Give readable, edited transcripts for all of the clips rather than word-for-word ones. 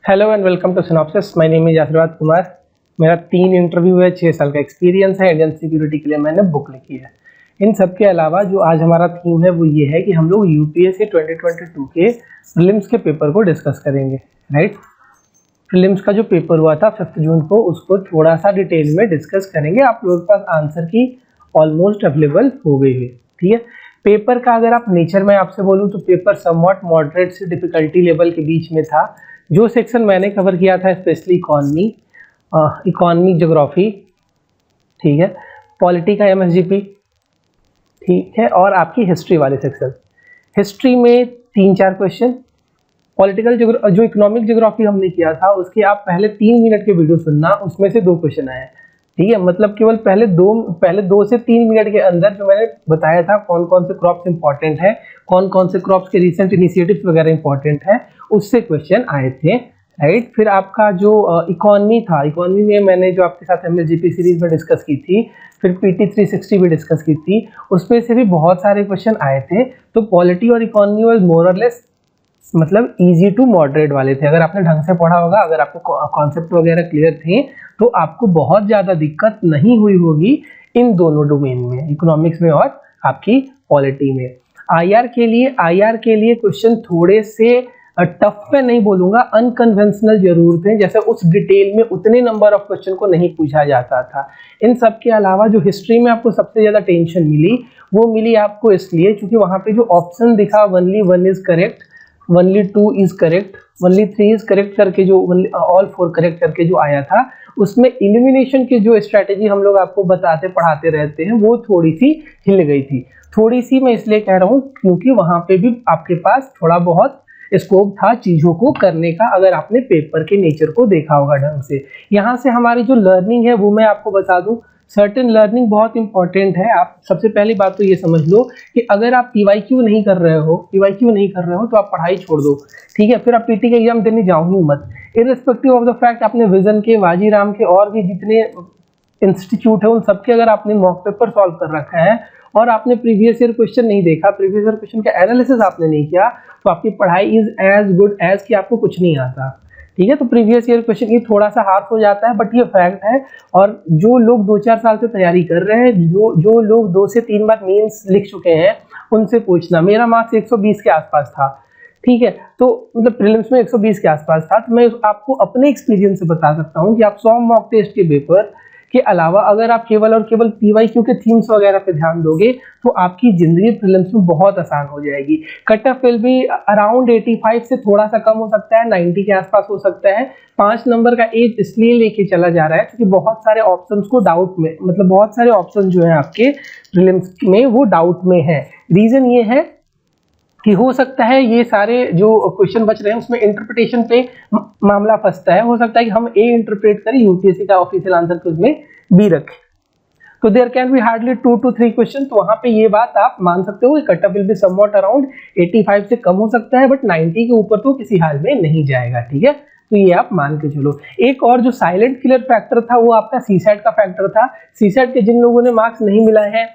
Hello and welcome to Synopsis. My name is Ashirwad Kumar. मेरा 3 interview है, 6 साल का एक्सपीरियंस है। इंडियन सिक्योरिटी के लिए मैंने बुक लिखी है। इन सब के अलावा जो आज हमारा थीम है वो ये है कि हम लोग यूपीएससी 2022 के प्रीलिम्स के पेपर को डिस्कस करेंगे। राइट, प्रीलिम्स का जो पेपर हुआ था 5 जून को, उसको थोड़ा सा डिटेल में डिस्कस करेंगे। आप लोगों के पास आंसर की ऑलमोस्ट अवेलेबल हो गई है। ठीक है, पेपर का अगर आप नेचर में आपसे बोलूँ तो पेपर समवॉट मॉडरेट से डिफिकल्टी लेवल के बीच में था। जो सेक्शन मैंने कवर किया था स्पेशली इकोनॉमी ज्योग्राफी, ठीक है, पॉलिटी का एमएसजीपी, ठीक है, और आपकी हिस्ट्री वाले सेक्शन। हिस्ट्री में 3-4 क्वेश्चन, पॉलिटिकल जो इकोनॉमिक ज्योग्राफी हमने किया था उसके आप पहले 3 मिनट के वीडियो सुनना, उसमें से 2 क्वेश्चन आए। ठीक है, मतलब केवल पहले 2 से 3 मिनट के अंदर जो मैंने बताया था कौन कौन से क्रॉप्स इंपॉर्टेंट है, कौन कौन से क्रॉप्स के रिसेंट इनिशिएटिव्स वगैरह इंपॉर्टेंट है, उससे क्वेश्चन आए थे। राइट, फिर आपका जो इकोनॉमी था, इकोनॉमी में मैंने जो आपके साथ एमएसजीपी सीरीज में डिस्कस की थी, फिर पीटी 360 भी डिस्कस की थी, उसमें से भी बहुत सारे क्वेश्चन आए थे। तो पॉलिटी और इकोनॉमी वाज मोर और लेस मतलब इजी टू मॉडरेट वाले थे। अगर आपने ढंग से पढ़ा होगा, अगर आपको कॉन्सेप्ट वगैरह क्लियर थे, तो आपको बहुत ज़्यादा दिक्कत नहीं हुई होगी इन दोनों डोमेन में, इकोनॉमिक्स में और आपकी पॉलिटी में। आईआर के लिए क्वेश्चन थोड़े से टफ में नहीं बोलूँगा, अनकन्वेंशनल जरूर थे। जैसे उस डिटेल में उतने नंबर ऑफ क्वेश्चन को नहीं पूछा जाता था। इन सब के अलावा जो हिस्ट्री में आपको सबसे ज़्यादा टेंशन मिली, वो मिली आपको इसलिए क्योंकि वहाँ पे जो ऑप्शन दिखा only 1 is correct, only 2 is correct, only 3 is correct करके जो ऑल 4 करेक्ट करके जो आया था, उसमें इलिमिनेशन की जो स्ट्रैटेजी हम लोग आपको बताते पढ़ाते रहते हैं वो थोड़ी सी हिल गई थी। थोड़ी सी मैं इसलिए कह रहा हूँ क्योंकि वहाँ पे भी आपके पास थोड़ा बहुत स्कोप था चीज़ों को करने का, अगर आपने पेपर के नेचर को देखा होगा ढंग से। यहाँ से हमारी जो लर्निंग है वो मैं आपको बता दूँ, सर्टेन लर्निंग बहुत इंपॉर्टेंट है। आप सबसे पहली बात तो ये समझ लो कि अगर आप पीवाईक्यू नहीं कर रहे हो तो आप पढ़ाई छोड़ दो। ठीक है, फिर आप पीटी का एग्जाम देने जाओ ही मत, इररिस्पेक्टिव ऑफ द फैक्ट आपने विजन के, वाजीराम के और भी जितने इंस्टीट्यूट है उन सबके अगर आपने मॉक पेपर सॉल्व कर रखा है और आपने प्रीवियस ईयर क्वेश्चन नहीं देखा, प्रीवियस ईयर क्वेश्चन का एनालिसिस आपने नहीं किया, तो आपकी पढ़ाई इज एज गुड एज कि आपको कुछ नहीं आता। ठीक है, तो प्रीवियस ईयर क्वेश्चन ये थोड़ा सा हार्ड हो जाता है, बट ये फैक्ट है। और जो लोग 2-4 साल से तैयारी कर रहे हैं, जो लोग 2 से 3 बार मेंस लिख चुके हैं, उनसे पूछना। मेरा मार्क्स 120 के आसपास था। ठीक है, तो मतलब प्रीलिम्स में 120 के आसपास था। तो मैं आपको अपने एक्सपीरियंस से बता सकता हूँ कि आप 100 मॉक टेस्ट के पेपर के अलावा अगर आप केवल और केवल पीवाईक्यू के थीम्स वगैरह पे ध्यान दोगे तो आपकी जिंदगी प्रीलिम्स में बहुत आसान हो जाएगी। कट ऑफ विल भी अराउंड 85 से थोड़ा सा कम हो सकता है, 90 के आसपास हो सकता है। 5 नंबर का एज इसलिए लेके चला जा रहा है क्योंकि बहुत सारे ऑप्शंस को डाउट में, मतलब बहुत सारे ऑप्शन जो है आपके प्रीलिम्स में वो डाउट में है। रीजन ये है कि हो सकता है ये सारे जो क्वेश्चन बच रहे हैं उसमें इंटरप्रिटेशन पे मामला फंसता है। हो सकता है कि हम ए इंटरप्रेट करें, यूपीएससी का ऑफिशियल आंसर को उसमें बी रखें, तो there can be hardly 2 to 3 question. तो वहां पे ये बात आप मान सकते हो कि cut off will be somewhat around 85 से कम हो सकता है, बट 90 के ऊपर तो किसी हाल में नहीं जाएगा। ठीक है, तो ये आप मान के चलो। एक और जो साइलेंट किलर फैक्टर था वो आपका सीसैट का फैक्टर था। सीसैट के जिन लोगों ने मार्क्स नहीं मिला है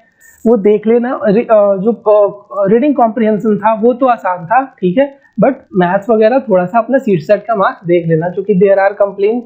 वो देख लेना। जो रीडिंग कॉम्प्रिहेंशन था वो तो आसान था, ठीक है, बट मैथ्स वगैरह थोड़ा सा अपना सीसैट का मार्क्स देख लेना, क्योंकि देयर आर कंप्लेन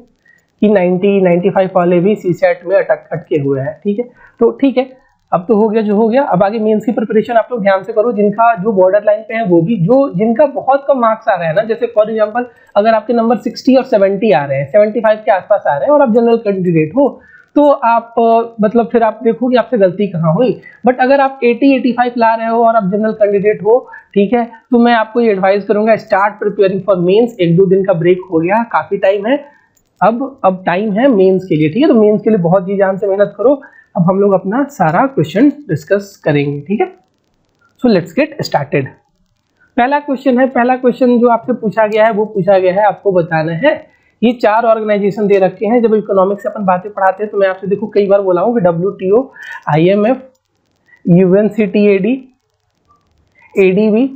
कि 90-95 वाले भी सीसैट में अटके हुए हैं। ठीक है, तो ठीक है, अब तो हो गया जो हो गया। अब आगे मेंस की प्रिपरेशन आप लोग ध्यान से करो। जिनका जो बॉर्डर लाइन पे है वो भी, जो जिनका बहुत कम मार्क्स आ रहे हैं ना, जैसे फॉर एग्जांपल अगर आपके नंबर 60 और 70 आ रहे हैं, 75 के आसपास आ रहे हैं और आप जनरल कैंडिडेट हो, तो आप मतलब फिर आप देखो कि आपसे गलती कहाँ हुई। बट अगर आप 80-85 ला रहे हो और आप जनरल कैंडिडेट हो, ठीक है, तो मैं आपको ये एडवाइस करूंगा, स्टार्ट प्रिपेयरिंग फॉर मेंस। 1-2 दिन का ब्रेक हो गया, काफी टाइम है, अब टाइम है मेंस के लिए। ठीक है, तो मेंस के लिए बहुत जी जान से मेहनत करो। अब हम लोग अपना सारा क्वेश्चन डिस्कस करेंगे। ठीक है, सो लेट्स गेट स्टार्टेड। पहला क्वेश्चन जो आपसे पूछा गया है वो पूछा गया है, आपको बताना है। ये 4 ऑर्गेनाइजेशन दे रखे हैं। जब इकोनॉमिक्स से अपन बातें पढ़ाते हैं तो मैं आपसे देखो कई बार बोला हूँ कि WTO, IMF, UNCTAD, ADB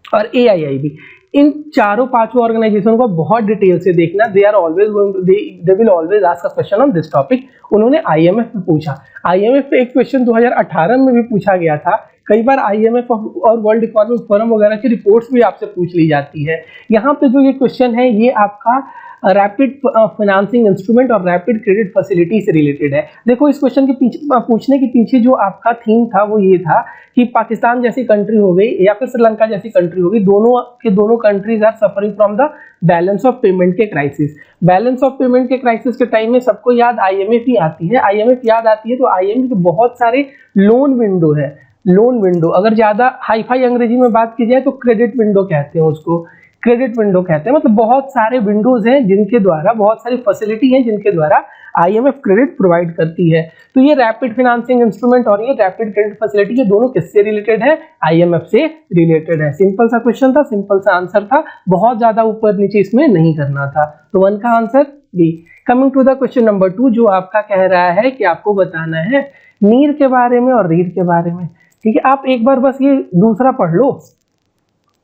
और AIIB, इन 4-5 ऑर्गेनाइजेशन को बहुत डिटेल से देखना। They will always ask a question on this topic. उन्होंने IMF पे पूछा। IMF पे एक क्वेश्चन 2018 में भी पूछा गया था कई बार IMF और वर्ल्ड इकोनॉमिक फोरम वगैरह की रिपोर्ट्स भी आपसे पूछ ली जाती है। यहाँ पे जो ये क्वेश्चन है ये आपका रैपिड फाइनेंसिंग इंस्ट्रूमेंट और रैपिड क्रेडिट फैसिलिटी से रिलेटेड है। देखो इस क्वेश्चन के पीछे पूछने के पीछे जो आपका थीम था वो ये था कि पाकिस्तान जैसी कंट्री हो गई या फिर श्रीलंका जैसी कंट्री हो गई, दोनों countries are suffering from the balance of payment के क्राइसिस। बैलेंस ऑफ पेमेंट के क्राइसिस के टाइम में सबको याद IMF ही आती है। IMF याद आती है तो IMF के बहुत सारे लोन विंडो है। लोन विंडो अगर ज्यादा हाई फाई अंग्रेजी में बात की जाए तो क्रेडिट विंडो कहते हैं उसको, क्रेडिट विंडो कहते हैं। मतलब बहुत सारे विंडोज हैं जिनके द्वारा, बहुत सारी फैसिलिटी हैं जिनके द्वारा IMF क्रेडिट प्रोवाइड करती है। तो ये रैपिड फाइनेंसिंग इंस्ट्रूमेंट और ये रैपिड क्रेडिट फैसिलिटी, ये दोनों किससे रिलेटेड है? IMF से रिलेटेड है। सिंपल सा क्वेश्चन था, सिंपल सा आंसर था, बहुत ज्यादा ऊपर नीचे इसमें नहीं करना था। तो 1 का answer B. Coming to the question number 2 जो आपका कह रहा है कि आपको बताना है नीर के बारे में और रीढ़ के बारे में। ठीक है, आप एक बार बस ये दूसरा पढ़ लो।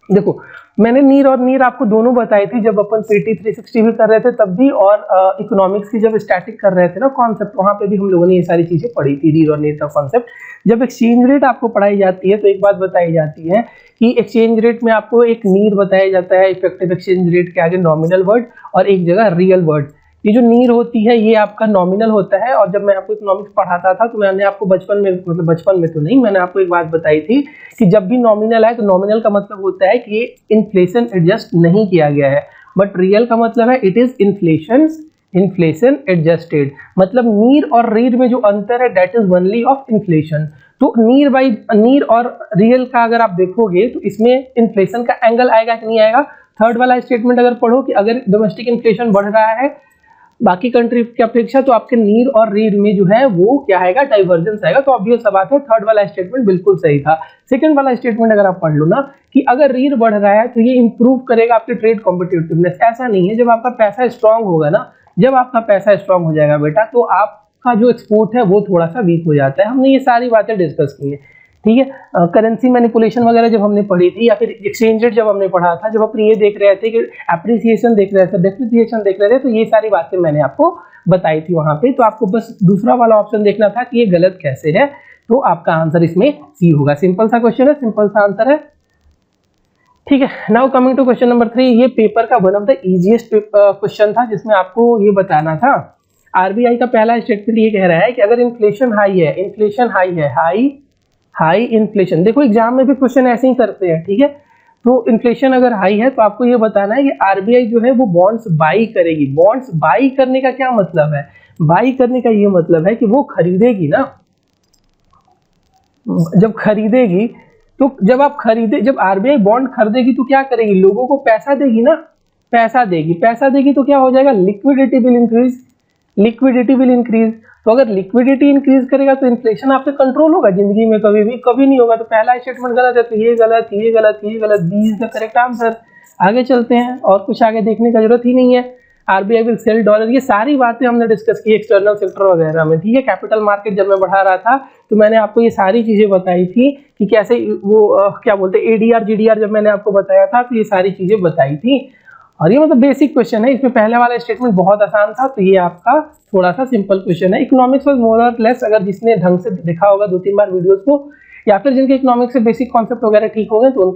देखो मैंने नीर और नीर आपको दोनों बताई थी जब अपन PT 360 भी कर रहे थे तब भी, और इकोनॉमिक्स की जब स्टैटिक कर रहे थे ना कॉन्सेप्ट, वहां पे भी हम लोगों ने ये सारी चीजें पढ़ी थी, नीर और नीर का कॉन्सेप्ट। जब एक्सचेंज रेट आपको पढ़ाई जाती है तो एक बात बताई जाती है कि एक्सचेंज रेट में आपको एक नीर बताया जाता है, इफेक्टिव एक्सचेंज रेट के आगे नॉमिनल वर्ड और एक जगह रियल वर्ड। ये जो नीर होती है ये आपका नॉमिनल होता है। और जब मैं आपको इकोनॉमिक्स पढ़ाता था तो मैंने आपको बचपन में, मतलब बचपन में तो नहीं, मैंने आपको एक बात बताई थी कि जब भी नॉमिनल है तो नॉमिनल का मतलब होता है कि ये इन्फ्लेशन एडजस्ट नहीं किया गया है, बट रियल का मतलब है इट इज इन्फ्लेशन एडजस्टेड। मतलब नीर और रीर में जो अंतर है that is only of inflation. तो नीर और रियल का अगर आप देखोगे तो इसमें इन्फ्लेशन का एंगल आएगा कि नहीं आएगा। थर्ड वाला स्टेटमेंट अगर पढ़ो कि अगर डोमेस्टिक इन्फ्लेशन बढ़ रहा है बाकी कंट्री की अपेक्षा तो आपके नीर और रीर में जो है वो क्या आएगा? डाइवर्जेंस आएगा। तो ऑब्वियस सा बात है थर्ड वाला स्टेटमेंट बिल्कुल सही था। सेकंड वाला स्टेटमेंट अगर आप पढ़ लो ना कि अगर रीर बढ़ रहा है तो ये इंप्रूव करेगा आपकी ट्रेड कॉम्पिटिटिवनेस। ऐसा नहीं है, जब आपका पैसा स्ट्रांग होगा ना, जब आपका पैसा स्ट्रांग हो जाएगा बेटा तो आपका जो एक्सपोर्ट है वो थोड़ा सा वीक हो जाता है। हमने ये सारी बातें डिस्कस की है। ठीक है, करेंसी मैनिपुलेशन वगैरह जब हमने पढ़ी थी या फिर एक्सचेंज रेट जब हमने पढ़ा था, जब अपन ये देख रहे थे कि एप्रिसिएशन देख रहे थे, डेप्रिसिएशन देख रहे थे, तो ये सारी बातें मैंने आपको बताई थी वहां पे। तो आपको बस दूसरा वाला ऑप्शन देखना था कि ये गलत कैसे है। तो आपका आंसर इसमें सी होगा। सिंपल सा क्वेश्चन है, सिंपल सा आंसर है। ठीक है, now coming to question number 3। ये पेपर का one of the easiest question था जिसमें आपको ये बताना था। RBI का पहला स्टेटमेंट ये कह रहा है कि अगर इन्फ्लेशन हाई है, हाई इन्फ्लेशन, देखो एग्जाम में भी क्वेश्चन ऐसे ही करते हैं। ठीक है, तो इन्फ्लेशन अगर हाई है तो आपको ये बताना है कि RBI जो है वो बॉन्ड्स बाई करेगी। बॉन्ड्स बाई करने का क्या मतलब है? बाई करने का ये मतलब है कि वो खरीदेगी ना। जब खरीदेगी तो जब RBI बॉन्ड खरीदेगी तो क्या करेगी? लोगों को पैसा देगी ना, पैसा देगी तो क्या हो जाएगा? Liquidity will increase. तो अगर लिक्विडिटी इंक्रीज करेगा तो इन्फ्लेशन आपसे कंट्रोल होगा? जिंदगी में कभी नहीं होगा। तो पहला स्टेटमेंट गलत है, तो ये गलत, B is the correct answer. आगे चलते हैं, और कुछ आगे देखने का जरूरत ही नहीं है। RBI विल सेल डॉलर, ये सारी बातें हमने डिस्कस की एक्सटर्नल सेक्टर वगैरह में। ठीक है, कैपिटल मार्केट जब मैं बढ़ा रहा था तो मैंने आपको ये सारी चीजें बताई थी कि कैसे वो क्या बोलते हैं ADR GDR, जब मैंने आपको बताया था तो ये सारी चीजें बताई थी। और ये मतलब बेसिक क्वेश्चन है, इसमें पहले वाला स्टेटमेंट बहुत आसान था, तो ये आपका थोड़ा सा सिंपल क्वेश्चन है। इकोनॉमिक्स वाज मोर और लेस, अगर जिसने ढंग से देखा होगा 2-3 बार वीडियोस को, या फिर जिनके इकोनॉमिक्स से बेसिक कॉन्सेप्ट वगैरह ठीक हो गए तो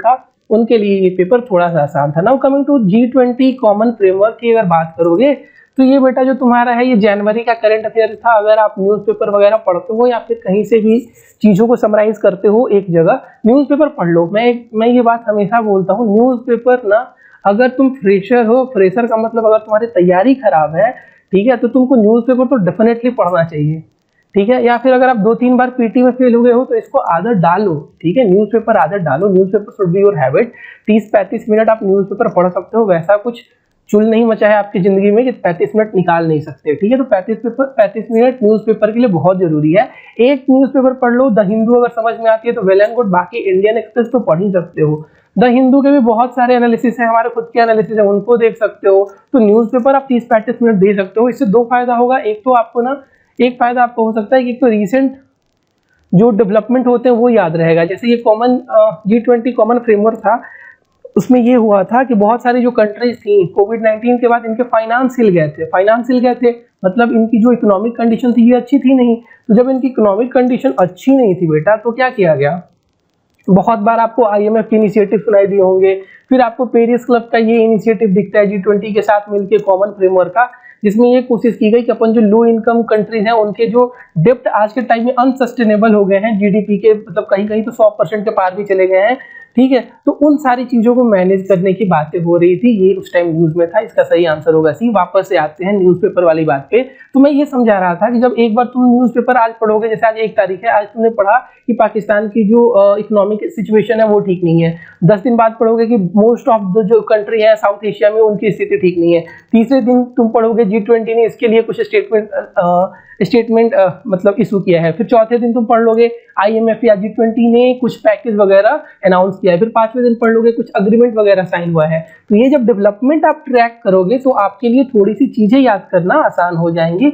उनके लिए ये पेपर थोड़ा सा आसान था। Now coming to G20 common framework की अगर बात करोगे तो ये बेटा जो तुम्हारा है ये जनवरी का करंट अफेयर था। अगर आप न्यूज़पेपर वगैरह पढ़ते हो या फिर कहीं से भी चीज़ों को समराइज करते हो एक जगह, न्यूज़पेपर पढ़ लो। मैं ये बात हमेशा बोलता हूँ, न्यूज़पेपर ना, अगर तुम फ्रेशर हो, फ्रेशर का मतलब अगर तुम्हारी तैयारी खराब है, ठीक है, तो तुमको न्यूज़पेपर तो डेफिनेटली पढ़ना चाहिए। ठीक है, या फिर अगर आप 2-3 बार PT में फेल हुए हो तो इसको आदत डालो। ठीक है, न्यूज़पेपर आदत डालो, newspaper should be your habit. 30-35 minute आप न्यूज़पेपर पढ़ सकते हो, वैसा कुछ चुल नहीं मचा है आपकी जिंदगी में कि 35 मिनट निकाल नहीं सकते। ठीक है, तो 35 मिनट न्यूज़पेपर के लिए बहुत जरूरी है। एक न्यूज़पेपर पढ़ लो, द हिंदू अगर समझ में आती है तो वेल एंड गुड, बाकी इंडियन एक्सप्रेस तो पढ़ ही सकते हो। द हिंदू के भी बहुत सारे एनालिसिस है, हमारे खुद के एनालिसिस है, उनको देख सकते हो। तो न्यूज़पेपर आप 30-35 मिनट दे सकते हो। इससे 2 फायदा होगा। एक फायदा आपको हो सकता है कि एक तो रिसेंट जो डेवलपमेंट होते हैं वो याद रहेगा। जैसे ये G20 कॉमन फ्रेमवर्क था, उसमें ये हुआ था कि बहुत सारी जो कंट्रीज थी कोविड-19 के बाद इनके फाइनेंस हिल गए थे। मतलब इनकी जो इकोनॉमिक कंडीशन थी ये अच्छी थी नहीं। तो जब इनकी इकोनॉमिक कंडीशन अच्छी नहीं थी बेटा, तो क्या किया गया? बहुत बार आपको IMF के इनिशिएटिव सुनाई दिए होंगे, फिर आपको पेरिस क्लब का ये इनिशिएटिव दिखता है G20 के साथ मिलकर कॉमन फ्रेमवर्क का, जिसमें ये कोशिश की गई कि अपन जो लो इनकम कंट्रीज हैं उनके जो डेप्ट आज के टाइम में अनसस्टेनेबल हो गए हैं, GDP के मतलब कहीं कहीं तो 100% के पार भी चले गए हैं, ठीक है, तो उन सारी चीजों को मैनेज करने की बातें हो रही थी, ये उस टाइम न्यूज में था। इसका सही आंसर होगा सी। वापस से आते हैं न्यूज़पेपर वाली बात पे। तो मैं ये समझा रहा था कि जब एक बार तुम न्यूज़पेपर आज पढ़ोगे, जैसे आज 1 तारीख है, आज तुमने पढ़ा कि पाकिस्तान की जो इकोनॉमिक सिचुएशन है वो ठीक नहीं है, 10 दिन बाद पढ़ोगे कि मोस्ट ऑफ द जो कंट्री है साउथ एशिया में उनकी स्थिति ठीक नहीं है, तीसरे दिन तुम पढ़ोगे G20 ने इसके लिए कुछ स्टेटमेंट मतलब इशू किया है, फिर चौथे दिन तुम पढ़ लोगे IMF या G20 ने कुछ पैकेज वगैरह अनाउंस किया है, फिर 5वें दिन पढ़ लोगे कुछ अग्रीमेंट वगैरह साइन हुआ है। तो ये जब डेवलपमेंट आप ट्रैक करोगे तो आपके लिए थोड़ी सी चीजें याद करना आसान हो जाएंगी,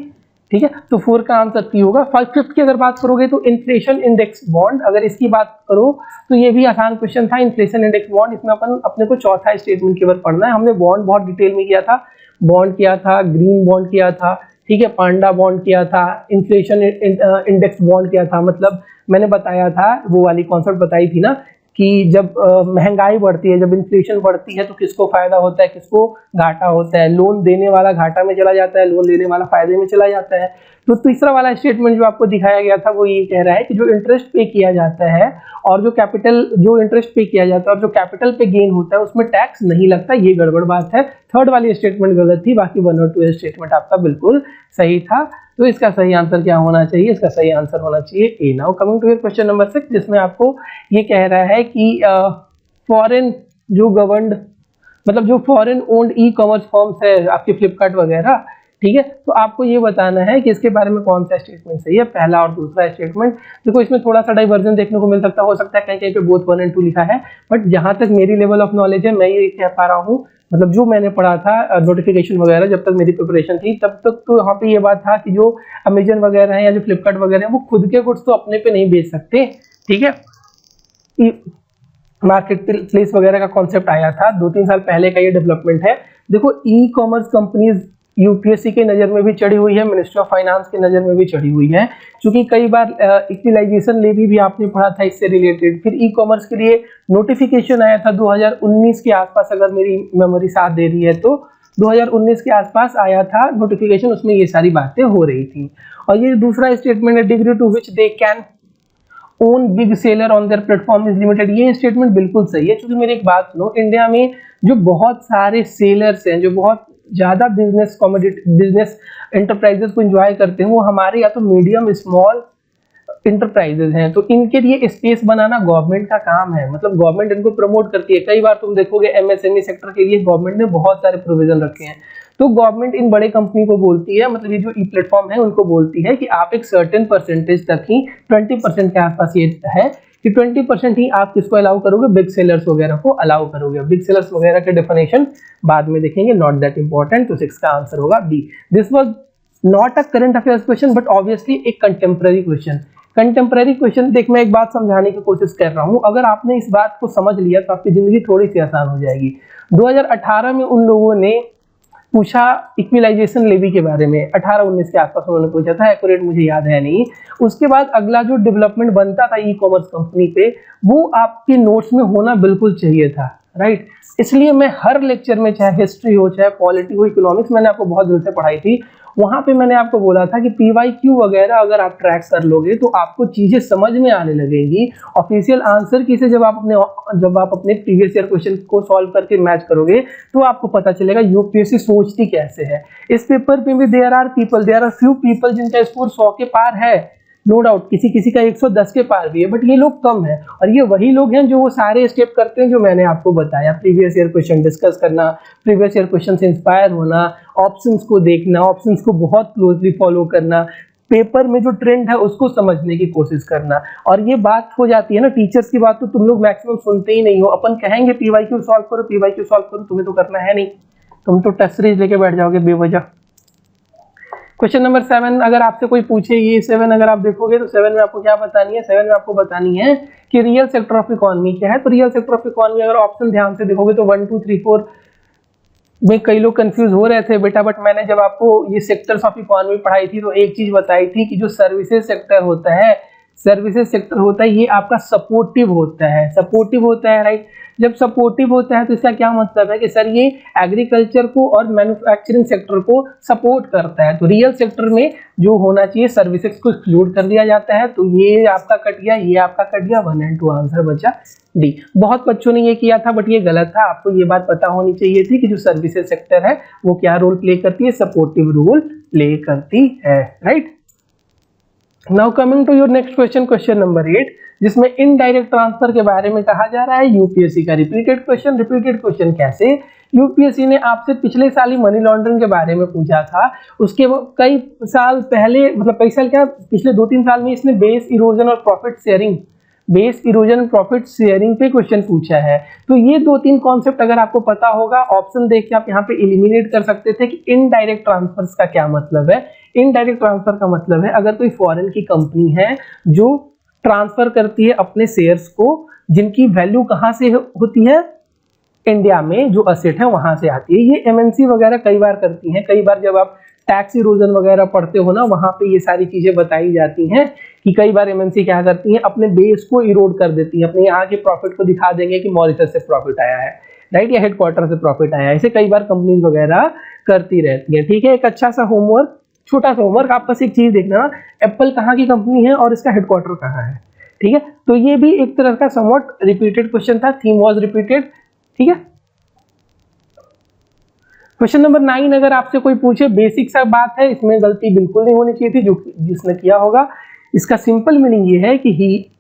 ठीक है। तो 4 का आंसर पी होगा। 5th की अगर बात करोगे तो इन्फ्लेशन इंडेक्स बॉन्ड, अगर इसकी बात करो तो ये भी आसान क्वेश्चन था। इन्फ्लेशन इंडेक्स बॉन्ड, इसमें अपने को चौथा स्टेटमेंट केवल पढ़ना है। हमने बॉन्ड बहुत डिटेल में किया था, बॉन्ड किया था, ग्रीन बॉन्ड किया था, ठीक है, पांडा बॉन्ड किया था, इन्फ्लेशन इंडेक्स बॉन्ड किया था। मतलब मैंने बताया था, वो वाली कॉन्सेप्ट बताई थी ना कि जब महंगाई बढ़ती है, जब इन्फ्लेशन बढ़ती है तो किसको फायदा होता है, किसको घाटा होता है। लोन देने वाला घाटा में चला जाता है, लोन लेने वाला फायदे में चला जाता है। तो तीसरा वाला स्टेटमेंट जो आपको दिखाया गया था वो ये कह रहा है कि जो इंटरेस्ट पे किया जाता है और जो इंटरेस्ट पे किया जाता है और जो कैपिटल पे गेन होता है उसमें टैक्स नहीं लगता, ये गड़बड़ बात है। 3rd वाली स्टेटमेंट गलत थी, बाकी 1 और 2 स्टेटमेंट आपका बिल्कुल सही था। तो इसका सही आंसर क्या होना चाहिए? इसका सही आंसर होना चाहिए A. Now coming to question number 6, जिसमें आपको ये कह रहा है कि फॉरेन जो गवर्नड मतलब जो फॉरेन ओन्ड ई-कॉमर्स फर्म्स है आपके फ्लिपकार्ट वगैरह, ठीक है, तो आपको ये बताना है कि इसके बारे में कौन सा स्टेटमेंट सही है, पहला और दूसरा स्टेटमेंट। देखो इसमें थोड़ा सा डाइवर्जन देखने को मिल सकता, हो सकता है कहीं कहीं पे बोथ 1 और 2 लिखा है, बट जहां तक मेरी लेवल ऑफ नॉलेज है मैं ये कह पा रहा हूँ, मतलब जो मैंने पढ़ा था नोटिफिकेशन वगैरह जब तक मेरी प्रिपरेशन थी तब तक तो यहाँ पे ये बात था कि जो अमेजन वगैरह है या जो फ्लिपकार्ट वगैरह है वो खुद के गुड्स तो अपने पे नहीं बेच सकते, ठीक है। मार्केट प्लेस वगैरह का कॉन्सेप्ट आया था 2-3 साल पहले का, ये डेवलपमेंट है। देखो ई-कॉमर्स कंपनीज यूपीएससी के नज़र में भी चढ़ी हुई है, मिनिस्ट्री ऑफ फाइनेंस के नज़र में भी चढ़ी हुई है, क्योंकि कई बार इक्विलाइजेशन लेवी भी आपने पढ़ा था इससे रिलेटेड। फिर ई कॉमर्स के लिए नोटिफिकेशन आया था 2019 के आसपास, अगर मेरी मेमोरी साथ दे रही है तो 2019 के आसपास आया था नोटिफिकेशन, उसमें ये सारी बातें हो रही थी। और ये दूसरा स्टेटमेंट है, degree to which they can own big seller on their platform is limited. ये स्टेटमेंट बिल्कुल सही है, क्योंकि मेरी एक बात सुनो, इंडिया में जो बहुत सारे सेलर्स हैं, जो बहुत ज़्यादा बिजनेस एंटरप्राइजेस को एंजॉय करते हैं, वो हमारे या तो मीडियम स्मॉल इंटरप्राइजेज हैं। तो इनके लिए स्पेस बनाना गवर्नमेंट का काम है, मतलब गवर्नमेंट इनको प्रमोट करती है। कई बार तुम देखोगे एमएसएमई सेक्टर के लिए गवर्नमेंट ने बहुत सारे प्रोविजन रखे हैं, तो गवर्नमेंट इन बड़े कंपनी को बोलती है, मतलब ये जो ई प्लेटफॉर्म है उनको बोलती है कि आप एक सर्टेन परसेंटेज तक ही 20% के आसपास ये है कि 20% ही आप किसको अलाउ करोगे, बिग सेलर्स वगैरह को अलाउ करोगे। बिग सेलर्स वगैरह के डेफिनेशन बाद में देखेंगे, नॉट दैट इंपॉर्टेंट। तो 6 का आंसर होगा B. This was not a current affairs question but obviously एक कंटेम्प्रेरी क्वेश्चन। कंटेम्प्रेरी क्वेश्चन, देख मैं एक बात समझाने की कोशिश कर रहा हूं, अगर आपने इस बात को समझ लिया तो आपकी जिंदगी थोड़ी सी आसान हो जाएगी। 2018 में उन लोगों ने पूछा इक्विलाइजेशन लेवी के बारे में, 18-19 के आसपास उन्होंने पूछा था, एक्यूरेट मुझे याद है नहीं। उसके बाद अगला जो डेवलपमेंट बनता था ई कॉमर्स कंपनी पे, वो आपके नोट्स में होना बिल्कुल चाहिए था, राइट। इसलिए मैं हर लेक्चर में, चाहे हिस्ट्री हो, चाहे पॉलिटी हो, इकोनॉमिक्स मैंने आपको बहुत दिल से पढ़ाई थी, वहां पे मैंने आपको बोला था कि PYQ वगैरह अगर आप ट्रैक कर लोगे तो आपको चीजें समझ में आने लगेंगी। ऑफिशियल आंसर की से जब आप अपने प्रीवियस ईयर क्वेश्चन को सॉल्व करके मैच करोगे तो आपको पता चलेगा यूपीएससी सोचती कैसे है। इस पेपर पे भी देयर आर फ्यू पीपल जिनका स्कोर 100 के पार है, नो डाउट, किसी का 110 के पार भी है, बट ये लोग कम है। और ये वही लोग हैं जो वो सारे स्टेप करते हैं जो मैंने आपको बताया, प्रीवियस ईयर क्वेश्चन डिस्कस करना, प्रीवियस ईयर क्वेश्चन से इंस्पायर होना, ऑप्शंस को देखना, ऑप्शंस को बहुत क्लोजली फॉलो करना, पेपर में जो ट्रेंड है उसको समझने की कोशिश करना। और ये बात हो जाती है ना, टीचर्स की बात तो तुम लोग मैक्सिमम सुनते ही नहीं हो। अपन कहेंगे PYQ सॉल्व करो, तुम्हें तो करना है नहीं, तुम तो टेस्ट सीरीज लेके बैठ जाओगे बेवजह। क्वेश्चन नंबर 7, अगर आपसे कोई पूछे ये 7 अगर आप देखोगे तो 7 में आपको क्या बतानी है? 7 में आपको बतानी है कि रियल सेक्टर ऑफ इकोनॉमी क्या है। तो रियल सेक्टर ऑफ इकोनॉमी अगर ऑप्शन ध्यान से देखोगे तो 1 2 3 4 में कई लोग कंफ्यूज हो रहे थे बेटा, बट मैंने जब आपको ये सेक्टर्स ऑफ इकोनॉमी पढ़ाई थी तो एक चीज बताई थी कि जो सर्विसेज सेक्टर होता है, सर्विसेज सेक्टर होता है ये आपका सपोर्टिव होता है, सपोर्टिव होता है, राइट। जब सपोर्टिव होता है तो इसका क्या मतलब है कि सर ये एग्रीकल्चर को और मैन्युफैक्चरिंग सेक्टर को सपोर्ट करता है। तो रियल सेक्टर में जो होना चाहिए सर्विसेज को एक्सक्लूड कर दिया जाता है। तो ये आपका कट गया, ये आपका कट गया, 1 and 2 आंसर बचा डी। बहुत बच्चों ने ये किया था बट ये गलत था, आपको ये बात पता होनी चाहिए थी कि जो सर्विसेज सेक्टर है वो क्या रोल प्ले करती है, सपोर्टिव रोल प्ले करती है, right. Now coming to your next question, question number 8, जिसमें इनडायरेक्ट ट्रांसफर के बारे में कहा जा रहा है। यूपीएससी का रिपीटेड क्वेश्चन कैसे, यूपीएससी ने आपसे पिछले साल ही मनी लॉन्ड्रिंग के बारे में पूछा था, उसके कई साल पहले, मतलब कई साल क्या, पिछले 2-3 साल में इसने बेस इरोजन और प्रॉफिट शेयरिंग पे क्वेश्चन पूछा है। तो ये 2-3 कॉन्सेप्ट अगर आपको पता होगा, ऑप्शन देख के आप यहाँ पे एलिमिनेट कर सकते थे कि इनडायरेक्ट ट्रांसफर्स का क्या मतलब है। इनडायरेक्ट ट्रांसफर का मतलब है अगर कोई फॉरेन की कंपनी है जो ट्रांसफर करती है अपने शेयर्स को, जिनकी वैल्यू कहाँ से होती है, इंडिया में जो असेट है वहां से आती है। ये एमएनसी वगैरह कई बार करती हैं। कई बार जब आप टैक्स इरोजन वगैरह पढ़ते हो ना, वहां पे ये सारी चीजें बताई जाती हैं कि कई बार एमएनसी क्या करती हैं, अपने बेस को इरोड कर देती हैं। अपने यहाँ के प्रॉफिट को दिखा देंगे कि मॉरिशस से प्रॉफिट आया है, राइट, या हेडक्वार्टर से प्रॉफिट आया है। ऐसे कई बार कंपनीज वगैरह करती रहती है, ठीक है। एक अच्छा सा होमवर्क, छोटा सा होमवर्क, आप बस एक चीज देखना, एप्पल कहाँ की कंपनी है और इसका हेडक्वार्टर कहाँ है, ठीक है। तो ये भी एक तरह का समवॉट रिपीटेड क्वेश्चन था, थीम वाज रिपीटेड, ठीक है। क्वेश्चन नंबर 9 अगर आपसे कोई पूछे, बेसिक सा बात है, इसमें गलती बिल्कुल नहीं होनी चाहिए थी जो जिसने किया होगा। इसका सिंपल मीनिंग ये है कि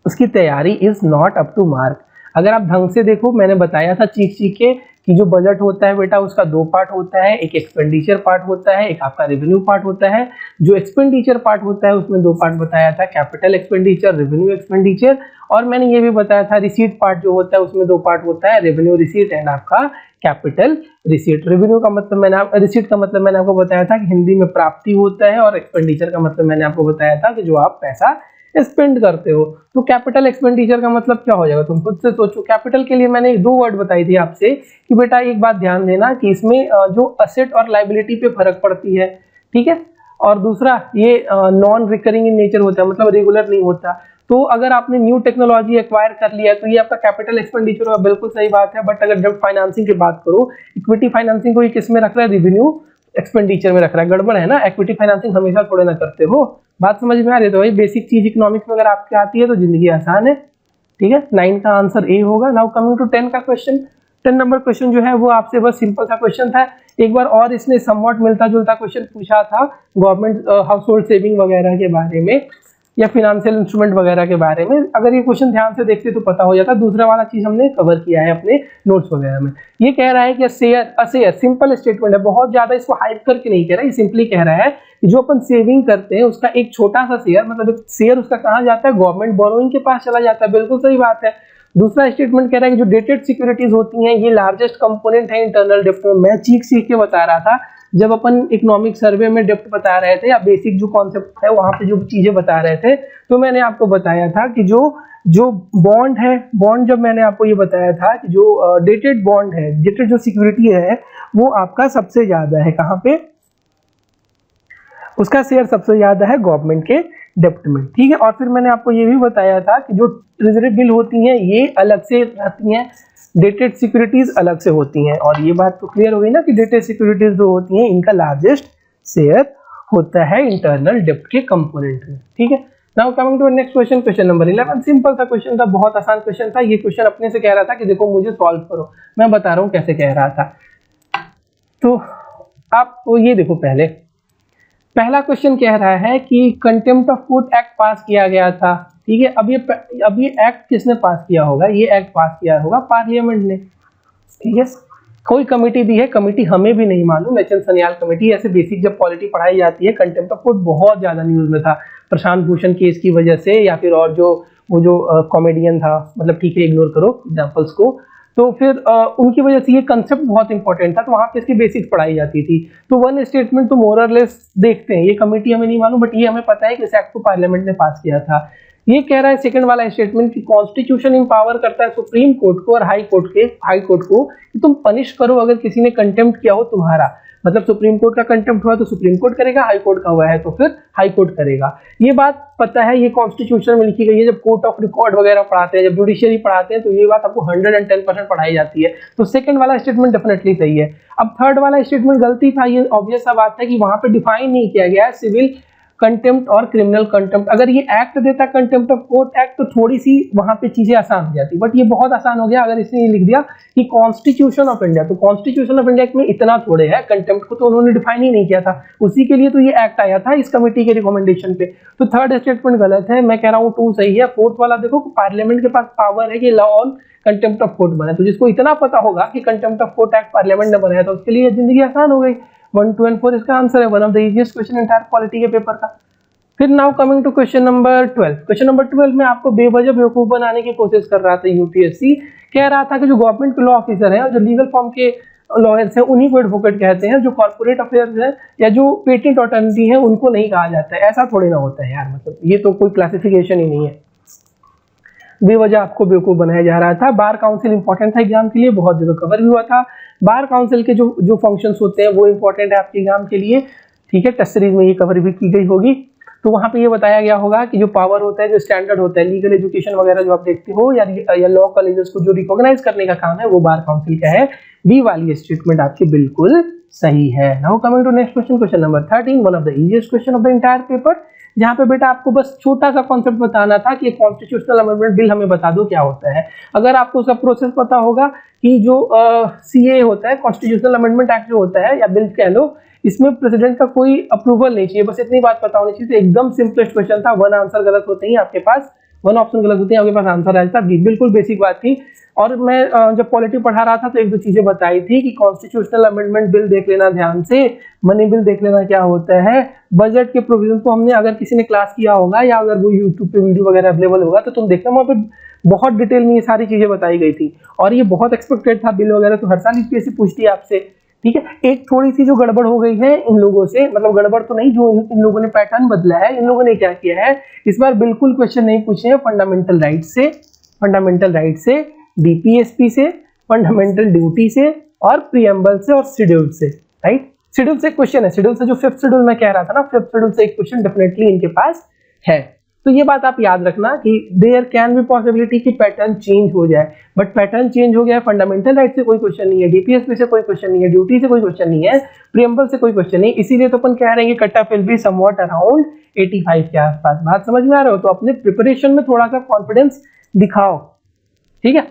उसकी तैयारी is not up to mark. अगर आप ढंग से देखो, मैंने बताया था चीख के कि जो बजट होता है बेटा उसका 2 पार्ट होता है, एक एक्सपेंडिचर पार्ट होता है, एक आपका रेवेन्यू पार्ट होता है। जो एक्सपेंडिचर पार्ट होता है उसमें 2 पार्ट बताया था, कैपिटल एक्सपेंडिचर, रेवेन्यू एक्सपेंडिचर। और मैंने ये भी बताया था रिसीट पार्ट जो होता है उसमें 2 पार्ट होता है, रेवेन्यू रिसीट एंड आपका कैपिटल रिसीट। रेवेन्यू का मतलब रिसीट का मतलब मैंने आपको बताया था कि हिंदी में प्राप्ति होता है, और एक्सपेंडिचर का मतलब मैंने आपको बताया था कि जो आप पैसा स्पेंड करते हो। तो कैपिटल एक्सपेंडिचर का मतलब क्या हो जाएगा, तुम खुद से सोचो। कैपिटल के लिए मैंने 2 वर्ड बताई थी आपसे कि बेटा एक बात ध्यान देना कि इसमें जो असेट और लायबिलिटी पे फर्क पड़ती है, ठीक है। और दूसरा ये नॉन रिकरिंग इन नेचर होता है, मतलब रेगुलर नहीं होता। तो अगर आपने न्यू टेक्नोलॉजी एक्वायर कर लिया तो ये आपका कैपिटल एक्सपेंडिचर होगा, बिल्कुल सही बात है। बट अगर डेब्ट फाइनेंसिंग की बात करो, इक्विटी फाइनेंसिंग को ये किस में रख रहा है, रेवेन्यू एक्सपेंडिचर में रख रहा है। गड़बड़ है ना, इक्विटी फाइनेंसिंग हमेशा थोड़े ना करते हो। बात समझ में आ रही है? तो भाई बेसिक चीज इकोनॉमिक्स में अगर आपके आती है तो जिंदगी आसान है, ठीक है। 9 का आंसर ए होगा। नाउ कमिंग टू 10 का क्वेश्चन। 10 नंबर क्वेश्चन जो है वो आपसे बस सिंपल सा क्वेश्चन था। एक बार और इसने समवॉट मिलता जुलता क्वेश्चन पूछा था गवर्नमेंट हाउस होल्ड सेविंग वगैरह के बारे में या फिनेंशियल इंस्ट्रूमेंट वगैरह के बारे में। अगर ये क्वेश्चन ध्यान से देखते तो पता हो जाता। दूसरा वाला चीज हमने कवर किया है अपने नोट्स वगैरह में। ये कह रहा है कि शेयर सिंपल स्टेटमेंट है, बहुत ज्यादा इसको हाइप करके नहीं कह रहा है, ये सिंपली कह रहा है कि जो अपन सेविंग करते हैं उसका एक छोटा सा शेयर, मतलब एक शेयर उसका कहाँ जाता है, गवर्नमेंट बोरोइंग के पास चला जाता है। बिल्कुल सही बात है। दूसरा स्टेटमेंट कह रहा है कि जो डेटेड सिक्योरिटीज होती हैं ये लार्जेस्ट कंपोनेंट है इंटरनल डेप्ट में। मैं सीख के बता रहा था जब अपन इकोनॉमिक सर्वे में डेप्ट बता रहे थे या बेसिक जो कॉन्सेप्ट है वहां पे जो चीजें बता रहे थे, तो मैंने आपको बताया था कि जो बॉन्ड है, बॉन्ड जब मैंने आपको ये बताया था कि जो डेटेड बॉन्ड है, डेटेड जो सिक्योरिटी है वो आपका सबसे ज्यादा है कहाँ पे, उसका शेयर सबसे ज्यादा है गवर्नमेंट के डेप्ट में, ठीक है। और फिर मैंने आपको ये भी बताया था कि जो ट्रेजरी बिल होती हैं ये अलग से रहती हैं, डेटेड सिक्योरिटीज अलग से होती हैं। और ये बात तो क्लियर हो गई ना कि डेटेड सिक्योरिटीज जो होती हैं इनका लार्जेस्ट शेयर होता है इंटरनल डेप्ट के कंपोनेंट में, ठीक है। Now coming to next question, question number 11। Simple सा क्वेश्चन था, बहुत आसान क्वेश्चन था। ये क्वेश्चन अपने से कह रहा था कि देखो मुझे सॉल्व करो, मैं बता रहा हूँ कैसे कह रहा था। तो आप ये देखो, पहला क्वेश्चन कह रहा है कि कंटेम्प्ट ऑफ कोर्ट एक्ट पास किया गया था, ठीक है। अब ये एक्ट किसने पास किया होगा, ये एक्ट पास किया होगा पार्लियामेंट ने, ठीक है। कोई कमेटी दी है, कमेटी हमें भी नहीं मालूम, एच एन सन्याल कमेटी। ऐसे बेसिक जब पॉलिटी पढ़ाई जाती है, कंटेम्प्ट ऑफ कोर्ट बहुत ज्यादा न्यूज में था प्रशांत भूषण केस की वजह से, या फिर और जो कॉमेडियन था, मतलब ठीक है इग्नोर करो एग्जाम्पल्स को। तो फिर उनकी वजह से ये कंसेप्ट बहुत इंपॉर्टेंट था, तो वहां पे इसकी बेसिक्स पढ़ाई जाती थी। तो वन स्टेटमेंट तो मोर और लेस देखते हैं, ये कमेटी हमें नहीं मालूम बट ये हमें पता है कि इस एक्ट को पार्लियामेंट ने पास किया था। ये कह रहा है सेकंड वाला स्टेटमेंट कि कॉन्स्टिट्यूशन एम्पावर करता है सुप्रीम कोर्ट को और हाई कोर्ट को कि तुम पनिश करो अगर किसी ने कंटेम्प्ट किया हो तुम्हारा, मतलब सुप्रीम कोर्ट का कंटेम्प्ट हुआ तो सुप्रीम कोर्ट करेगा, हाई कोर्ट का हुआ है तो फिर हाई कोर्ट करेगा। ये बात पता है, ये कॉन्स्टिट्यूशन में लिखी गई है। जब कोर्ट ऑफ रिकॉर्ड वगैरह पढ़ाते हैं, जब जुडिशियरी पढ़ाते हैं, तो ये बात आपको 110% पढ़ाई जाती है। तो सेकंड वाला स्टेटमेंट डेफिनेटली सही है। अब थर्ड वाला स्टेटमेंट गलती था, ये ऑब्वियस सा बात है कि वहां पे डिफाइन नहीं किया गया है सिविल कंटेम्प्ट और क्रिमिनल कंटेम्प्ट। अगर ये एक्ट देता कंटेम्प्ट ऑफ कोर्ट एक्ट तो थोड़ी सी वहां पे चीजें आसान हो जाती, बट ये बहुत आसान हो गया अगर इसने ये लिख दिया कि कॉन्स्टिट्यूशन ऑफ इंडिया। तो कॉन्स्टिट्यूशन ऑफ इंडिया में इतना थोड़े है, कंटेम्प्ट को तो उन्होंने डिफाइन ही नहीं किया था, उसी के लिए तो ये एक्ट आया था इस कमेटी के रिकमेंडेशन पे। तो थर्ड स्टेटमेंट गलत है, मैं कह रहा हूँ 2 सही है। फोर्थ वाला देखो, पार्लियामेंट के पास पावर है कि law on contempt of court बने, तो जिसको इतना पता होगा कि contempt of court act parliament ने बनाया था उसके लिए जिंदगी आसान हो गई। 1, 2 और 4 इसका आंसर है, one of the easiest question entire polity के पेपर का। फिर now coming to question number 12। Question number 12 में आपको बेवजह बेवकूफ बनाने की कोशिश कर रहा था यूपीएससी। कह रहा था कि जो गवर्नमेंट के लॉ ऑफिसर हैं और जो लीगल फॉर्म के लॉयर्स हैं उन्हीं को एडवोकेट कहते हैं, जो कॉर्पोरेट अफेयर्स है या जो पेटेंट अटॉर्नी है उनको नहीं कहा जाता है। ऐसा थोड़ी ना होता है यार, मतलब ये तो कोई क्लासिफिकेशन ही नहीं है। बेवजह आपको बेवकूफ बनाया जा रहा था। बार काउंसिल इंपॉर्टेंट था एग्जाम के लिए, बहुत जगह कवर भी हुआ था। बार काउंसिल के जो फंक्शंस होते हैं वो इंपॉर्टेंट है आपके एग्जाम के लिए, ठीक है। टेस्ट सीरीज में ये कवर भी की गई होगी, तो वहां पे ये बताया गया होगा कि जो पावर होता है, जो स्टैंडर्ड होता है, लीगल एजुकेशन वगैरह जो आप देखते हो या लॉ कॉलेजेस को जो रिकॉग्नाइज करने का काम है वो बार काउंसिल का है। बी वाली स्टेटमेंट आपकी बिल्कुल सही है। Now coming to next question, question number 13, one of the easiest question of the entire paper, जहां पे बेटा आपको बस छोटा सा कॉन्सेप्ट बताना था कि कॉन्स्टिट्यूशनल अमेंडमेंट बिल हमें बता दो क्या होता है। अगर आपको उसका प्रोसेस पता होगा कि जो सीए होता है, कॉन्स्टिट्यूशनल अमेंडमेंट एक्ट जो होता है या बिल कह लो, इसमें प्रेसिडेंट का कोई अप्रूवल नहीं चाहिए, बस इतनी बात पता होनी चाहिए। एकदम सिंपलेस्ट क्वेश्चन था, 1 आंसर गलत होते ही आपके पास 1 ऑप्शन गलत होते हैं आपके पास आंसर आ जाता है। बिल्कुल बेसिक बात थी। और मैं जब पॉलिटी पढ़ा रहा था तो 1-2 चीजें बताई थी कि कॉन्स्टिट्यूशनल अमेंडमेंट बिल देख लेना ध्यान से, मनी बिल देख लेना क्या होता है, बजट के प्रोविजन को हमने, अगर किसी ने क्लास किया होगा या अगर वो यूट्यूब पे वीडियो वगैरह अवेलेबल होगा तो तुम देखना, वहाँ पे बहुत डिटेल में ये सारी चीजें बताई गई थी। और ये बहुत एक्सपेक्टेड था बिल वगैरह, तो हर साल यूपीएससी पूछती है आपसे, ठीक है। एक थोड़ी सी जो गड़बड़ हो गई है इन लोगों से, मतलब गड़बड़ तो नहीं, जो इन लोगों ने पैटर्न बदला है, इन लोगों ने क्या किया है, इस बार बिल्कुल क्वेश्चन नहीं पूछे हैं फंडामेंटल राइट से, डीपीएसपी से, फंडामेंटल ड्यूटी से और प्रीएम्बल से और शेड्यूल से, राइट। शेड्यूल से क्वेश्चन है, शेड्यूल से जो 5th शेड्यूल मैं कह रहा था ना, 5th शेड्यूल से एक क्वेश्चन डेफिनेटली इनके पास है। तो ये बात आप याद रखना कि देयर कैन बी पॉसिबिलिटी कि पैटर्न चेंज हो जाए, बट पैटर्न चेंज हो गया है। फंडामेंटल राइट से कोई क्वेश्चन नहीं है, डीपीएसपी से कोई क्वेश्चन नहीं है, ड्यूटी से कोई क्वेश्चन नहीं है, प्रीएम्बल से कोई क्वेश्चन नहीं, इसीलिए तो अपन कह रहे हैं कि cut off will be somewhat around 85 के आसपास। बात समझ में आ रहा हो? तो अपने प्रिपरेशन में थोड़ा सा कॉन्फिडेंस दिखाओ, ठीक है।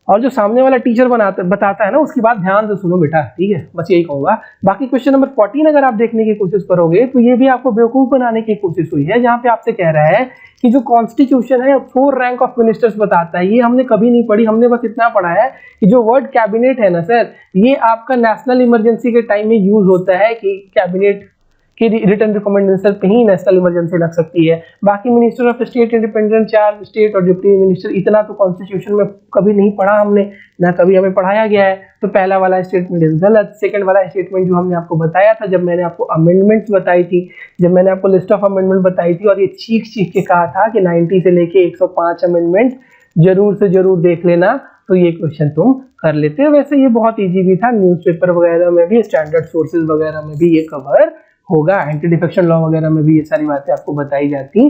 और जो सामने वाला टीचर बताता है ना, उसकी बात ध्यान से सुनो बेटा, ठीक है, बस यही कहूंगा। बाकी क्वेश्चन नंबर 14 अगर आप देखने की कोशिश करोगे तो ये भी आपको बेवकूफ बनाने की कोशिश हुई है, जहां पे आपसे कह रहा है कि जो कॉन्स्टिट्यूशन है 4 रैंक ऑफ मिनिस्टर्स बताता है। ये हमने कभी नहीं पढ़ी, हमने बस इतना पढ़ा है कि जो वर्ड कैबिनेट है ना सर, ये आपका नेशनल इमरजेंसी के टाइम में यूज होता है कि कैबिनेट की रिटर्न रिकमेंडेशन पे ही नेशनल इमरजेंसी लग सकती है। बाकी minister of state independent charge state और डिप्टी मिनिस्टर, इतना तो कॉन्स्टिट्यूशन में कभी नहीं पढ़ा हमने, ना कभी हमें पढ़ाया गया है। तो पहला वाला स्टेटमेंट इज गलत। सेकंड वाला स्टेटमेंट जो हमने आपको बताया था, जब मैंने आपको अमेंडमेंट्स बताई थी, जब मैंने आपको लिस्ट ऑफ अमेंडमेंट बताई थी और ये चीख के कहा था कि 90 से लेके 105 अमेंडमेंट जरूर से जरूर देख लेना, तो ये क्वेश्चन तुम कर लेते हो। वैसे ये बहुत ईजी भी था, न्यूज़पेपर वगैरह में भी, स्टैंडर्ड सोर्सेज वगैरह में भी ये कवर होगा, एंटी डिफेक्शन लॉ वगैरह में भी ये सारी बातें आपको बताई जाती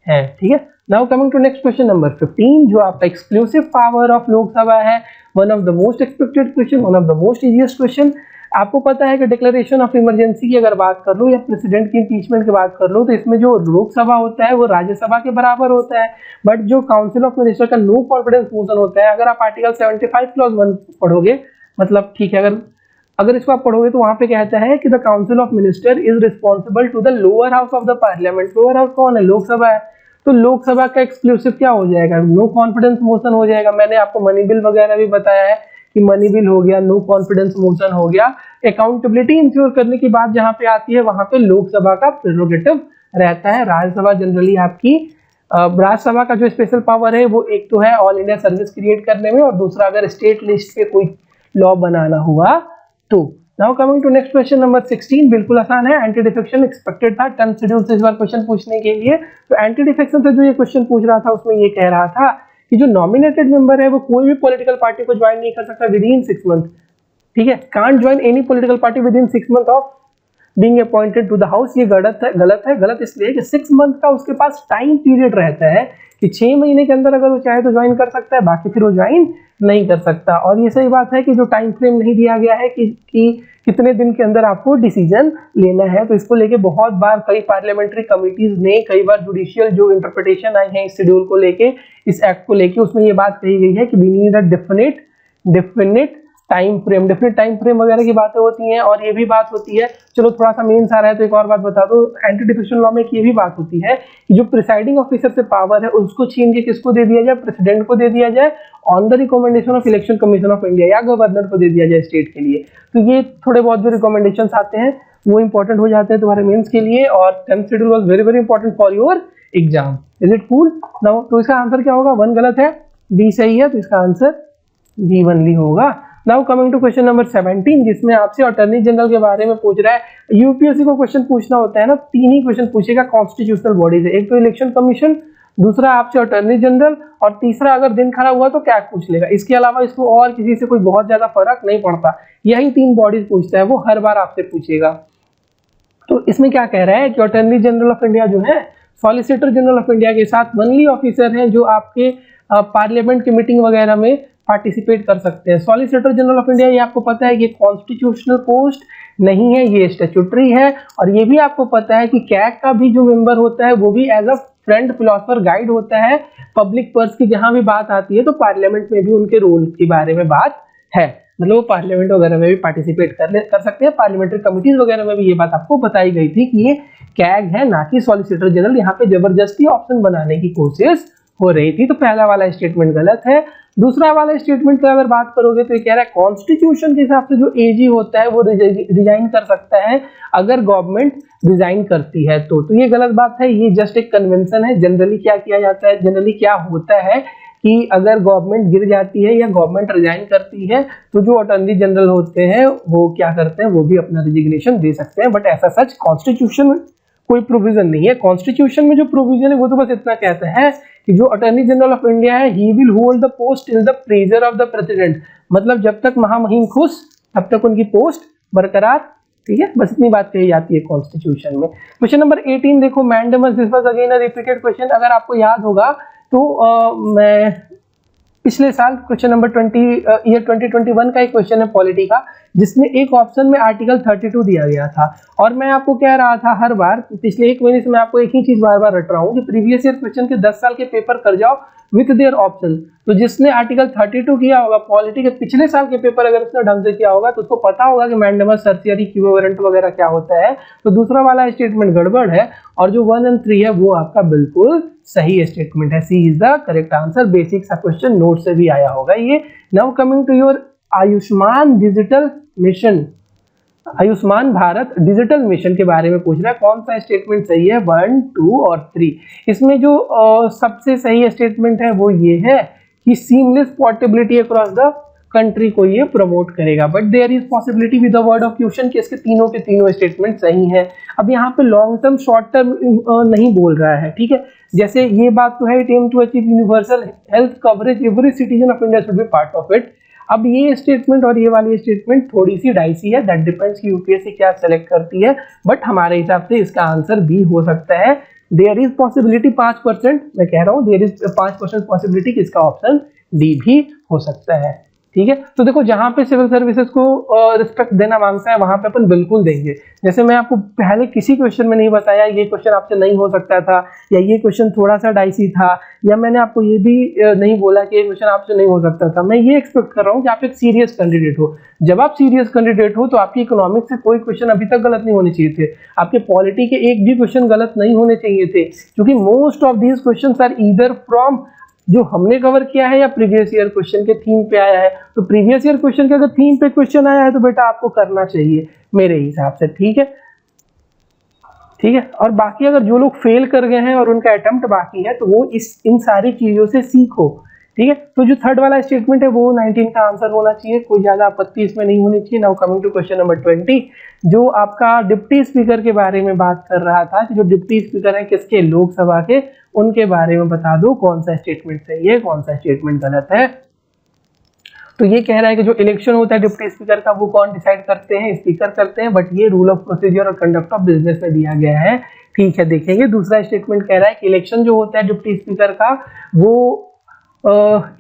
हैं, ठीक है। Now coming to next question number 15, जो आपका एक्सक्लूसिव पावर ऑफ लोकसभा है, one of the most expected question, one of the most easiest question. आपको पता है कि डिक्लेरेशन ऑफ इमरजेंसी की अगर बात कर लो या प्रेसिडेंट की इम्पीचमेंट की बात कर लो, तो इसमें जो लोकसभा होता है वो राज्यसभा के बराबर होता है, बट जो काउंसिल ऑफ मिनिस्टर का नो कॉन्फिडेंस मोशन होता है, अगर आप आर्टिकल 75 क्लॉज 1 पढ़ोगे, मतलब ठीक है, अगर इसको आप पढ़ोगे तो वहां पे कहता है कि the council of minister is responsible to the lower house of the parliament. Lower house कौन है? लोकसभा है। तो लोकसभा का एक्सक्लूसिव क्या हो जाएगा? नो कॉन्फिडेंस मोशन हो जाएगा। मैंने आपको मनी बिल वगैरह भी बताया है कि मनी बिल हो गया, नो कॉन्फिडेंस मोशन हो गया। अकाउंटेबिलिटी इंश्योर करने की बात जहां पे आती है, वहां पे लोकसभा का प्रेरोगेटिव रहता है। राज्यसभा जनरली आपकी राज्यसभा का जो स्पेशल पावर है वो एक तो है ऑल इंडिया सर्विस क्रिएट करने में, और दूसरा अगर स्टेट लिस्ट पे कोई लॉ बनाना हुआ तो now coming to next question number 16, बिल्कुल आसान है। एंटी डिफेक्शन एक्सपेक्टेड था टर्म शेड्यूल से इस बार क्वेश्चन पूछने के लिए। तो एंटी डिफेक्शन से जो ये क्वेश्चन पूछ रहा था उसमें ये कह रहा था कि जो नॉमिनेटेड मेंबर है वो कोई भी पॉलिटिकल पार्टी को ज्वाइन नहीं कर सकता विद इन 6 मंथ, ठीक है। Can't join any political party within 6 month of being appointed to the house. ये गलत इसलिए कि 6 मंथ का उसके पास टाइम पीरियड रहता है कि 6 महीने के अंदर अगर वो चाहे तो ज्वाइन कर सकता है, बाकी फिर वो ज्वाइन नहीं कर सकता। और ये सही बात है कि जो टाइम फ्रेम नहीं दिया गया है कि कितने दिन के अंदर आपको डिसीजन लेना है। तो इसको लेके बहुत बार कई पार्लियामेंट्री कमिटीज ने, कई बार जुडिशियल जो इंटरप्रिटेशन आई है इस शेड्यूल को लेके, इस एक्ट को लेके, उसमें ये बात कही गई है कि we need a definite time frame, definite time frame वगैरह की बातें होती हैं। और ये भी बात होती है, चलो थोड़ा सा मेन सा रहा है तो एक और बात बता दो, एंटी डिफेक्शन लॉ में ये भी बात होती है कि जो प्रिसाइडिंग ऑफिसर से पावर है उसको छीन के किसको दे दिया जाए, प्रेसिडेंट को दे दिया जाए on the recommendation of election commission of India, या गवर्नर को दे दिया जाए स्टेट के लिए। तो ये थोड़े बहुत जो रिकमेंडेशन आते हैं वो इंपॉर्टेंट हो जाते हैं तुम्हारे मेंस के लिए। और 10th schedule was very very important for your exam. Is it cool? Now तो इसका आंसर क्या होगा? 1 गलत है, बी सही है, तो इसका आंसर बी ओनली होगा। Now coming to question number 17, जिसमें आपसे अटॉर्नी जनरल के बारे में पूछ रहा है। यूपीएससी को क्वेश्चन पूछना होता है ना, 3 ही क्वेश्चन पूछेगा कॉन्स्टिट्यूशनल बॉडी से, एक तो इलेक्शन कमीशन, दूसरा आपसे अटॉर्नी जनरल, और तीसरा अगर दिन खराब हुआ तो क्या पूछ लेगा। इसके अलावा इसको और किसी से कोई बहुत ज्यादा फर्क नहीं पड़ता, यही 3 बॉडीज पूछता है, वो हर बार आपसे पूछेगा। तो इसमें क्या कह रहा है कि अटॉर्नी जनरल ऑफ इंडिया जो है सॉलिसिटर जनरल ऑफ इंडिया के साथ ओनली ऑफिसर हैं जो आपके पार्लियामेंट की मीटिंग वगैरह में पार्टिसिपेट कर सकते हैं। सॉलिसिटर जनरल ऑफ इंडिया, ये आपको पता है कि कॉन्स्टिट्यूशनल पोस्ट नहीं है, ये स्टैट्यूटरी है। और ये भी आपको पता है कि कैग का भी जो मेंबर होता है वो भी as a friend philosopher guide होता है पब्लिक पर्स की, जहां भी बात आती है तो पार्लियामेंट में भी उनके रोल के बारे में बात है, मतलब वो पार्लियामेंट वगैरह में भी पार्टिसिपेट कर सकते हैं। पार्लियामेंट्री कमिटीज वगैरह में भी ये बात आपको बताई गई थी कि ये कैग है, ना कि सॉलिसिटर जनरल। यहाँ पे जबरदस्ती ऑप्शन बनाने की कोशिश हो रही थी। तो पहला वाला स्टेटमेंट गलत है। दूसरा वाला स्टेटमेंट की अगर बात करोगे तो ये कह रहा है कॉन्स्टिट्यूशन के हिसाब से जो एजी होता है वो रिजाइन कर सकता है अगर गवर्नमेंट रिजाइन करती है तो ये गलत बात है। ये जस्ट एक कन्वेंशन है। जनरली क्या किया जाता है, जनरली क्या होता है कि अगर गवर्नमेंट गिर जाती है या गवर्नमेंट रिजाइन करती है तो जो अटॉर्नी जनरल होते हैं वो क्या करते हैं, वो भी अपना रिजिग्नेशन दे सकते हैं। बट ऐसा सच कॉन्स्टिट्यूशन में कोई प्रोविजन नहीं है। कॉन्स्टिट्यूशन में जो प्रोविजन है वो तो बस इतना कहता है कि जो अटॉर्नी जनरल ऑफ इंडिया है he will hold the post till the pleasure of the president, मतलब जब तक महामहिम खुश तब तक उनकी पोस्ट बरकरार, ठीक है, बस इतनी बात कही जाती है कॉन्स्टिट्यूशन में। क्वेश्चन नंबर 18 देखो, mandamus, this was again a repeated question. अगर आपको याद होगा तो मैं पिछले साल क्वेश्चन नंबर 2021 का एक क्वेश्चन है पॉलिटी का, जिसमें एक ऑप्शन में आर्टिकल 32 दिया गया था। और मैं आपको कह रहा था हर बार, पिछले 1 महीने से मैं आपको एक ही चीज बार बार रट रहा हूँ कि प्रीवियस ईयर क्वेश्चन के 10 साल के पेपर कर जाओ विथ देयर ऑप्शन। तो जिसने आर्टिकल 32 किया होगा पॉलिटी के पिछले साल के पेपर अगर उसने ढंग से किया होगा तो उसको पता होगा कि मैंडेमस, सर्सियरी, इक्विवेलेंट वगैरह क्या होता है। तो दूसरा वाला स्टेटमेंट गड़बड़ है और जो 1 और 3 है वो आपका बिल्कुल सही स्टेटमेंट है। C is the correct answer. Basic सा क्वेश्चन नोट से भी आया होगा ये। Now coming to your Ayushman digital mission, Ayushman Bharat digital mission के बारे में पूछ रहा है। कौन सा स्टेटमेंट सही है? 1, 2 और 3। इसमें जो सबसे सही स्टेटमेंट है वो ये है कि seamless portability across the country को ये प्रमोट करेगा। But there is possibility with the word of question कि इसके तीनों के तीनों स्टेटमेंट सही हैं। अब यहाँ पे लॉन्ग टर्म शॉर्ट टर्म नहीं बोल रहा है, ठीक है। जैसे ये बात तो है, it aim to achieve universal health coverage, every citizen of India should be part of it. अब ये स्टेटमेंट और ये वाली स्टेटमेंट थोड़ी सी डाइसी है, दैट डिपेंड्स कि यूपीएससी क्या सेलेक्ट करती है। बट हमारे हिसाब से इसका आंसर बी हो सकता है। देयर इज पॉसिबिलिटी 5%, मैं कह रहा हूँ देयर इज 5% पॉसिबिलिटी कि इसका ऑप्शन डी भी हो सकता है, ठीक है। तो देखो जहां पे सिविल सर्विसेज को रिस्पेक्ट देना मांगता है वहां पे अपन बिल्कुल देंगे। जैसे मैं आपको पहले किसी क्वेश्चन में नहीं बताया ये क्वेश्चन आपसे नहीं हो सकता था, या ये क्वेश्चन थोड़ा सा डाइसी था, या मैंने आपको ये भी नहीं बोला कि ये क्वेश्चन आपसे नहीं हो सकता था। मैं ये एक्सपेक्ट कर रहा हूँ कि आप एक सीरियस कैंडिडेट हो। जब आप सीरियस कैंडिडेट हो तो आपकी इकोनॉमिक्स से कोई क्वेश्चन अभी तक गलत नहीं होने चाहिए थे, आपके पॉलिटी के एक भी क्वेश्चन गलत नहीं होने चाहिए थे, क्योंकि most of these questions are either from जो हमने कवर किया है या प्रीवियस ईयर क्वेश्चन के थीम पे आया है। तो प्रीवियस ईयर क्वेश्चन के अगर थीम पे क्वेश्चन आया है तो बेटा आपको करना चाहिए मेरे हिसाब से, ठीक है, ठीक है। और बाकी अगर जो लोग फेल कर गए हैं और उनका अटेम्प्ट बाकी है तो वो इन सारी चीजों से सीखो, ठीक है। तो जो थर्ड वाला स्टेटमेंट है वो 19 का आंसर होना चाहिए, कोई ज्यादा आपत्ति इसमें नहीं होनी चाहिए। Now coming to question number 20, जो आपका डिप्टी स्पीकर के बारे में बात कर रहा था कि जो डिप्टी स्पीकर है किसके, लोकसभा के, उनके बारे में बता दो कौन सा स्टेटमेंट सही है, कौन सा स्टेटमेंट गलत है। तो ये कह रहा है कि जो इलेक्शन होता है डिप्टी स्पीकर का वो कौन डिसाइड करते हैं, स्पीकर करते हैं, बट ये रूल ऑफ प्रोसीजर और कंडक्ट ऑफ बिजनेस में दिया गया है। ठीक है, देखेंगे दूसरा स्टेटमेंट कह रहा है कि इलेक्शन जो होता है डिप्टी स्पीकर का वो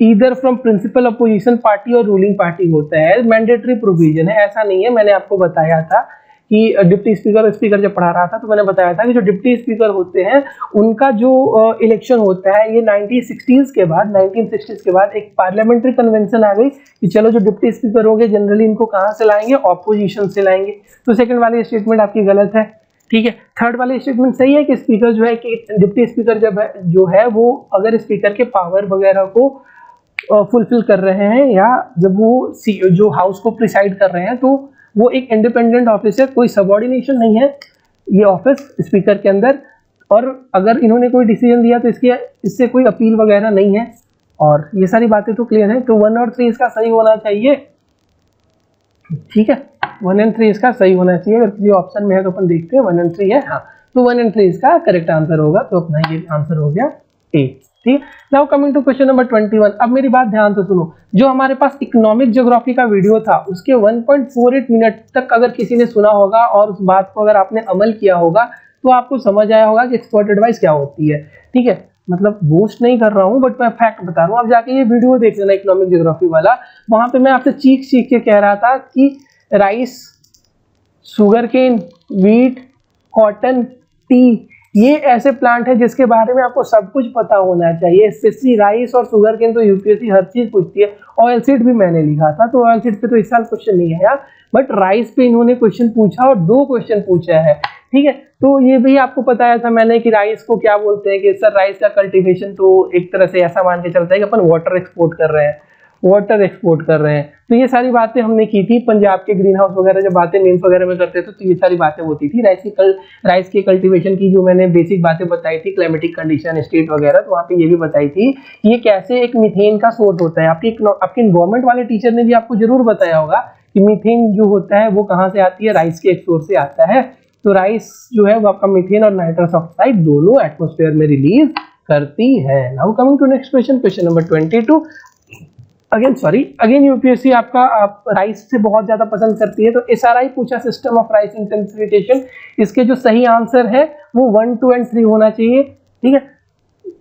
either from principal opposition party और रूलिंग पार्टी होता है, मैंडेटरी प्रोविजन है, ऐसा नहीं है। मैंने आपको बताया था कि डिप्टी स्पीकर और स्पीकर जब पढ़ा रहा था तो मैंने बताया था कि जो डिप्टी स्पीकर होते हैं उनका जो इलेक्शन होता है ये 1960s के बाद एक पार्लियामेंट्री कन्वेंशन आ गई कि चलो जो डिप्टी स्पीकर होंगे जनरली इनको कहाँ से लाएंगे, ऑपोजिशन से लाएंगे। तो सेकंड वाली स्टेटमेंट आपकी गलत है। ठीक है, थर्ड वाली स्टेटमेंट सही है कि स्पीकर जो है कि डिप्टी स्पीकर जो है वो अगर स्पीकर के पावर वगैरह को फुलफिल कर रहे हैं या जब वो जो हाउस को प्रिसाइड कर रहे हैं तो वो एक इंडिपेंडेंट ऑफिस है, कोई सबऑर्डिनेशन नहीं है ये ऑफिस स्पीकर के अंदर, और अगर इन्होंने कोई डिसीजन दिया तो इससे कोई अपील वगैरह नहीं है। और ये सारी बातें तो क्लियर है। तो 1 और 3 इसका सही होना चाहिए। ठीक है, 1 और 3 इसका सही होना चाहिए। अगर किसी ऑप्शन में है तो अपन देखते हैं 1 और 3 है, हाँ, तो 1 और 3 इसका करेक्ट आंसर होगा। तो अपना ये आंसर हो गया ए। ठीक, now coming to question number 21। अब मेरी बात ध्यान से सुनो, जो हमारे पास इकोनॉमिक ज्योग्राफी का वीडियो था उसके 1.48 मिनट तक अगर किसी ने सुना होगा और उस बात को अगर आपने अमल किया होगा तो आपको समझ आया होगा कि एक्सपर्ट एडवाइस क्या होती है। ठीक है, मतलब बूस्ट नहीं कर रहा हूँ बट मैं फैक्ट बता रहा हूँ। आप जाके ये वीडियो देख लेना इकोनॉमिक ज्योग्राफी वाला, वहां पे मैं आपसे चीख के कह रहा था कि rice, sugarcane, wheat, cotton, T, ये ऐसे प्लांट है जिसके बारे में आपको सब कुछ पता होना चाहिए। स्पेशली राइस और शुगरकेन तो यूपीएससी हर चीज पूछती है। ऑयल सीड भी मैंने लिखा था, तो ऑयल सीड पे तो इस साल क्वेश्चन नहीं आया, बट राइस पे इन्होंने क्वेश्चन पूछा और 2 क्वेश्चन पूछा है। ठीक है, तो ये भी आपको बताया था मैंने कि राइस को क्या बोलते हैं कि सर राइस का कल्टीवेशन तो एक तरह से ऐसा मान के चलता है कि अपन वाटर एक्सपोर्ट कर रहे हैं। तो ये सारी बातें हमने की थी पंजाब के ग्रीन हाउस वगैरह जब बातें मेंस वगैरह में करते थे, तो ये सारी बातें होती थी। राइस के कल्टीवेशन की जो मैंने बेसिक बातें बताई थी, क्लाइमेटिक कंडीशन, स्टेट वगैरह, तो वहाँ पे ये भी बताई थी कि ये कैसे एक मीथेन का सोर्स होता है। आपके इन्वायरमेंट वाले टीचर ने भी आपको जरूर बताया होगा कि मीथेन जो होता है वो कहाँ से आती है, राइस के एक सोर्स से आता है। तो राइस जो है वो आपका मीथेन और नाइट्रस ऑक्साइड दोनों एटमॉस्फेयर में रिलीज करती है। Now coming to next question, question number 22। Again UPSC आपका राइस से बहुत ज्यादा पसंद करती है, तो एसआरआई पूछा, सिस्टम ऑफ राइस इंटेंसिफिकेशन। इसके जो सही आंसर है वो 1, 2 और 3 होना चाहिए। ठीक है,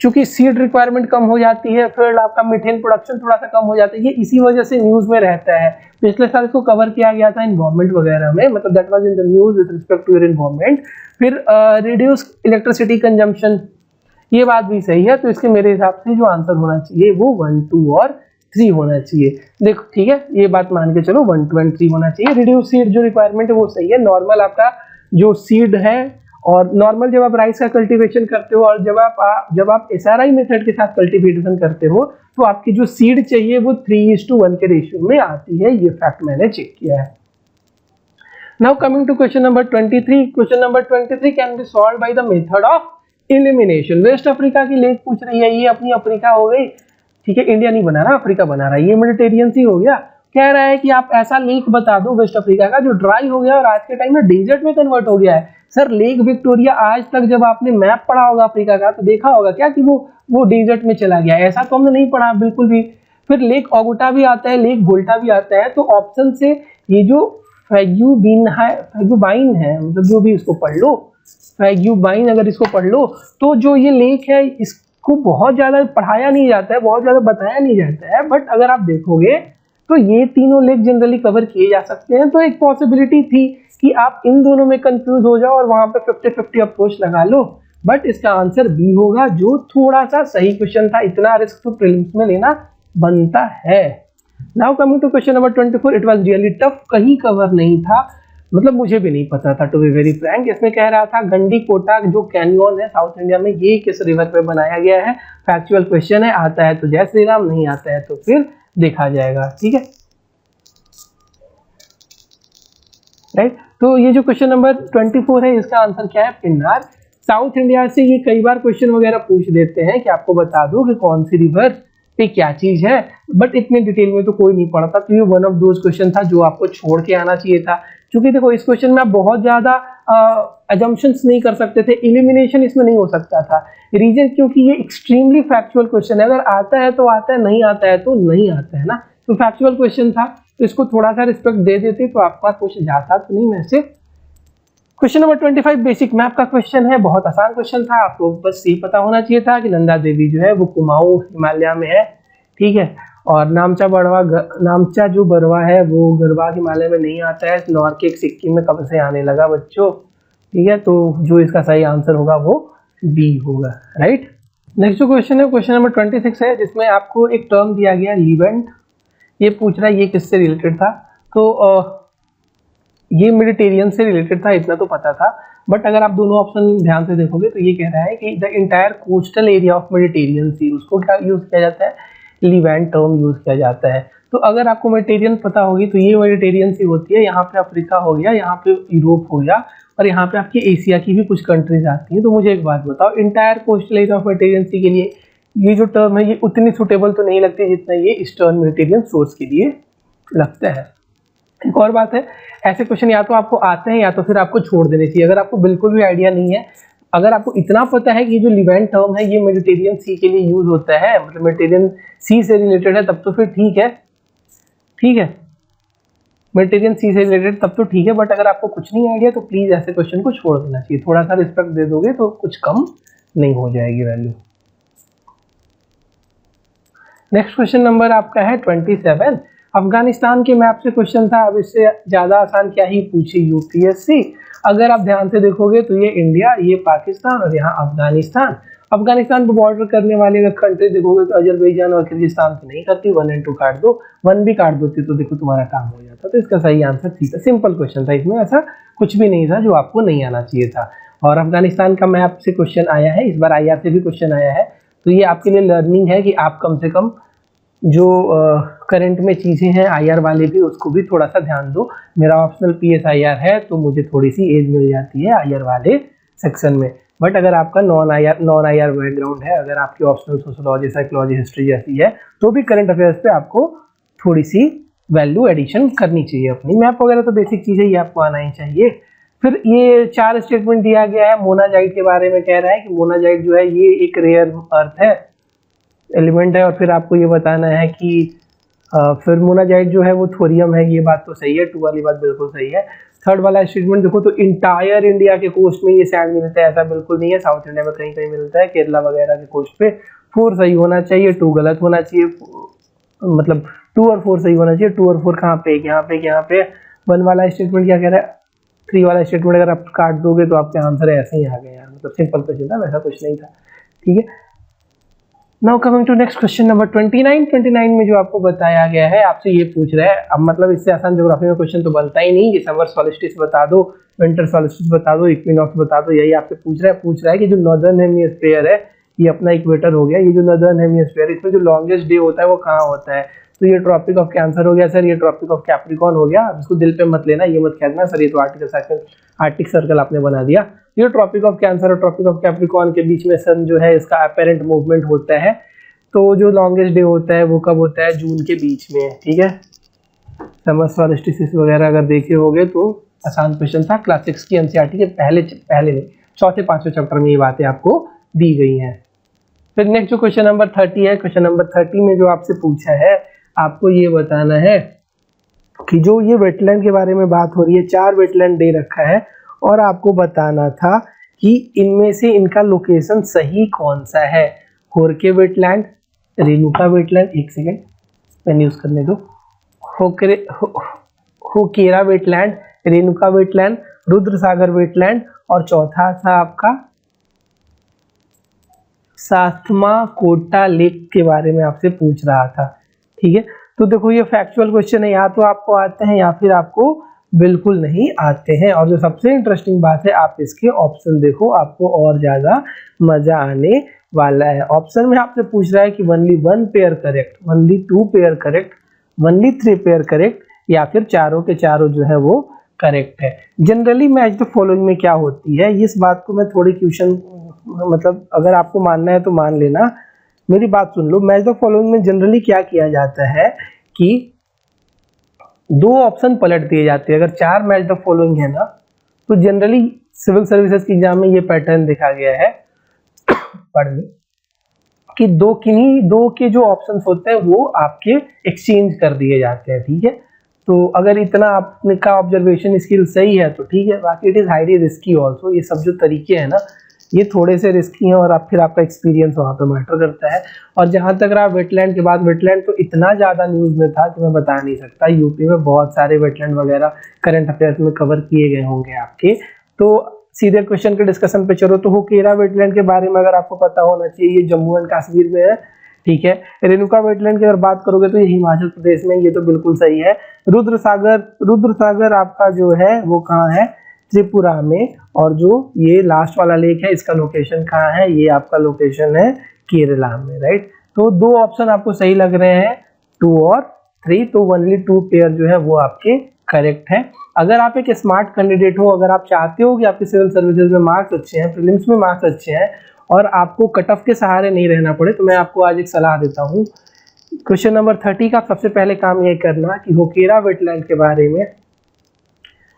चूंकि सीड रिक्वायरमेंट कम हो जाती है, फिर आपका मीथेन प्रोडक्शन थोड़ा सा कम हो जाता है, ये इसी वजह से न्यूज में रहता है। पिछले साल इसको कवर किया गया था इन्वायरमेंट वगैरह में, मतलब that was in the news with respect to your environment. फिर रिड्यूस इलेक्ट्रिसिटी कंजम्पशन, ये बात भी सही है। तो इसके मेरे हिसाब से जो आंसर होना चाहिए वो 1, 2 और 3 होना चाहिए। देखो ठीक है, ये बात मान के चलो 1, 2 और 3 होना चाहिए। रिड्यूस सीड जो रिक्वायरमेंट है वो सही है। नॉर्मल आपका जो सीड है, और नॉर्मल जब आप राइस का कल्टीवेशन करते हो और जब आप एसआरआई मेथड के साथ कल्टीवेशन करते हो तो आपकी जो सीड चाहिए वो 3:1 के रेशियो में आती है। ये फैक्ट मैंने चेक किया है। Now coming to question number 23। Question number 23 can be solved by the method of elimination. West Africa की लेक पूछ रही है, ये अपनी अफ्रीका हो गई। ठीक है, इंडिया नहीं बना रहा, अफ्रीका बना रहा है, ये मेडिटेरियन सी हो गया। कह रहा है कि आप ऐसा लेक बता दो वेस्ट अफ्रीका का जो ड्राई हो गया और आज के टाइम में डेजर्ट में कन्वर्ट हो गया है। सर लेक विक्टोरिया, आज तक जब आपने मैप पढ़ा होगा अफ्रीका का तो देखा होगा क्या कि वो डेजर्ट में चला गया, ऐसा तो हमने नहीं पढ़ा बिल्कुल भी। फिर लेक ओगोटा भी आता है, लेक वोल्टा भी आता है। तो ऑप्शन से ये जो फैग्यूबाइन है, मतलब जो भी इसको पढ़ लो, फैग्यूबाइन अगर इसको पढ़ लो तो जो ये लेक है इसको बहुत ज्यादा पढ़ाया नहीं जाता है, बहुत ज्यादा बताया नहीं जाता है, बट अगर आप देखोगे तो ये तीनों लेक जनरली कवर किए जा सकते हैं। तो एक पॉसिबिलिटी थी कि आप इन दोनों में कंफ्यूज हो जाओ और वहां पे 50-50 अप्रोच लगा लो, बट इसका आंसर बी होगा जो थोड़ा सा सही क्वेश्चन था। इतना रिस्क तो प्रीलिम्स में लेना बनता है। Now coming to question number 24। It was really tough, कहीं कवर नहीं था, मतलब मुझे भी नहीं पता था टू बी वेरी फ्रैंक। इसमें कह रहा था गंडी कोटा जो कैनियन है साउथ इंडिया में, ये किस रिवर पे बनाया गया है। फैक्चुअल क्वेश्चन है, आता है तो जय श्री राम, नहीं आता है तो फिर देखा जाएगा। ठीक है, राइट। तो ये जो क्वेश्चन नंबर 24 है इसका आंसर क्या है, पिन्नार। साउथ इंडिया से ये कई बार क्वेश्चन वगैरह पूछ देते हैं कि आपको बता दो कि कौन सी रिवर पे क्या चीज है, बट इतने डिटेल में तो कोई नहीं पढ़ता, तो ये वन ऑफ दोज क्वेश्चन था जो आपको छोड़ के आना चाहिए था। क्योंकि देखो इस क्वेश्चन में आप बहुत ज्यादा अजम्पशंस नहीं कर सकते थे, एलिमिनेशन इसमें नहीं हो सकता था। रीजन क्योंकि ये एक्सट्रीमली फैक्चुअल क्वेश्चन है, अगर आता है तो आता है, नहीं आता है तो नहीं आता है ना। तो फैक्चुअल क्वेश्चन था, तो इसको थोड़ा सा रिस्पेक्ट दे देते तो आपका कुछ जाता तो नहीं वैसे। क्वेश्चन नंबर 25 बेसिक मैप का क्वेश्चन है, बहुत आसान क्वेश्चन था, आपको बस ये पता होना चाहिए था कि नंदा देवी जो है वो कुमाऊं हिमालय में है, ठीक है। और नामचा जो बरवा है वो गढ़वाल हिमालय में नहीं आता है, नॉर्के सिक्किम में कब से आने लगा बच्चों, ठीक है। तो जो इसका सही आंसर होगा वो बी होगा, राइट। नेक्स्ट जो क्वेश्चन है क्वेश्चन नंबर 26 है, जिसमें आपको एक टर्म दिया गया लीवेंट, ये पूछ रहा है ये किससे रिलेटेड था। तो ये मेडिटेरियन से रिलेटेड था, इतना तो पता था, बट अगर आप दोनों ऑप्शन ध्यान से देखोगे तो ये कह रहा है कि the entire coastal area of Mediterranean sea, उसको क्या यूज किया जाता है, लीवेंट टर्म यूज किया जाता है। तो अगर आपको मेडिटेरियन पता होगी तो ये मेडिटेरियन सी होती है, यहाँ पे अफ्रीका हो गया, यहाँ पे यूरोप हो गया, और यहाँ पे आपकी एशिया की भी कुछ कंट्रीज आती हैं। तो मुझे एक बात बताओ, entire coastal area of Mediterranean sea के लिए ये जो टर्म है ये उतनी सुटेबल तो नहीं लगती जितना ये ईस्टर्न मेडिटेरियन सोर्स के लिए लगता है। एक और बात है, ऐसे क्वेश्चन या तो आपको आते हैं या तो फिर आपको छोड़ देने चाहिए। अगर आपको बिल्कुल भी आइडिया नहीं है, अगर आपको इतना पता है कि ये जो लीवेंट टर्म है ये मेडिटेरियन सी के लिए यूज होता है, मतलब मेडिटेरियन सी से रिलेटेड है, तब तो फिर ठीक है, ठीक है, मेडिटेरियन सी से रिलेटेड तब तो ठीक है। बट अगर आपको कुछ नहीं आइडिया तो प्लीज ऐसे क्वेश्चन को छोड़ देना चाहिए, थोड़ा सा रिस्पेक्ट दे दोगे तो कुछ कम नहीं हो जाएगी वैल्यू। नेक्स्ट क्वेश्चन नंबर आपका है 27, अफगानिस्तान के मैप से क्वेश्चन था। अब इससे ज्यादा आसान क्या ही पूछे यूपीएससी। अगर आप ध्यान से देखोगे तो ये इंडिया, ये पाकिस्तान और यहाँ अफगानिस्तान। अफगानिस्तान पर बॉर्डर करने वाले अगर कंट्री देखोगे तो अजरबैजान और किर्गिस्तान तो नहीं करती, 1 और 2 काट दो, 1 भी काट दोती तो देखो तुम्हारा काम हो जाता। तो इसका सही आंसर ठीक है, सिंपल क्वेश्चन था, इसमें ऐसा कुछ भी नहीं था जो आपको नहीं आना चाहिए था। और अफगानिस्तान का मैप से क्वेश्चन आया है, इस बार IR से भी क्वेश्चन आया है, तो ये आपके लिए लर्निंग है कि आप कम से कम जो करंट में चीज़ें हैं IR वाले भी उसको भी थोड़ा सा ध्यान दो। मेरा ऑप्शनल PSIR है तो मुझे थोड़ी सी एज मिल जाती है IR वाले सेक्शन में, बट अगर आपका नॉन IR बैकग्राउंड है, अगर आपकी ऑप्शनल सोशोलॉजी साइकोलॉजी हिस्ट्री जैसी है, तो भी करंट अफेयर्स पे आपको थोड़ी सी वैल्यू एडिशन करनी चाहिए अपनी। मैप वगैरह तो बेसिक चीज़ है, ये आपको आना ही चाहिए। फिर ये 4 स्टेटमेंट दिया गया है, मोनाजाइट के बारे में कह रहा है कि मोनाजाइट जो है ये एक रेयर अर्थ है, एलिमेंट है, और फिर आपको ये बताना है कि फिर मोनाजाइट जो है वो थोरियम है, ये बात तो सही है, 2 वाली बात बिल्कुल सही है। थर्ड वाला स्टेटमेंट देखो तो इंटायर इंडिया के कोस्ट में ये सैंड मिलता है, ऐसा बिल्कुल नहीं है, साउथ इंडिया में कहीं कहीं मिलता है, केरला वगैरह के कोस्ट पे। 4 सही होना चाहिए, 2 गलत होना चाहिए, मतलब 2 और 4 सही होना चाहिए। 2 और 4 कहाँ पे, यहाँ पे, यहाँ पे। 1 वाला स्टेटमेंट क्या कह रहा है, 3 वाला स्टेटमेंट अगर आप काट दोगे तो आपके आंसर ऐसे ही आ गए यार, मतलब सिंपल क्वेश्चन था, वैसा कुछ नहीं था, ठीक है। Now coming to next question number 29 में जो आपको बताया गया है, आपसे ये पूछ रहा है, अब मतलब इससे आसान ज्योग्राफी में क्वेश्चन तो बनता ही नहीं कि समर सॉलिस्टिस बता दो, विंटर सॉलिस्टिस बता दो, इक्विनॉक्स बता दो, यही आपसे पूछ रहा है कि जो नॉर्दर्न हेमिस्फीयर है ये अपना इक्वेटर हो गया, ये जो नॉर्दर्न हेमिस्फीयर इसमें जो लॉन्गेस्ट डे होता है वो कहाँ होता है, तो ये ट्रॉपिक ऑफ कैंसर हो गया सर, ये ट्रॉपिक ऑफ कैप्रिकॉन हो गया। इसको दिल पे मत लेना, ये मत कहना सर ये तो आर्टिक सर्कल आपने बना दिया। ये ट्रॉपिक ऑफ कैंसर और ट्रॉपिक ऑफ कैप्रिकॉन के बीच में सन जो है इसका अपेरेंट मूवमेंट होता है, तो जो लॉन्गेस्ट डे होता है वो कब होता है, जून के बीच में, ठीक है। समर सॉलिस्टिस वगैरह अगर देखे होगे तो आसान क्वेश्चन था, क्लास 6 की एनसीईआरटी के पहले नहीं, चौथे 5वें चैप्टर में ये बातें आपको दी गई हैं। फिर नेक्स्ट जो क्वेश्चन नंबर 30 है, क्वेश्चन नंबर 30 में जो आपसे पूछा है, आपको ये बताना है कि जो ये वेटलैंड के बारे में बात हो रही है, 4 वेटलैंड दे रखा है और आपको बताना था कि इनमें से इनका लोकेशन सही कौन सा है। होरके वेटलैंड, रेणुका वेटलैंड, एक सेकेंड पेन यूज करने दो, Hokera wetland, Renuka wetland, Rudrasagar wetland, और चौथा था आपका सातमा कोटा लेक के बारे में आपसे पूछ रहा था, ठीक है। तो देखो ये फैक्चुअल क्वेश्चन है, या तो आपको आते हैं या फिर आपको बिल्कुल नहीं आते हैं। और जो सबसे इंटरेस्टिंग बात है, आप इसके ऑप्शन देखो, आपको और ज्यादा मजा आने वाला है। ऑप्शन में आपसे पूछ रहा है कि only 1 pair correct, only 2 pair correct, only 3 pair correct, या फिर चारों के चारों जो है वो करेक्ट है। जनरली मैच द फॉलोइंग में क्या होती है, इस बात को मैं थोड़ी क्वेश्चन मतलब अगर आपको मानना है तो मान लेना मेरी बात सुन लो, मैच द फॉलोइंग में जनरली क्या किया जाता है कि 2 ऑप्शन पलट दिए जाते हैं। अगर 4 मैच द फॉलोइंग है ना, तो जनरली सिविल सर्विसेज के एग्जाम में ये पैटर्न देखा गया है पढ़ने कि 2 के जो ऑप्शंस होते हैं वो आपके एक्सचेंज कर दिए जाते हैं, ठीक है। तो अगर इतना आपने का ऑब्जर्वेशन स्किल सही है तो ठीक है, बाकी it is highly risky also. ये सब जो तरीके हैं ना, ये थोड़े से रिस्की हैं और आप फिर आपका एक्सपीरियंस वहाँ पे मैटर करता है। और जहाँ तक रहा वेटलैंड के बाद, वेटलैंड तो इतना ज़्यादा न्यूज़ में था कि मैं बता नहीं सकता। यूपी में बहुत सारे वेटलैंड वगैरह करंट अफेयर्स में कवर किए गए होंगे आपके। तो सीधे क्वेश्चन के डिस्कशन पे चलो। तो होकेरा वेटलैंड के बारे में अगर आपको पता होना चाहिए, ये जम्मू एंड कश्मीर में है, ठीक है। रेणुका वेटलैंड की अगर बात करोगे तो ये हिमाचल प्रदेश में, ये तो बिल्कुल सही है। रुद्र सागर आपका जो है वो कहाँ है, त्रिपुरा में। और जो ये लास्ट वाला लेक है, इसका लोकेशन कहाँ है, ये आपका लोकेशन है केरला में, राइट। तो 2 ऑप्शन आपको सही लग रहे हैं, 2 और 3, तो ओनली 2 पेयर जो है वो आपके करेक्ट है। अगर आप एक स्मार्ट कैंडिडेट हो, अगर आप चाहते हो कि आपके सिविल सर्विसेज में मार्क्स अच्छे हैं, प्रीलिम्स में मार्क्स अच्छे हैं और आपको कट ऑफ के सहारे नहीं रहना पड़े, तो मैं आपको आज एक सलाह देता हूँ। क्वेश्चन नंबर 30 का सबसे पहले काम ये करना कि होकेरा वेटलैंड के बारे में,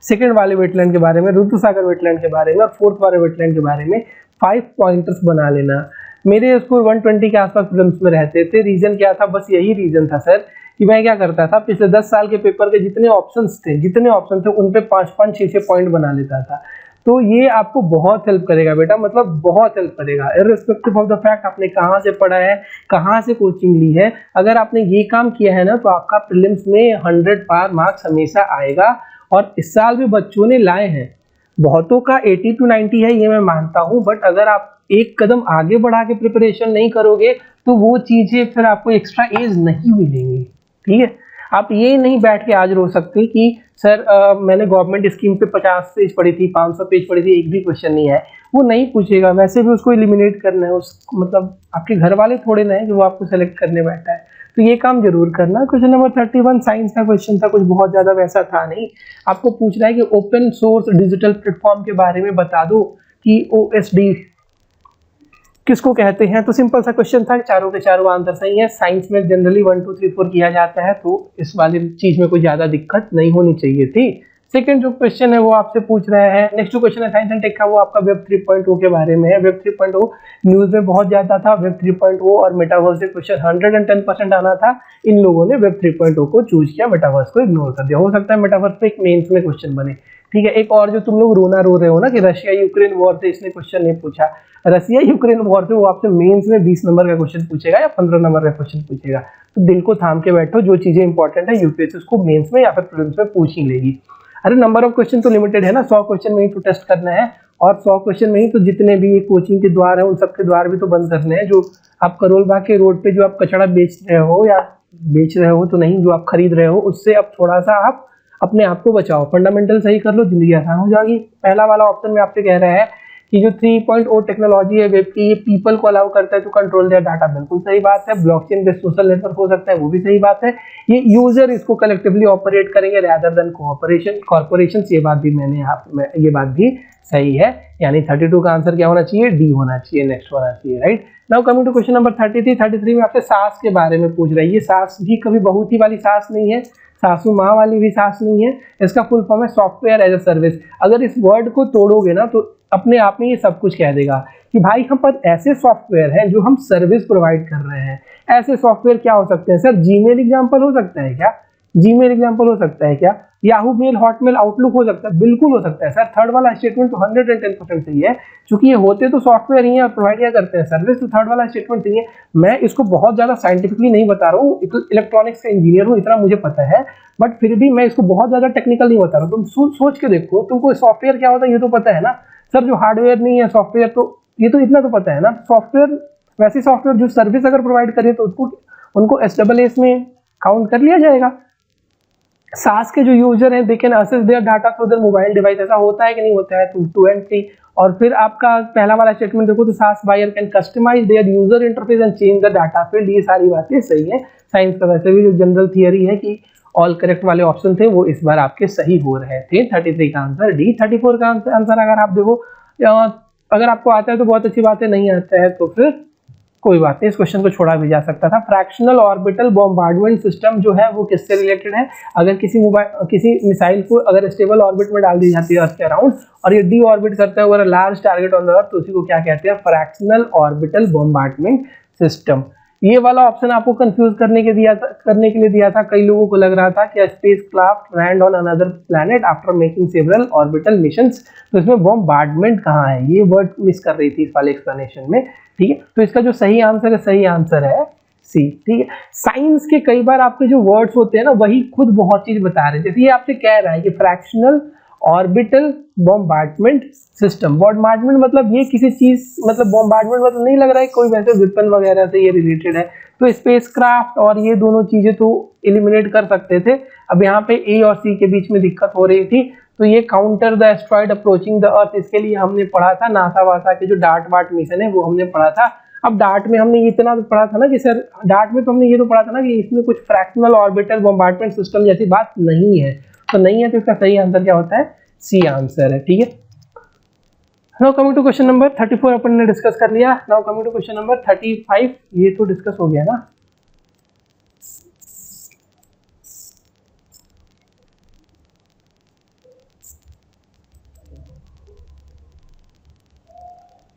सेकंड वाले वेटलैंड के बारे में, रुद्रसागर वेटलैंड के बारे में और 4th वाले वेटलैंड के बारे में 5 पॉइंटर्स बना लेना। मेरे स्कोर 120 के आसपास प्रीलिम्स में रहते थे। रीजन क्या था, बस यही रीजन था सर कि मैं क्या करता था, पिछले 10 साल के पेपर के जितने ऑप्शन थे उन पे 5-5, 6-6 पॉइंट बना लेता था। तो ये आपको बहुत हेल्प करेगा बेटा, मतलब बहुत हेल्प करेगा, इर्रिस्पेक्टिव ऑफ द फैक्ट आपने कहाँ से पढ़ा है, कहाँ से कोचिंग ली है। अगर आपने ये काम किया है ना, तो आपका प्रीलिम्स में 100 पार मार्क्स हमेशा आएगा। और इस साल भी बच्चों ने लाए हैं, बहुतों का 80 to 90 है, ये मैं मानता हूँ। बट अगर आप एक कदम आगे बढ़ा के प्रिपरेशन नहीं करोगे तो वो चीजें फिर आपको एक्स्ट्रा एज नहीं मिलेंगी, ठीक है। आप ये नहीं बैठ के आज रो सकते कि सर मैंने गवर्नमेंट स्कीम पे 50 पेज पढ़ी थी, 500 पेज पढ़ी थी, एक भी क्वेश्चन नहीं है। वो नहीं पूछेगा, वैसे भी उसको एलिमिनेट करना है, उस मतलब आपके घर वाले थोड़े ना है कि वो आपको सेलेक्ट करने बैठा है। तो ये काम जरूर करना। क्वेश्चन नंबर 31 साइंस का क्वेश्चन था, कुछ बहुत ज्यादा वैसा था नहीं। आपको पूछ रहा है कि ओपन सोर्स डिजिटल प्लेटफॉर्म के बारे में बता दो कि OSD किसको कहते हैं। तो सिंपल सा क्वेश्चन था, चारों के चारों आंसर सही है। साइंस में जनरली 1 2 3 4 किया जाता है, तो इस वाली चीज में कोई ज्यादा दिक्कत नहीं होनी चाहिए थी। सेकंड जो क्वेश्चन है वो आपसे पूछ रहा है, नेक्स्ट जो क्वेश्चन है साइंस एंड टेक का, वो आपका वेब 3.0 के बारे में है। वेब 3.0 न्यूज में बहुत ज्यादा था। वेब 3.0 और मेटावर्स से क्वेश्चन 110% आना था। इन लोगों ने वेब 3.0 को चूज किया, मेटावर्स को इग्नोर कर दिया। हो सकता है मेटावर्स पे एक मेंस में क्वेश्चन बने, ठीक है। एक और जो तुम लोग रोना रो रहे हो ना कि रशिया यूक्रेन वॉर से इसने क्वेश्चन नहीं पूछा, रशिया यूक्रेन वॉर से वो आपसे मेंस में 20 नंबर का क्वेश्चन पूछेगा या 15 नंबर का क्वेश्चन पूछेगा। तो दिल को थाम के बैठो, जो चीजें इंपॉर्टेंट है यूपीएससी उसको मेंस में या फिर प्रीलिम्स में पूछ ही लेगी। अरे नंबर ऑफ क्वेश्चन तो लिमिटेड है ना, 100 क्वेश्चन में ही तो टेस्ट करना है, और 100 क्वेश्चन में ही तो जितने भी कोचिंग के द्वार है उन सबके द्वार भी तो बंद करने हैं। जो आप करोल बाग के रोड पे जो आप कचड़ा बेच रहे हो, या बेच रहे हो तो नहीं, जो आप खरीद रहे हो, उससे अब थोड़ा सा आप अपने आप को बचाओ, फंडामेंटल सही कर लो, जिंदगी आसान हो जाएगी। पहला वाला ऑप्शन में आपसे कह रहा है कि जो 3.0 टेक्नोलॉजी है वेब की, ये पीपल को अलाउ करता है टू कंट्रोल देयर डाटा, बिल्कुल सही बात है। ब्लॉकचेन बेस्ड सोशल नेटवर्क हो सकता है, वो भी सही बात है। ये यूजर इसको कलेक्टिवली ऑपरेट करेंगे रादर देन कॉर्पोरेशन, ये बात भी ये बात भी सही है। यानी 32 का आंसर क्या होना चाहिए, डी होना चाहिए, नेक्स्ट होना चाहिए, right. Now coming to question number 33 में आपसे सास के बारे में पूछ रहा है। ये सास भी कभी बहुत ही वाली सास नहीं है, सासू माँ वाली भी सास नहीं है। इसका फुल फॉर्म है सॉफ्टवेयर एज अ सर्विस। अगर इस वर्ड को तोड़ोगे ना तो अपने आप में ये सब कुछ कह देगा कि भाई हम पर ऐसे सॉफ्टवेयर हैं जो हम सर्विस प्रोवाइड कर रहे हैं। ऐसे सॉफ्टवेयर क्या हो सकते हैं सर, जीमेल एग्जांपल हो सकता है क्या, जीमेल एग्जांपल हो सकता है क्या, याहू मेल, हॉटमेल, आउटलुक हो सकता है, बिल्कुल हो सकता है सर। थर्ड वाला स्टेटमेंट तो 110% सही है, क्योंकि ये होते तो सॉफ्टवेयर ही है, प्रोवाइड क्या करते हैं, सर्विस। तो थर्ड वाला स्टेटमेंट सही है। मैं इसको बहुत ज्यादा साइंटिफिकली नहीं बता रहा हूँ, इलेक्ट्रॉनिक्स का इंजीनियर हूँ, इतना मुझे पता है, बट फिर भी मैं इसको बहुत ज्यादा टेक्निकल नहीं बता रहा हूँ। तुम सोच के देखो, तुमको सॉफ्टवेयर क्या होता है ये तो पता है ना सर, जो हार्डवेयर नहीं है सॉफ्टवेयर, तो ये तो इतना तो पता है ना। सॉफ्टवेयर, वैसे सॉफ्टवेयर जो सर्विस अगर प्रोवाइड करे तो उनको SaaS में काउंट कर लिया जाएगा। सास के जो यूजर हैं, they can access their data through their mobile device, ऐसा होता है कि नहीं होता है, तो 2 and 3। और फिर आपका पहला वाला स्टेटमेंट देखो तो SaaS buyer can customise their user interface and change the data field. ये सारी बातें सही है। साइंस का वैसे भी जो जनरल थियरी है कि ऑल करेक्ट वाले ऑप्शन थे वो इस बार आपके सही हो रहे थे। 33 का आंसर डी। 34 का आंसर अगर आप देखो, अगर आपको आता है तो बहुत अच्छी बात है, नहीं आता है तो फिर कोई बात नहीं, इस क्वेश्चन को छोड़ा भी जा सकता था। फ्रैक्शनल ऑर्बिटल बॉम्बार्डमेंट सिस्टम जो है वो किससे रिलेटेड है? अगर किसी मिसाइल को अगर स्टेबल ऑर्बिट में डाल दी जाती है अर्थ के अराउंड और ये डी ऑर्बिट करता है over a large target on the earth, तो उसी को क्या कहते हैं? Fractional orbital bombardment system. ये वाला ऑप्शन आपको कंफ्यूज करने के लिए दिया था। कई लोगों को लग रहा था कि space craft land on another planet after making several orbital missions, तो इसमें बॉम्बार्डमेंट कहाँ है? ये वर्ड मिस कर रही थी इस वाले एक्सप्लेनेशन में, ठीक है। तो इसका जो सही आंसर है सी, ठीक है। साइंस के कई बार आपके जो वर्ड्स होते हैं ना वही खुद बहुत चीज बता रहे हैं। जैसे ये आपसे कह रहा है कि fractional orbital bombardment system, bombardment मतलब ये किसी चीज, मतलब बॉम्बार्डमेंट मतलब नहीं लग रहा है कोई वैसे वेपन वगैरह से ये रिलेटेड है, तो स्पेसक्राफ्ट और ये दोनों चीजें तो एलिमिनेट कर सकते थे। अब यहाँ पे ए और सी के बीच में दिक्कत हो रही थी, तो ये counter the asteroid approaching the earth, इसके लिए हमने पढ़ा था नासा वासा के जो डार्ट वार्ट मिशन है वो हमने पढ़ा था। अब डार्ट में हमने इतना तो पढ़ा था ना कि सर, डार्ट में तो हमने ये तो पढ़ा था ना कि इसमें कुछ फ्रैक्शनल ऑर्बिटल बॉम्बार्डमेंट सिस्टम जैसी बात नहीं है, तो नहीं है, तो इसका सही आंसर क्या होता है? सी आंसर है, ठीक है। Now coming to question number 34 अपन ने डिस्कस कर लिया। Now coming to question number 35, ये तो डिस्कस हो गया ना।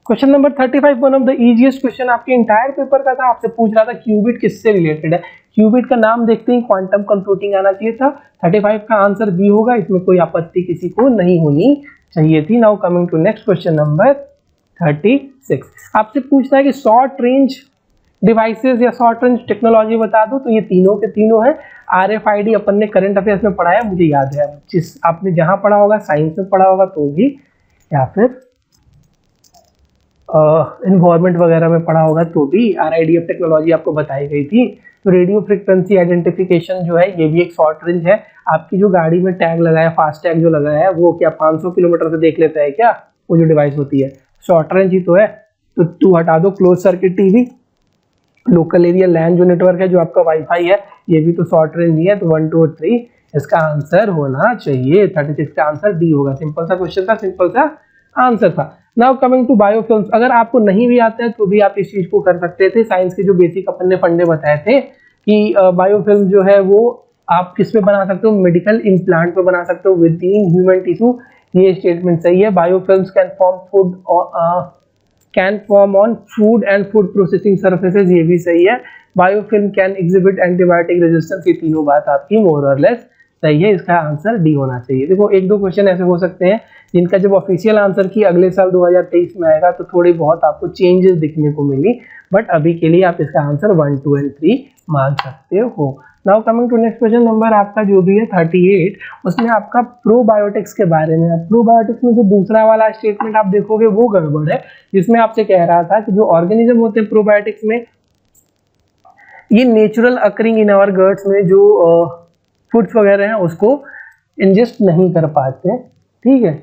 Question number 35 one of the easiest question आपके इंटायर पेपर का था। आपसे पूछ रहा था क्यूबिट किससे रिलेटेड है। क्यूबिट का नाम देखते ही क्वांटम कंप्यूटिंग आना चाहिए था। 35 का आंसर बी होगा, इसमें कोई आपत्ति किसी को नहीं होनी चाहिए थी। Now coming to next question number 36, आपसे पूछता है कि शॉर्ट रेंज डिवाइसेस या शॉर्ट रेंज टेक्नोलॉजी बता दो, तो ये तीनों के तीनों है। RFID अपन ने करंट अफेयर्स में पढ़ा है, मुझे याद है, जिस आपने जहां पढ़ा होगा, साइंस में पढ़ा होगा तो भी, या फिर इन्वायरमेंट वगैरह में पढ़ा होगा तो भी RIDF टेक्नोलॉजी आपको बताई गई थी। तो रेडियो फ्रिक्वेंसी आइडेंटिफिकेशन जो है ये भी एक शॉर्ट रेंज है। आपकी जो गाड़ी में टैग लगाया, फास्ट टैग जो लगाया है, वो क्या 500 किलोमीटर से देख लेता है क्या? वो जो डिवाइस होती है शॉर्ट रेंज ही तो है। तो तू हटा दो close circuit TV. Local area LAN जो नेटवर्क है, जो आपका वाईफाई है, ये भी तो शॉर्ट रेंज ही है। तो 1, 2 और 3 इसका आंसर होना चाहिए। 36 का आंसर डी होगा। सिंपल सा क्वेश्चन था, सिंपल सा आंसर था। नाउ कमिंग टू बायोफिल्म्स, अगर आपको नहीं भी आता है तो भी आप इस चीज को कर सकते थे। साइंस के जो बेसिक अपन ने फंडे बताए थे कि बायोफिल्म जो है वो आप किस पे बना सकते हो? मेडिकल इम्प्लांट पे बना सकते हो विद इन ह्यूमन टिश्यू। ये स्टेटमेंट सही है। Biofilms can form on food and food processing surfaces, ये भी सही है। Biofilm can exhibit antibiotic resistance, ये तीनों बात आपकी मोर और लेस सही है। इसका आंसर डी होना चाहिए। देखो एक दो क्वेश्चन ऐसे हो सकते हैं जिनका जब ऑफिशियल आंसर की अगले साल 2023 में आएगा तो थोड़ी बहुत आपको चेंजेस दिखने को मिली, बट अभी के लिए आप इसका आंसर 1, 2 और 3 मान सकते हो। Now coming to next question number आपका जो भी है 38, उसमें आपका प्रोबायोटिक्स के बारे में है। प्रोबायोटिक्स में जो दूसरा वाला स्टेटमेंट आप देखोगे वो गड़बड़ है, जिसमें आपसे कह रहा था कि जो ऑर्गेनिज्म होते हैं प्रोबायोटिक्स में, ये natural occurring in our guts में जो फूड्स वगैरह हैं उसको इंजेस्ट नहीं कर पाते, ठीक है।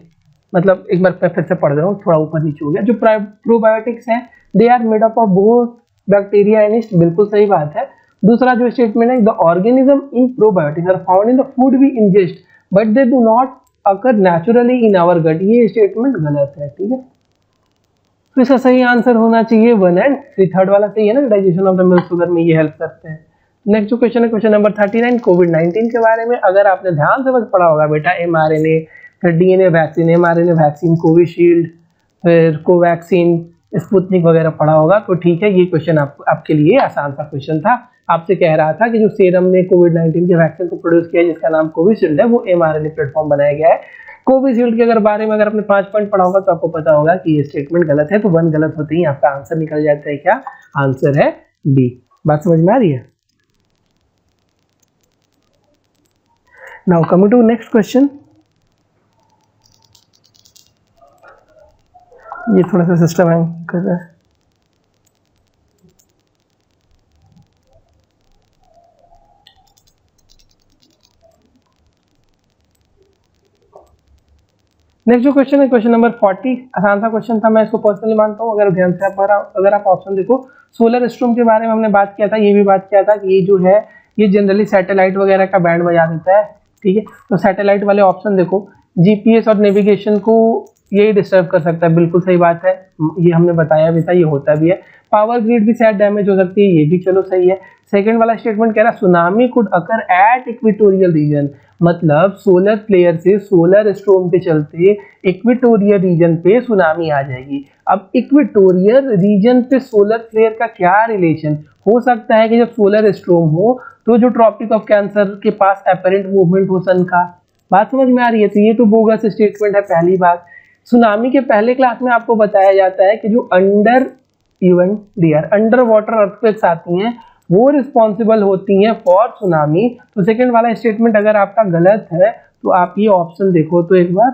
मतलब एक बार फिर से पढ़ रहा हूँ, थोड़ा ऊपर नीचे हो गया। जो प्रोबायोटिक्स हैं they are made up of both bacteria and yeast, बिल्कुल सही बात है। दूसरा जो स्टेटमेंट है, the organism in probiotics are found in the food we ingest but they do not occur naturally in our gut, ये statement गलत है, ठीक है। तो इसका सही आंसर होना चाहिए 1 और 3। थर्ड वाला सही है ना, digestion of the milk sugar में ये हेल्प करते हैं। नेक्स्ट जो क्वेश्चन है क्वेश्चन नंबर 39, कोविड-19 के बारे में। अगर आपने ध्यान से बस पढ़ा होगा बेटा, mRNA, फिर DNA vaccine, mRNA vaccine, Covishield, फिर कोवैक्सीन, स्पुतनिक वगैरह पढ़ा होगा तो ठीक है। ये क्वेश्चन आपके लिए आसान सा क्वेश्चन था। आपसे कह रहा था कि जो सीरम ने कोविड-19 के वैक्सीन को प्रोड्यूस किया जिसका नाम कोविशील्ड है, वो mRNA प्लेटफॉर्म बनाया गया है। कोविशील्ड के अगर बारे में अगर आपने 5 पॉइंट पढ़ा होगा तो आपको पता होगा कि ये स्टेटमेंट गलत है। तो 1 गलत होते ही आपका आंसर निकल जाता है। क्या आंसर है? बी। बात समझ में आ रही है? Now coming to next question. ये थोड़ा सा सिस्टम हैंग कर रहा है। नेक्स्ट जो क्वेश्चन है क्वेश्चन नंबर 40, आसान सा क्वेश्चन था, मैं इसको पर्सनली मानता हूँ। अगर ध्यान से अगर आप ऑप्शन देखो, सोलर स्टॉर्म के बारे में हमने बात किया था, ये भी बात किया था कि ये जो है ये जनरली सैटेलाइट वगैरह का बैंड बजा देता है, ठीक है। तो सैटेलाइट वाले ऑप्शन देखो, जीपीएस और नेविगेशन को यही डिस्टर्ब कर सकता है, बिल्कुल सही बात है, ये हमने बताया भी था, ये होता भी है। पावर ग्रिड भी शायद डैमेज हो सकती है, ये भी चलो सही है। सेकंड वाला स्टेटमेंट कह रहा है tsunami could occur at equatorial region, मतलब सोलर प्लेयर से सोलर स्टॉर्म के चलते इक्वेटोरियल रीजन पे सुनामी आ जाएगी। अब इक्वेटोरियल रीजन पे सोलर प्लेयर का क्या रिलेशन हो सकता है कि जब सोलर स्टॉर्म हो तो जो ट्रॉपिक ऑफ कैंसर के पास अपरेंट मूवमेंट हो सन का, बात समझ में आ रही है? तो ये तो बोगस स्टेटमेंट है। पहली बात, सुनामी के पहले क्लास में आपको बताया जाता है कि जो अंडर वाटर अर्थक्वेक्स आती हैं वो रिस्पॉन्सिबल होती हैं फॉर सुनामी। तो सेकंड वाला स्टेटमेंट अगर आपका गलत है तो आप ये ऑप्शन देखो तो एक बार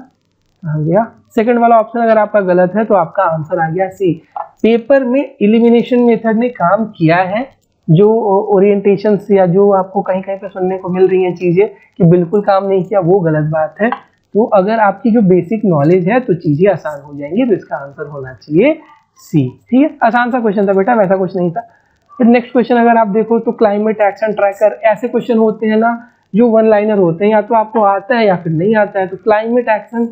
आ गया, सेकंड वाला ऑप्शन अगर आपका गलत है तो आपका आंसर आ गया सी। पेपर में एलिमिनेशन मेथड ने काम किया है, जो ओरिएंटेशन से या जो आपको कहीं कहीं पे सुनने को मिल रही हैं चीजें कि बिल्कुल काम नहीं किया, वो गलत बात है। तो अगर आपकी जो बेसिक नॉलेज है तो चीजें आसान हो जाएंगी, तो इसका आंसर होना चाहिए सी। ठीक है, आसान सा क्वेश्चन था बेटा, वैसा कुछ नहीं था। फिर नेक्स्ट क्वेश्चन अगर आप देखो तो क्लाइमेट एक्शन ट्रैकर, ऐसे क्वेश्चन होते हैं ना जो वन लाइनर होते हैं, या तो आपको आता है या फिर नहीं आता है। तो क्लाइमेट एक्शन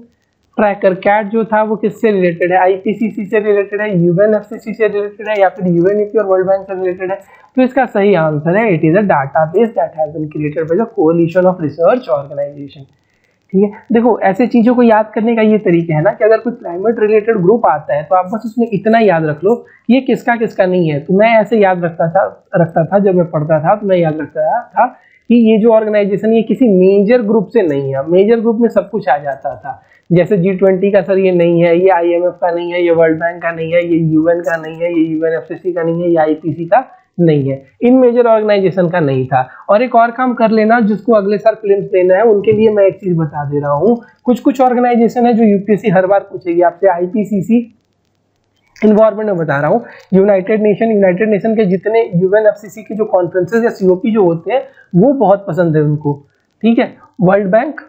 ट्रैकर कैट जो था वो किससे रिलेटेड है? आईपीसीसी से रिलेटेड है, यूएनएफसीसी से रिलेटेड है, या फिर यूएनईपी और वर्ल्ड बैंक से रिलेटेड है? तो इसका सही आंसर है it is a database that has been created by the coalition of research organisation. ठीक है, देखो ऐसे चीजों को याद करने का ये तरीका है ना कि अगर कोई क्लाइमेट रिलेटेड ग्रुप आता है तो आप बस उसमें इतना याद रख लो कि ये किसका किसका नहीं है। तो मैं ऐसे याद रखता था जब मैं पढ़ता था, तो मैं याद रखता था कि ये जो ऑर्गेनाइजेशन ये किसी मेजर ग्रुप से नहीं है। मेजर ग्रुप में सब कुछ आ जाता था, जैसे G20 का सर ये नहीं है, ये IMF का नहीं है, ये वर्ल्ड बैंक का नहीं है, ये यूएन का नहीं है, ये यूएनएफसीसी का नहीं है, ये आईपीसी का नहीं है, इन मेजर ऑर्गेनाइजेशन का नहीं था। और एक और काम कर लेना, जिसको अगले साल प्रीलिम्स देना है उनके लिए मैं एक चीज बता दे रहा हूँ, कुछ ऑर्गेनाइजेशन है जो यूपीएससी हर बार पूछेगी आपसे। आईपीसीसी इन्वायरमेंट में बता रहा हूँ, यूनाइटेड नेशन के जितने यूएनएफसीसी के जो कॉन्फ्रेंसेस या सीओपी जो होते हैं वो बहुत पसंद है उनको। ठीक है, वर्ल्ड बैंक,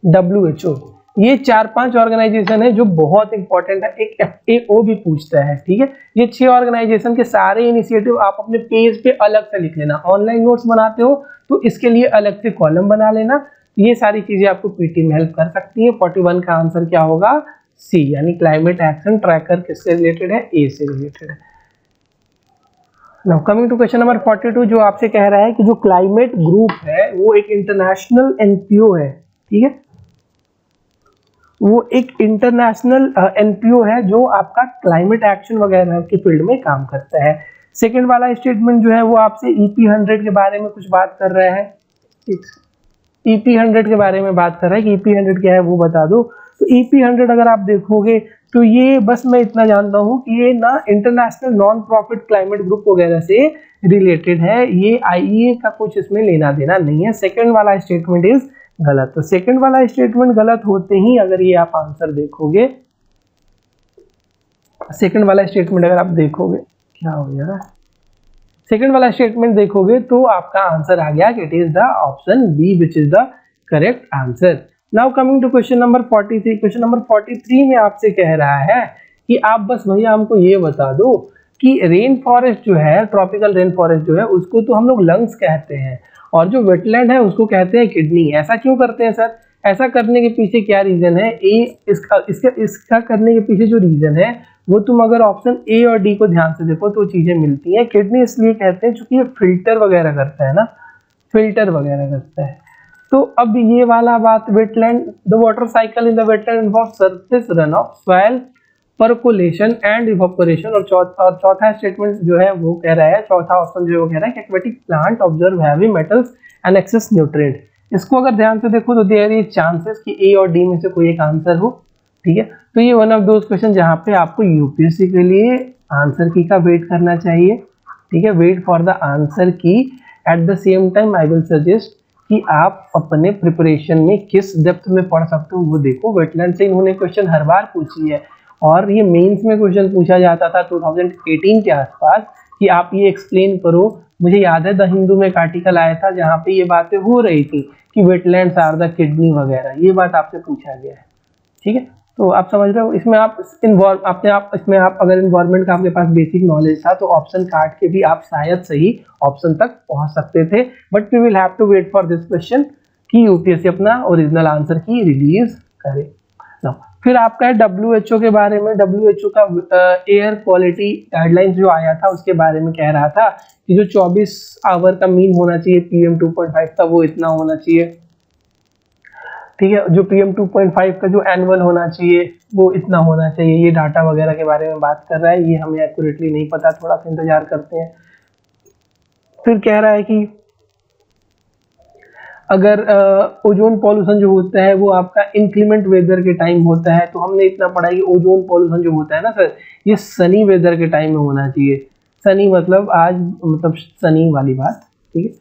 WHO, ये 4-5 ऑर्गेनाइजेशन है जो बहुत इंपॉर्टेंट है। एक FAO भी पूछता है। ठीक है, ये 6 ऑर्गेनाइजेशन के सारे इनिशिएटिव आप अपने पेज पे अलग से लिख लेना। ऑनलाइन नोट्स बनाते हो तो इसके लिए अलग से कॉलम बना लेना। ये सारी चीजें आपको पीटी में हेल्प कर सकती हैं। 41 का आंसर क्या होगा? सी, यानी क्लाइमेट एक्शन ट्रैकर किससे रिलेटेड है? ए से रिलेटेड है। Now coming to question number 42, जो आपसे कह रहा है कि जो क्लाइमेट ग्रुप है वो एक इंटरनेशनल एनपीओ है। ठीक है, वो एक इंटरनेशनल एनपीओ है जो आपका क्लाइमेट एक्शन वगैरह के फील्ड में काम करता है। सेकंड वाला स्टेटमेंट जो है वो आपसे EP100 के बारे में कुछ बात कर रहा है। EP100 के बारे में बात कर रहा है कि EP100 क्या है वो बता दो। तो EP100 अगर आप देखोगे तो ये बस मैं इतना जानता हूँ कि ये ना international non profit climate group वगैरह से रिलेटेड है। ये IEA का कुछ इसमें लेना देना नहीं है। सेकंड वाला स्टेटमेंट इज गलत। तो सेकंड वाला स्टेटमेंट गलत होते ही अगर ये आप आंसर देखोगे, सेकंड वाला स्टेटमेंट अगर आप देखोगे, क्या हो गया, सेकंड वाला स्टेटमेंट देखोगे तो आपका आंसर आ गया कि it is the option B which is the correct answer. Now coming to question number 43। Question number 43 में आपसे कह रहा है कि आप बस भैया हमको ये बता दो कि रेन फॉरेस्ट जो है, ट्रॉपिकल रेन फॉरेस्ट जो है, उसको तो हम लोग लंग्स कहते हैं और जो वेटलैंड है उसको कहते हैं किडनी। ऐसा क्यों करते हैं सर? ऐसा करने के पीछे क्या रीजन है? इसका करने के पीछे जो रीजन है वो तुम अगर ऑप्शन ए और डी को ध्यान से देखो तो चीजें मिलती हैं। किडनी इसलिए कहते हैं क्योंकि ये फिल्टर वगैरह करता है ना, फिल्टर वगैरह करता है। तो अब ये वाला बात, wetland, the water cycle in the wetland involve surface run of, soil percolation and evaporation. और चौथा स्टेटमेंट जो है वो कह रहा है, चौथा ऑप्शन जो है वो कह रहा है कि aquatic plant observe heavy metals and excess nutrient. इसको अगर ध्यान से देखो तो देयर इज चांसेस कि ए और डी में से कोई एक आंसर हो। ठीक है, तो ये वन ऑफ दोज क्वेश्चन जहाँ पे आपको यूपीएससी के लिए आंसर की का वेट करना चाहिए। ठीक है, वेट फॉर द आंसर की। Eight the same time I will suggest कि आप अपने प्रिपरेशन में किस डेप्थ में पढ़ सकते हो वो देखो। वेटलैंड से इन्होंने क्वेश्चन हर बार पूछी है और ये मेंस में क्वेश्चन पूछा जाता था 2018 के आसपास कि आप ये एक्सप्लेन करो। मुझे याद है द हिंदू में एक आर्टिकल आया था जहाँ पे ये बातें हो रही थी कि वेटलैंड्स आर द किडनी वगैरह, ये बात आपसे पूछा गया है। ठीक है, तो आप समझ रहे हो, इसमें आप इसमें आप अगर इन्वायरमेंट का आपके पास बेसिक नॉलेज था तो ऑप्शन काट के भी आप शायद सही ऑप्शन तक पहुंच सकते थे। But we will have to wait for this question कि यूपीएससी अपना ओरिजिनल आंसर की रिलीज करे। फिर आपका है WHO के बारे में। WHO का एयर क्वालिटी गाइडलाइंस जो आया था उसके बारे में कह रहा था कि जो 24 आवर का मीन होना चाहिए PM 2.5 का वो इतना होना चाहिए, ठीक है। जो PM 2.5 का जो एनुअल होना चाहिए वो इतना होना चाहिए। ये डाटा वगैरह के बारे में बात कर रहा है, ये हमें एक्यूरेटली नहीं पता, थोड़ा सा इंतजार करते हैं। फिर कह रहा है कि अगर ओजोन पॉल्यूशन जो होता है वो आपका इंक्लीमेंट वेदर के टाइम होता है, तो हमने इतना पढ़ा है कि ओजोन पॉल्यूशन जो होता है ना सर, ये सनी वेदर के टाइम में होना चाहिए। सनी मतलब आज, मतलब सनी वाली बात, ठीक है।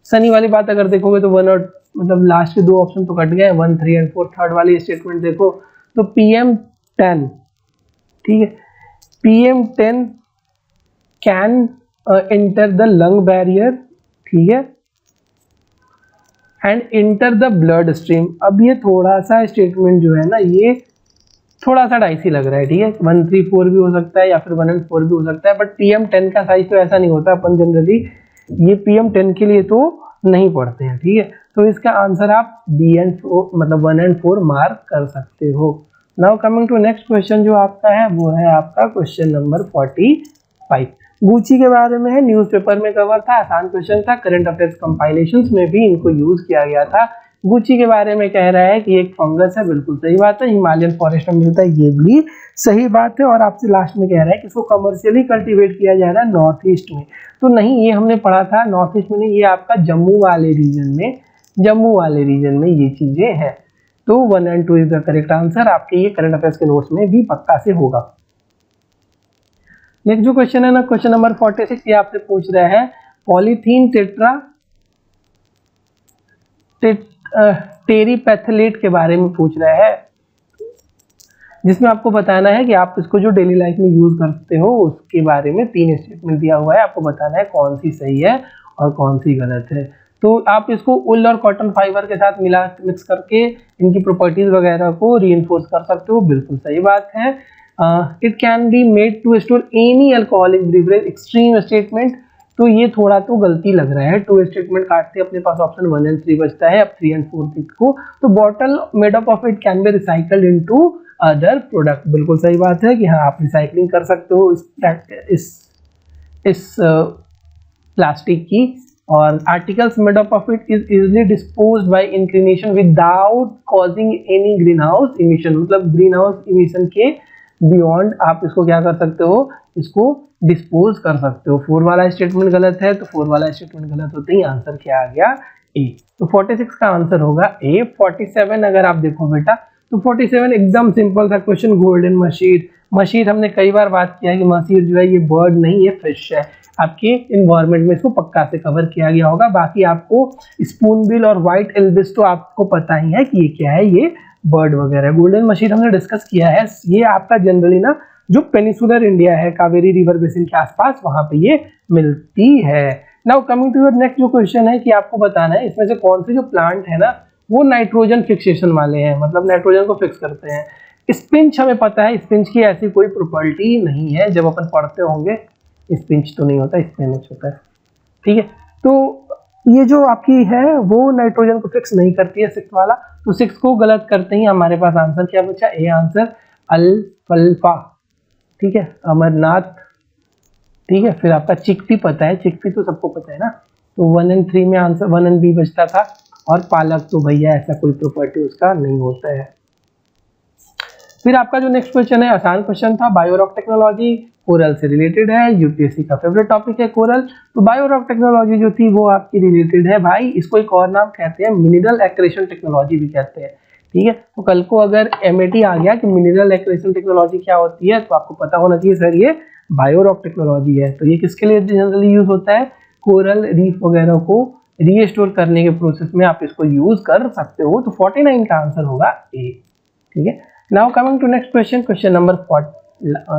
सनी वाली बात अगर देखोगे तो वन और मतलब लास्ट के दो ऑप्शन तो कट गए, 1, 3 एंड 4। थर्ड वाली स्टेटमेंट देखो तो PM10, ठीक है, PM10 can enter the lung barrier, ठीक है, and enter the blood stream. अब ये थोड़ा सा स्टेटमेंट जो है ना, ये थोड़ा सा डाइसी लग रहा है, ठीक है। 1, 3, 4 भी हो सकता है या फिर 1 and 4 भी हो सकता है, बट PM10 का साइज तो ऐसा नहीं होता। अपन जनरली ये PM10 के लिए तो नहीं पढ़ते हैं, ठीक है। तो इसका आंसर आप B and 4 मतलब 1 and 4 मार्क कर सकते हो। Now coming to next question जो आपका है वो है आपका क्वेश्चन नंबर 45। गुची के बारे में है, न्यूज़पेपर में कवर था, आसान क्वेश्चन था, करंट अफेयर्स कंपाइलेशंस में भी इनको यूज किया गया था। गुची के बारे में कह रहा है कि एक फंगस है, बिल्कुल सही बात है, हिमालयन फॉरेस्ट में मिलता है, ये भी सही बात है। और आपसे लास्ट में कह रहा है कि इसको कमर्शियली कल्टीवेट किया जा रहा है नॉर्थ ईस्ट में, तो नहीं, ये हमने पढ़ा था नॉर्थ ईस्ट में नहीं, ये आपका जम्मू वाले रीजन में ये चीजें हैं। तो 1 and 2 is the correct answer. आपके ये करंट अफेयर्स के नोट्स में भी पक्का से होगा। नेक्स्ट जो क्वेश्चन है ना, क्वेश्चन नंबर 46, ये आपसे पूछ रहा है पॉलीथीन टेरीपैथलेट के बारे में पूछ रहा है, जिसमें आपको बताना है कि आप इसको जो डेली लाइफ में यूज करते हो उसके बारे में 3 स्टेटमेंट दिया हुआ है। आपको बताना है कौन सी सही है और कौन सी गलत है। तो आप इसको उल और कॉटन फाइबर के साथ मिक्स करके इनकी प्रॉपर्टीज वगैरह को रीइंफोर्स कर सकते हो, बिल्कुल सही बात है। It can be made to store any alcoholic beverage, extreme statement, तो ये थोड़ा तो गलती लग रहा है। 2 स्टेटमेंट काटते अपने पास ऑप्शन 1 and 3 बचता है, अब 3 and 4 को। तो bottle made up of it can B recycled into other product, बिल्कुल सही बात है कि हाँ आप रिसाइकलिंग कर सकते हो इस प्लास्टिक की। और articles made up of it is easily disposed by inclination without causing any green house emission, मतलब ग्रीन हाउस इमिशन के बियॉन्ड आप इसको क्या कर सकते हो, इसको डिस्पोज कर सकते हो। 4 वाला स्टेटमेंट गलत है, तो 4 वाला स्टेटमेंट गलत होते ही आंसर क्या आ गया, ए। तो 46 का आंसर होगा ए। 47 अगर आप देखो बेटा तो 47 एकदम सिंपल था क्वेश्चन, गोल्डन मशीर। मशीर हमने कई बार बात किया है कि मशीर जो है ये बर्ड नहीं, ये फिश है। आपके इन्वायरमेंट में इसको पक्का से कवर किया गया होगा। बाकी आपको स्पूनबिल और व्हाइट एल्बिस तो आपको पता ही है कि ये क्या है, ये बर्ड वगैरह। गोल्डन मशीर हमने डिस्कस किया है, ये आपका जनरली ना जो पेनिसुलर इंडिया है, कावेरी रिवर बेसिन के आसपास, वहां पे ये मिलती है। Now coming to your next जो क्वेश्चन है कि आपको बताना है इसमें से कौन से जो प्लांट है ना वो नाइट्रोजन फिक्सेशन वाले हैं, मतलब नाइट्रोजन को फिक्स करते हैं। स्पिंच हमें पता है, स्पिंच की ऐसी कोई प्रॉपर्टी नहीं है, जब अपन पढ़ते होंगे स्पिंच तो नहीं होता, स्पिनच होता है, ठीक है। तो ये जो आपकी है वो नाइट्रोजन को फिक्स नहीं करती है, 6 वाला। तो 6 को गलत करते ही हमारे पास आंसर क्या बचा, ए आंसर अल्फाल्फा, ठीक है, अमरनाथ, ठीक है। फिर आपका चिकपी पता है, चिकपी तो सबको पता है ना। तो 1 and 3 में आंसर 1 and B बचता था। और पालक तो भैया ऐसा कोई प्रॉपर्टी उसका नहीं होता है। फिर आपका जो नेक्स्ट क्वेश्चन है आसान क्वेश्चन था, बायोरॉक टेक्नोलॉजी कोरल से रिलेटेड है, यूपीएससी का फेवरेट टॉपिक है कोरल। तो बायोरॉक टेक्नोलॉजी जो थी वो आपकी रिलेटेड है भाई, इसको एक और नाम कहते हैं मिनरल एक्रेशन टेक्नोलॉजी भी कहते हैं, ठीक है। तो कल को अगर एमएटी आ गया कि मिनरल एक्रेशन टेक्नोलॉजी क्या होती है तो आपको पता होना चाहिए सर ये बायोरॉक टेक्नोलॉजी है। तो ये किसके लिए जनरली यूज होता है, कोरल रीफ वगैरह को रीस्टोर करने के प्रोसेस में आप इसको यूज कर सकते हो। तो 49 का आंसर होगा ए, ठीक है। Now coming to next question, question number 40,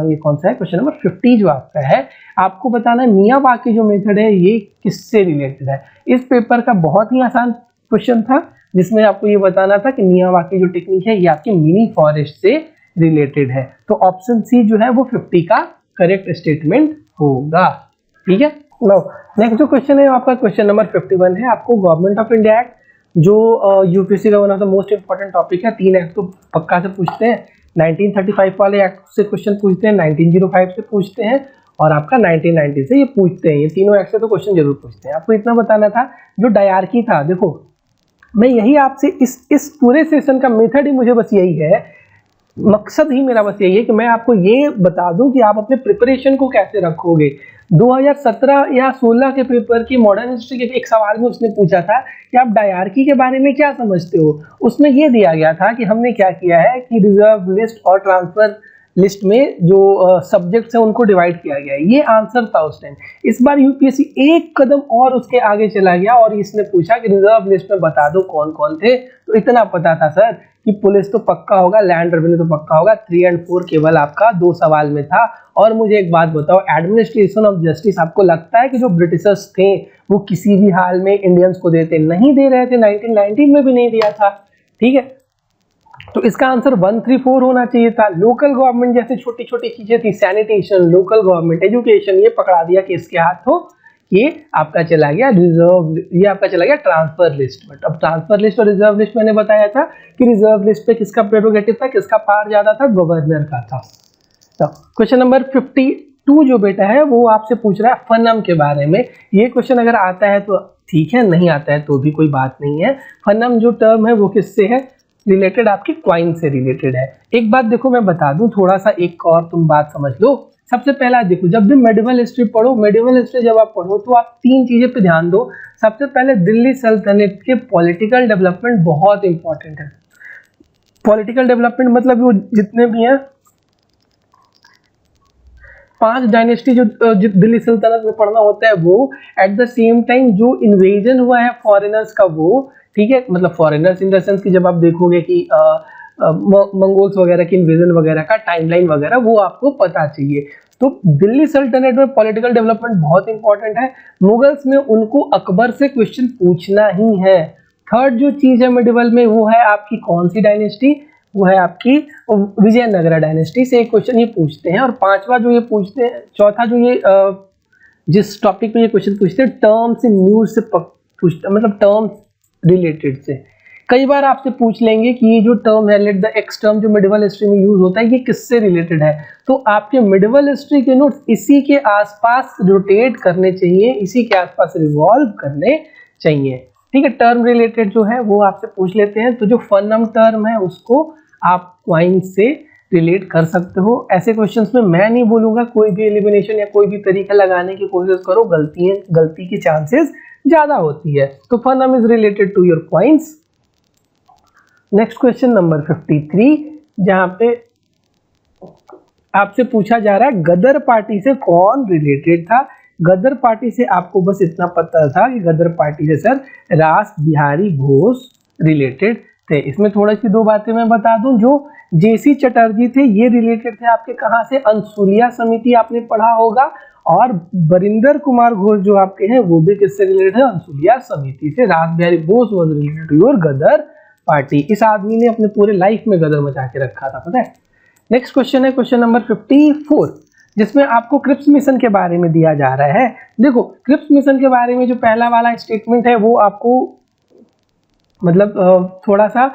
ये कौन सा है, क्वेश्चन नंबर 50 जो आपका है। आपको बताना है मियावाकी जो मेथड है ये किससे रिलेटेड है। इस पेपर का बहुत ही आसान क्वेश्चन था जिसमें आपको ये बताना था कि मियावाकी जो टेक्निक है ये आपके मिनी फॉरेस्ट से रिलेटेड है। तो ऑप्शन सी जो है वो 50 का करेक्ट स्टेटमेंट होगा, ठीक है। नाउ नेक्स्ट जो क्वेश्चन है आपका क्वेश्चन नंबर 51 है। आपको गवर्नमेंट ऑफ इंडिया एक्ट जो यूपीएससी का one of the most important topic है। 3 एक्ट तो पक्का से पूछते हैं, 1935 वाले एक्ट से क्वेश्चन पूछते हैं, 1905 से पूछते हैं और आपका 1990 से ये पूछते हैं। ये तीनों एक्ट से तो क्वेश्चन जरूर पूछते हैं। आपको इतना बताना था। जो डायरकी था, देखो मैं यही आपसे इस पूरे सेशन का मेथड ही मुझे बस यही है, मकसद ही मेरा बस यही है कि मैं आपको ये बता दूं कि आप अपने प्रिपरेशन को कैसे रखोगे। 2017 या 16 के पेपर की मॉडर्न हिस्ट्री के एक सवाल में उसने पूछा था कि आप डायरकी के बारे में क्या समझते हो। उसमें ये दिया गया था कि हमने क्या किया है कि रिजर्व लिस्ट और ट्रांसफर लिस्ट में जो सब्जेक्ट्स हैं उनको डिवाइड किया गया है। ये आंसर था उस टाइम। इस बार यूपीएससी एक कदम और उसके आगे चला गया और इसने पूछा कि रिजर्व लिस्ट में बता दो कौन कौन थे। तो इतना पता था सर कि पुलिस तो पक्का होगा, लैंड रेवेन्यू तो पक्का होगा। 3 और 4 केवल आपका 2 सवाल में था। और मुझे एक बात बताओ, एडमिनिस्ट्रेशन ऑफ जस्टिस आपको लगता है कि जो ब्रिटिशर्स थे वो किसी भी हाल में इंडियंस को देते नहीं दे रहे थे? 1919 में भी नहीं दिया था। ठीक है, तो इसका आंसर 134 होना चाहिए था। लोकल गवर्नमेंट जैसे छोटी छोटी चीजें थी, सैनिटेशन, लोकल गवर्नमेंट, एजुकेशन, ये पकड़ा दिया कि इसके हाथों। ये आपका चला गया रिजर्व, ये आपका चला गया ट्रांसफर लिस्ट। बट अब ट्रांसफर लिस्ट और रिजर्व लिस्ट मैंने बताया था कि रिजर्व लिस्ट पे किसका प्रेरोगेटिव था, किसका पावर ज्यादा था, गवर्नर का था। तो क्वेश्चन नंबर 52 जो बेटा है वो आपसे पूछ रहा है फनम के बारे में। ये क्वेश्चन अगर आता है तो ठीक है, नहीं आता है तो भी कोई बात नहीं है। फनम जो टर्म है वो किससे है रिलेटेड? आपकी क्वाइन से रिलेटेड है। एक बात देखो मैं बता दूं, थोड़ा सा एक और तुम बात समझ लो। सबसे पहला देखो, जब भी मेडिवल हिस्ट्री पढ़ो, मेडिवल हिस्ट्री जब आप पढ़ो तो आप 3 चीजें पे ध्यान दो। सबसे पहले दिल्ली सल्तनत के पॉलिटिकल डेवलपमेंट बहुत इंपॉर्टेंट है। पॉलिटिकल डेवलपमेंट मतलब वो जितने भी हैं 5 डायनेस्टी जो दिल्ली सल्तनत में पढ़ना होता है वो, एट द सेम टाइम जो इन्वेजन हुआ है फॉरेनर्स का वो, ठीक है, मतलब फॉरेनर्स इन द सेंस कि जब आप देखोगे कि मंगोल्स वगैरह की इन्वेजन वगैरह का टाइमलाइन वगैरह वो आपको पता चाहिए। तो दिल्ली सल्तनत में पॉलिटिकल डेवलपमेंट बहुत इंपॉर्टेंट है। मुगल्स में उनको अकबर से क्वेश्चन पूछना ही है। थर्ड जो चीज है मिडिवल में वो है आपकी कौन सी डायनेस्टी, वो है आपकी विजयनगरा डायनेस्टी से एक क्वेश्चन ये पूछते हैं। और पांचवा जो ये पूछते हैं, चौथा जो ये जिस टॉपिक पे ये क्वेश्चन पूछते हैं टर्म्स इन न्यूज से पूछते हैं, मतलब टर्म्स रिलेटेड से। कई बार आपसे पूछ लेंगे कि ये जो टर्म है लेट द एक्स टर्म जो मिडिवल हिस्ट्री में यूज होता है ये किससे रिलेटेड है। तो आपके मिडिवल हिस्ट्री के नोट्स इसी के आसपास रोटेट करने चाहिए, इसी के आसपास रिवॉल्व करने चाहिए। ठीक है, टर्म रिलेटेड जो है वो आपसे पूछ लेते हैं। तो जो फनम टर्म है उसको आप क्वाइन से रिलेट कर सकते हो। ऐसे क्वेश्चंस में मैं नहीं बोलूंगा कोई भी एलिमिनेशन या कोई भी तरीका लगाने की कोशिश करो, गलती की चांसेस ज्यादा होती है। तो fanam is related to your coins. Next question number 53 जहां पे आपसे पूछा जा रहा है गदर पार्टी से कौन रिलेटेड था। गदर पार्टी से आपको बस इतना पता था कि गदर पार्टी से सर रास बिहारी घोष रिलेटेड थे। इसमें थोड़ी सी 2 बातें मैं बता दूं। जो जेसी चटर्जी थे ये रिलेटेड थे आपके कहां से, अंसुलिया समिति आपने पढ़ा होगा। और बरिंदर कुमार घोष जो आपके हैं वो भी किससे रिलेटेड है, अंसुलिया समिति से। Ras Behari Ghosh was related to your Ghadar party. इस आदमी ने अपने पूरे लाइफ में गदर मचा के रखा था, पता है। नेक्स्ट क्वेश्चन है क्वेश्चन नंबर 54 जिसमें आपको क्रिप्स मिशन के बारे में दिया जा रहा है। देखो क्रिप्स मिशन के बारे में जो पहला वाला स्टेटमेंट है वो आपको मतलब थोड़ा सा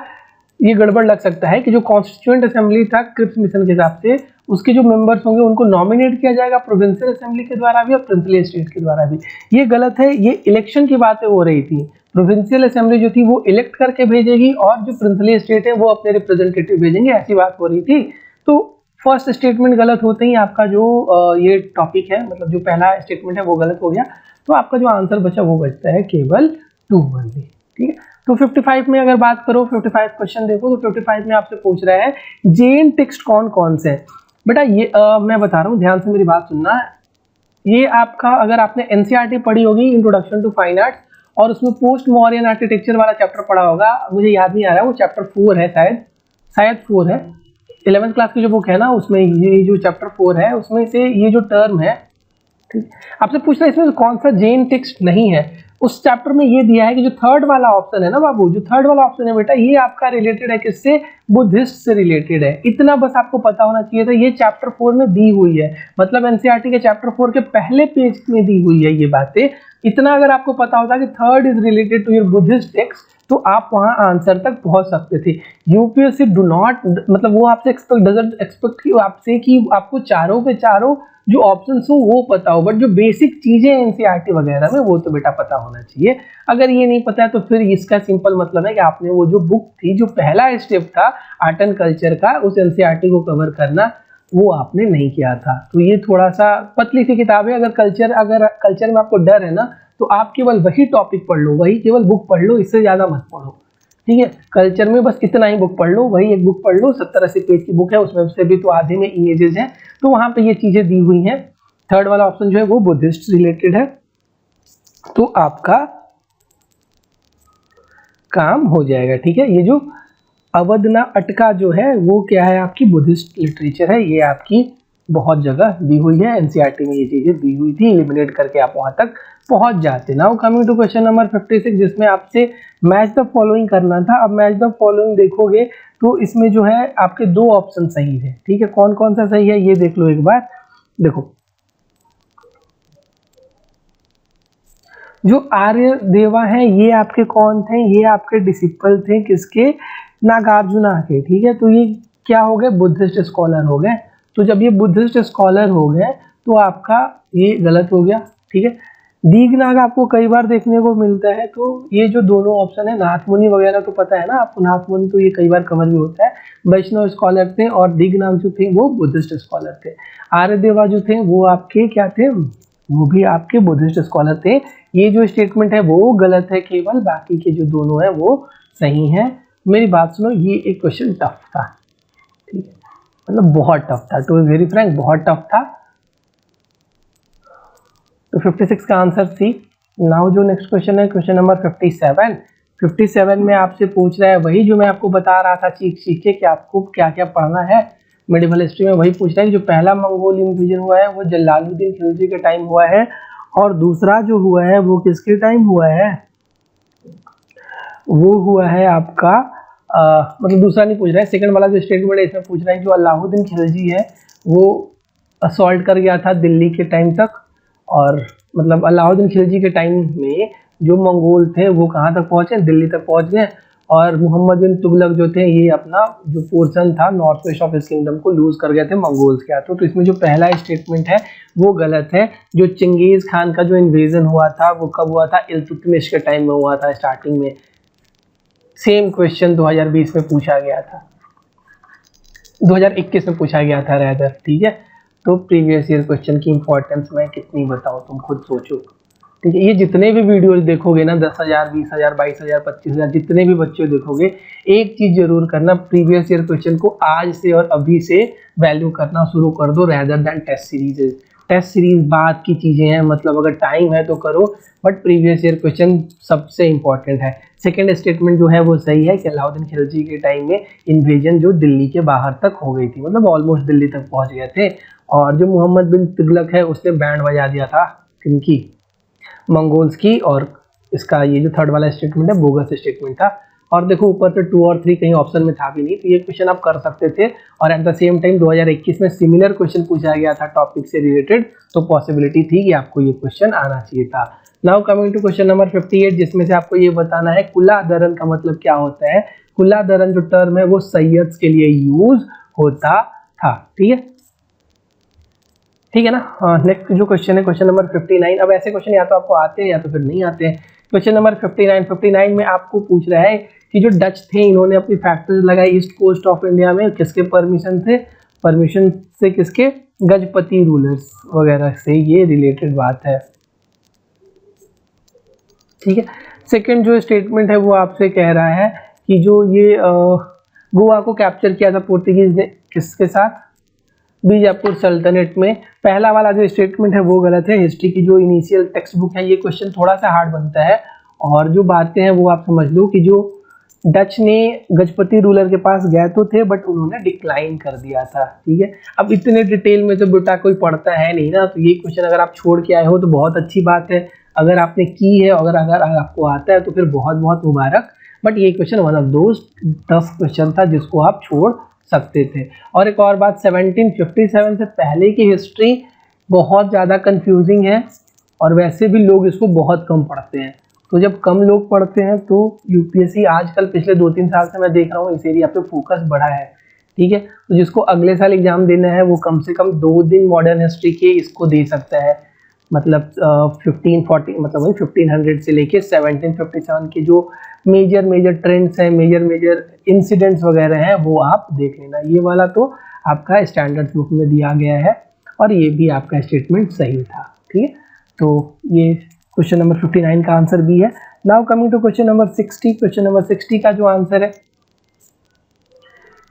ये गड़बड़ लग सकता है कि जो कॉन्स्टिट्यूएंट असेंबली था क्रिप्स मिशन के हिसाब से उसके जो मेंबर्स होंगे उनको नॉमिनेट किया जाएगा प्रोविंशियल असेंबली के द्वारा भी और प्रिंसिपल स्टेट के द्वारा भी। ये गलत है, ये इलेक्शन की बातें हो रही थी। प्रोविंशियल असेंबली जो थी वो इलेक्ट करके भेजेगी और जो प्रिंसिपल स्टेट है वो अपने रिप्रेजेंटेटिव भेजेंगे, ऐसी बात हो रही थी। तो फर्स्ट स्टेटमेंट गलत होते ही आपका जो ये टॉपिक है मतलब जो पहला स्टेटमेंट है वो गलत हो गया। तो आपका जो आंसर बचा वो बचता है केवल 2 ओनली। ठीक है, तो 55 में अगर बात करो 55 क्वेश्चन देखो तो 55 में आपसे पूछ रहा है जैन टेक्स्ट कौन कौन से हैं। बेटा ये मैं बता रहा हूँ, ध्यान से मेरी बात सुनना। ये आपका अगर आपने एनसीईआरटी पढ़ी होगी इंट्रोडक्शन टू फाइन आर्ट्स और उसमें पोस्ट मॉडर्न आर्किटेक्चर वाला चैप्टर पढ़ा होगा, मुझे याद नहीं आ रहा वो चैप्टर 4 है, शायद 4 है। 11th क्लास की जो बुक है ना उसमें ये जो चैप्टर 4 है उसमें से ये जो टर्म है, ठीक, आपसे पूछ रहा है इसमें कौन सा जैन टेक्स्ट नहीं है। उस चैप्टर में ये दिया है कि जो थर्ड वाला ऑप्शन है ना बाबू, जो थर्ड वाला ऑप्शन है बेटा ये आपका रिलेटेड है किससे, बुद्धिस्ट से रिलेटेड है। इतना बस आपको पता होना चाहिए था। ये चैप्टर 4 में दी हुई है, मतलब एनसीईआरटी के चैप्टर 4 के पहले पेज में दी हुई है ये बातें। इतना अगर आपको पता होता कि third is related to your Buddhist text तो आप वहां आंसर तक पहुंच सकते थे। यूपीएससी डू नॉट, मतलब वो आपसे डजंट एक्सपेक्ट कि आपसे कि आपको चारों पे चारों जो ऑप्शंस हो वो पता हो, बट जो बेसिक चीजें एनसीईआरटी वगैरह में वो तो बेटा पता होना चाहिए। अगर ये नहीं पता है तो फिर इसका सिंपल मतलब है कि आपने वो जो बुक थी, जो पहला स्टेप था आर्ट एंड कल्चर का, उस एनसीईआरटी को कवर करना, वो आपने नहीं किया था। तो ये थोड़ा सा पतली सी किताब है। अगर कल्चर में आपको डर है ना, तो आप केवल वही टॉपिक पढ़ लो, वही केवल बुक पढ़ लो, इससे ज़्यादा मत पढ़ो, ठीक है। कल्चर में बस इतना ही बुक पढ़ लो, वही एक बुक पढ़ लो, 70-80 पेज की बुक है, उसमें से भी तो आधे में इमेजेस हैं, तो वहाँ पे ये चीज़ें दी हुई हैं। थर्ड वाला ऑप्शन जो है वो बुद्धिस्ट रिलेटेड है, तो आपका काम हो जाएगा, ठीक है। ये जो अवधना अटका जो है वो क्या है, आपकी बुद्धिस्ट लिटरेचर है, ये आपकी बहुत जगह दी हुई है, एनसीईआरटी में ये चीजें दी हुई थी, एलिमिनेट करके आप वहां तक पहुंच जाते। Now coming to question number 56, जिसमें आपसे मैच द फॉलोइंग करना था। अब मैच द फॉलोइंग देखोगे तो इसमें जो है आपके दो ऑप्शन सही है, ठीक है। कौन कौन सा सही है ये देख लो एक बार। देखो, जो आर्य देवा हैं ये आपके कौन थे, ये आपके डिसिपल थे किसके, नागार्जुना के, ठीक है। तो ये क्या हो गए, बुद्धिस्ट स्कॉलर हो गए। तो जब ये बुद्धिस्ट स्कॉलर हो गए तो आपका ये गलत हो गया, ठीक है। दीघनाग आपको कई बार देखने को मिलता है, तो ये जो दोनों ऑप्शन है, नाथ मुनि वगैरह तो पता है ना आपको, नाथ मुनि तो ये कई बार कवर भी होता है, वैष्णव स्कॉलर थे, और दीघनाग जो थे वो बुद्धिस्ट स्कॉलर थे। आर्यदेवा जो थे वो आपके क्या थे, वो भी आपके बुद्धिस्ट स्कॉलर थे। ये जो स्टेटमेंट है वो गलत है केवल, बाकी के जो दोनों हैं वो सही हैं। मेरी बात सुनो, ये एक क्वेश्चन टफ था, ठीक है, मतलब बहुत टफ था, टू बी वेरी फ्रैंक बहुत टफ था। तो 56 का आंसर सी। नाउ जो नेक्स्ट क्वेश्चन है, क्वेश्चन नंबर 57 में आपसे पूछ रहा है वही जो मैं आपको बता रहा था सीख के कि आपको क्या क्या पढ़ना है मेडिवल हिस्ट्री में, वही पूछ रहा है। जो पहला मंगोल इन्वेजन हुआ है वो जलालुद्दीन खिलजी के टाइम हुआ है, और दूसरा जो हुआ है वो किसके टाइम हुआ है, वो हुआ है आपका मतलब दूसरा नहीं पूछ रहा है, सेकंड वाला जो स्टेटमेंट है इसमें पूछ रहा है जो अलाउद्दीन खिलजी है वो असॉल्ट कर गया था दिल्ली के टाइम तक, और मतलब अलाउद्दीन खिलजी के टाइम में जो मंगोल थे वो कहाँ तक पहुँचे, दिल्ली तक पहुँच गए, और मोहम्मद बिन तुगलक जो थे ये अपना जो पोर्शन था नॉर्थ वेस्ट ऑफ इस किंगडम को लूज कर गए थे मंगोल्स के हाथों। तो इसमें जो पहला स्टेटमेंट है वो गलत है। जो चंगेज खान का जो इन्वेजन हुआ था वो कब हुआ था, इल्तुतमिश के टाइम में हुआ था, स्टार्टिंग में। सेम क्वेश्चन 2020 में पूछा गया था, 2021 में पूछा गया था रैदर, ठीक है। तो प्रीवियस ईयर क्वेश्चन की इंपॉर्टेंस मैं कितनी बताऊं तुम खुद सोचो, ठीक है। ये जितने भी वीडियोस देखोगे ना, 10,000 20,000 22,000 25,000 जितने भी बच्चे देखोगे, एक चीज जरूर करना, प्रीवियस ईयर क्वेश्चन को आज से और अभी से वैल्यू करना शुरू कर दो, rather than test series. Test series बाद की चीजें हैं, मतलब अगर टाइम है तो करो, बट प्रीवियस ईयर क्वेश्चन सबसे इंपॉर्टेंट है। सेकेंड स्टेटमेंट जो है वो सही है कि अलाउद्दीन खिलजी के टाइम में इन्वेजन जो दिल्ली के बाहर तक हो गई थी, मतलब ऑलमोस्ट दिल्ली तक पहुंच गए थे, और जो मोहम्मद बिन तुगलक है उसने बैंड बजा दिया था किनकी, मंगोल्स की। और इसका ये जो थर्ड वाला स्टेटमेंट है बोगस स्टेटमेंट था। और देखो ऊपर से 2 और 3 कहीं ऑप्शन में था भी नहीं, तो ये क्वेश्चन आप कर सकते थे। और एट द सेम टाइम 2021 में सिमिलर क्वेश्चन पूछा गया था टॉपिक से रिलेटेड, तो पॉसिबिलिटी थी कि आपको ये क्वेश्चन आना चाहिए था। Now coming to question number 58, जिसमें से आपको ये बताना है कुला दरन का मतलब क्या होता है। कुला दरन जो टर्म है वो सैयद के लिए यूज होता था, ठीक है, ठीक है ना। नेक्स्ट जो क्वेश्चन है क्वेश्चन नंबर 59। अब ऐसे क्वेश्चन या तो आपको आते हैं या तो फिर नहीं आते हैं। क्वेश्चन नंबर 59 में आपको पूछ रहा है कि जो डच थे इन्होंने अपनी फैक्ट्रीज लगाई ईस्ट कोस्ट ऑफ इंडिया में, किसके परमिशन से, परमिशन से किसके, गजपति रूलर्स वगैरह से ये रिलेटेड बात है, ठीक है। सेकंड जो स्टेटमेंट है वो आपसे कह रहा है कि जो ये गोवा को कैप्चर किया था पोर्तुगीज ने, किसके साथ, बीजापुर सल्तनत में। पहला वाला जो स्टेटमेंट है वो गलत है। हिस्ट्री की जो इनिशियल टेक्स्ट बुक है, ये क्वेश्चन थोड़ा सा हार्ड बनता है, और जो बातें हैं वो आप समझ लो कि जो डच ने गजपति रूलर के पास गए तो थे, बट उन्होंने डिक्लाइन कर दिया था, ठीक है। अब इतने डिटेल में तो बेटा कोई पढ़ता है नहीं ना, तो ये क्वेश्चन अगर आप छोड़ के आए हो तो बहुत अच्छी बात है। अगर आपने की है, अगर आपको आता है तो फिर बहुत बहुत मुबारक, बट ये question one of those tough question था जिसको आप छोड़ सकते थे। और एक और बात, 1757 से पहले की हिस्ट्री बहुत ज़्यादा कंफ्यूजिंग है, और वैसे भी लोग इसको बहुत कम पढ़ते हैं, तो जब कम लोग पढ़ते हैं तो यूपीएससी आजकल पिछले 2-3 साल से मैं देख रहा हूँ इस एरिया पे फोकस बढ़ा है, ठीक है। तो जिसको अगले साल एग्जाम देना है वो कम से कम 2 दिन मॉडर्न हिस्ट्री के इसको दे सकता है, मतलब 1540 मतलब वही 1500 से लेके 1757 के जो मेजर ट्रेंड्स हैं, मेजर इंसिडेंट्स वगैरह हैं वो आप देख लेना। ये वाला तो आपका स्टैंडर्ड बुक में दिया गया है और ये भी आपका स्टेटमेंट सही था, ठीक है। तो ये क्वेश्चन नंबर 59 का आंसर भी है। Now coming to question number 60। Question number 60 का जो आंसर है,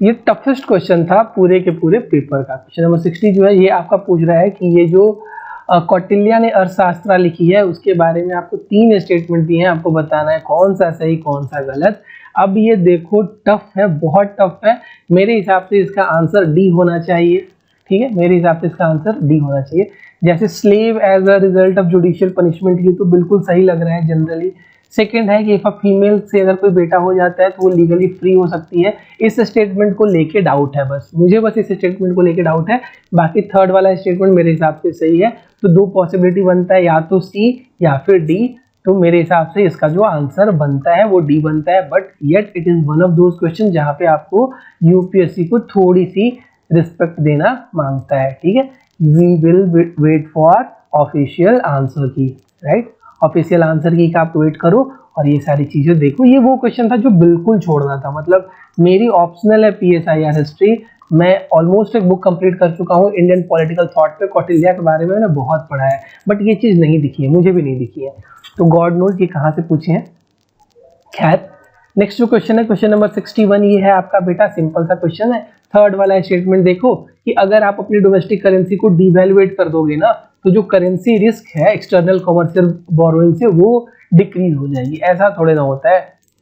ये टफेस्ट क्वेश्चन था पूरे के पूरे पेपर का। क्वेश्चन नंबर 60 जो है ये आपका पूछ रहा है कि ये जो कौटिल्य ने अर्थशास्त्र लिखी है उसके बारे में आपको 3 स्टेटमेंट दिए हैं, आपको बताना है कौन सा सही कौन सा गलत। अब ये देखो टफ है, बहुत टफ है। मेरे हिसाब से इसका आंसर डी होना चाहिए, ठीक है। मेरे हिसाब से इसका आंसर डी होना चाहिए। जैसे slave as a result of judicial punishment, ये तो बिल्कुल सही लग रहा है जनरली। सेकंड है कि इफ अ फीमेल से अगर कोई बेटा हो जाता है तो वो लीगली फ्री हो सकती है। इस स्टेटमेंट को लेके डाउट है, बस मुझे बस इस स्टेटमेंट को लेके डाउट है। बाकी थर्ड वाला स्टेटमेंट मेरे हिसाब से सही है। तो 2 पॉसिबिलिटी बनता है, या तो सी या फिर डी। तो मेरे हिसाब से इसका जो आंसर बनता है वो डी बनता है। But yet it is one of those question जहाँ पे आपको यूपीएससी को थोड़ी सी रिस्पेक्ट देना मांगता है, ठीक है। We will wait for official answer key, right. Official answer key का आप वेट करो और ये सारी चीजें देखो। ये वो क्वेश्चन था जो बिल्कुल छोड़ना था, मतलब मेरी ऑप्शनल है पीएसआईआर हिस्ट्री। मैं ऑलमोस्ट एक बुक कंप्लीट कर चुका हूँ इंडियन पॉलिटिकल थॉट पे, कौटिल्य के बारे में मैंने बहुत पढ़ा है, बट ये चीज़ नहीं दिखी है, मुझे भी नहीं दिखी है। तो गॉड नोज ये कहाँ से पूछे हैं। खैर नेक्स्ट जो क्वेश्चन है, क्वेश्चन नंबर 61, ये है आपका बेटा सिंपल सा क्वेश्चन है। थर्ड वाला स्टेटमेंट देखो कि अगर आप अपनी डोमेस्टिक करेंसी को डिवैल्यूएट कर दोगे ना तो जो करेंसी रिस्क है एक्सटर्नल कमर्शियल बोरोइंग से वो डिक्रीज हो जाएगी। ऐसा थोड़े ना होता है,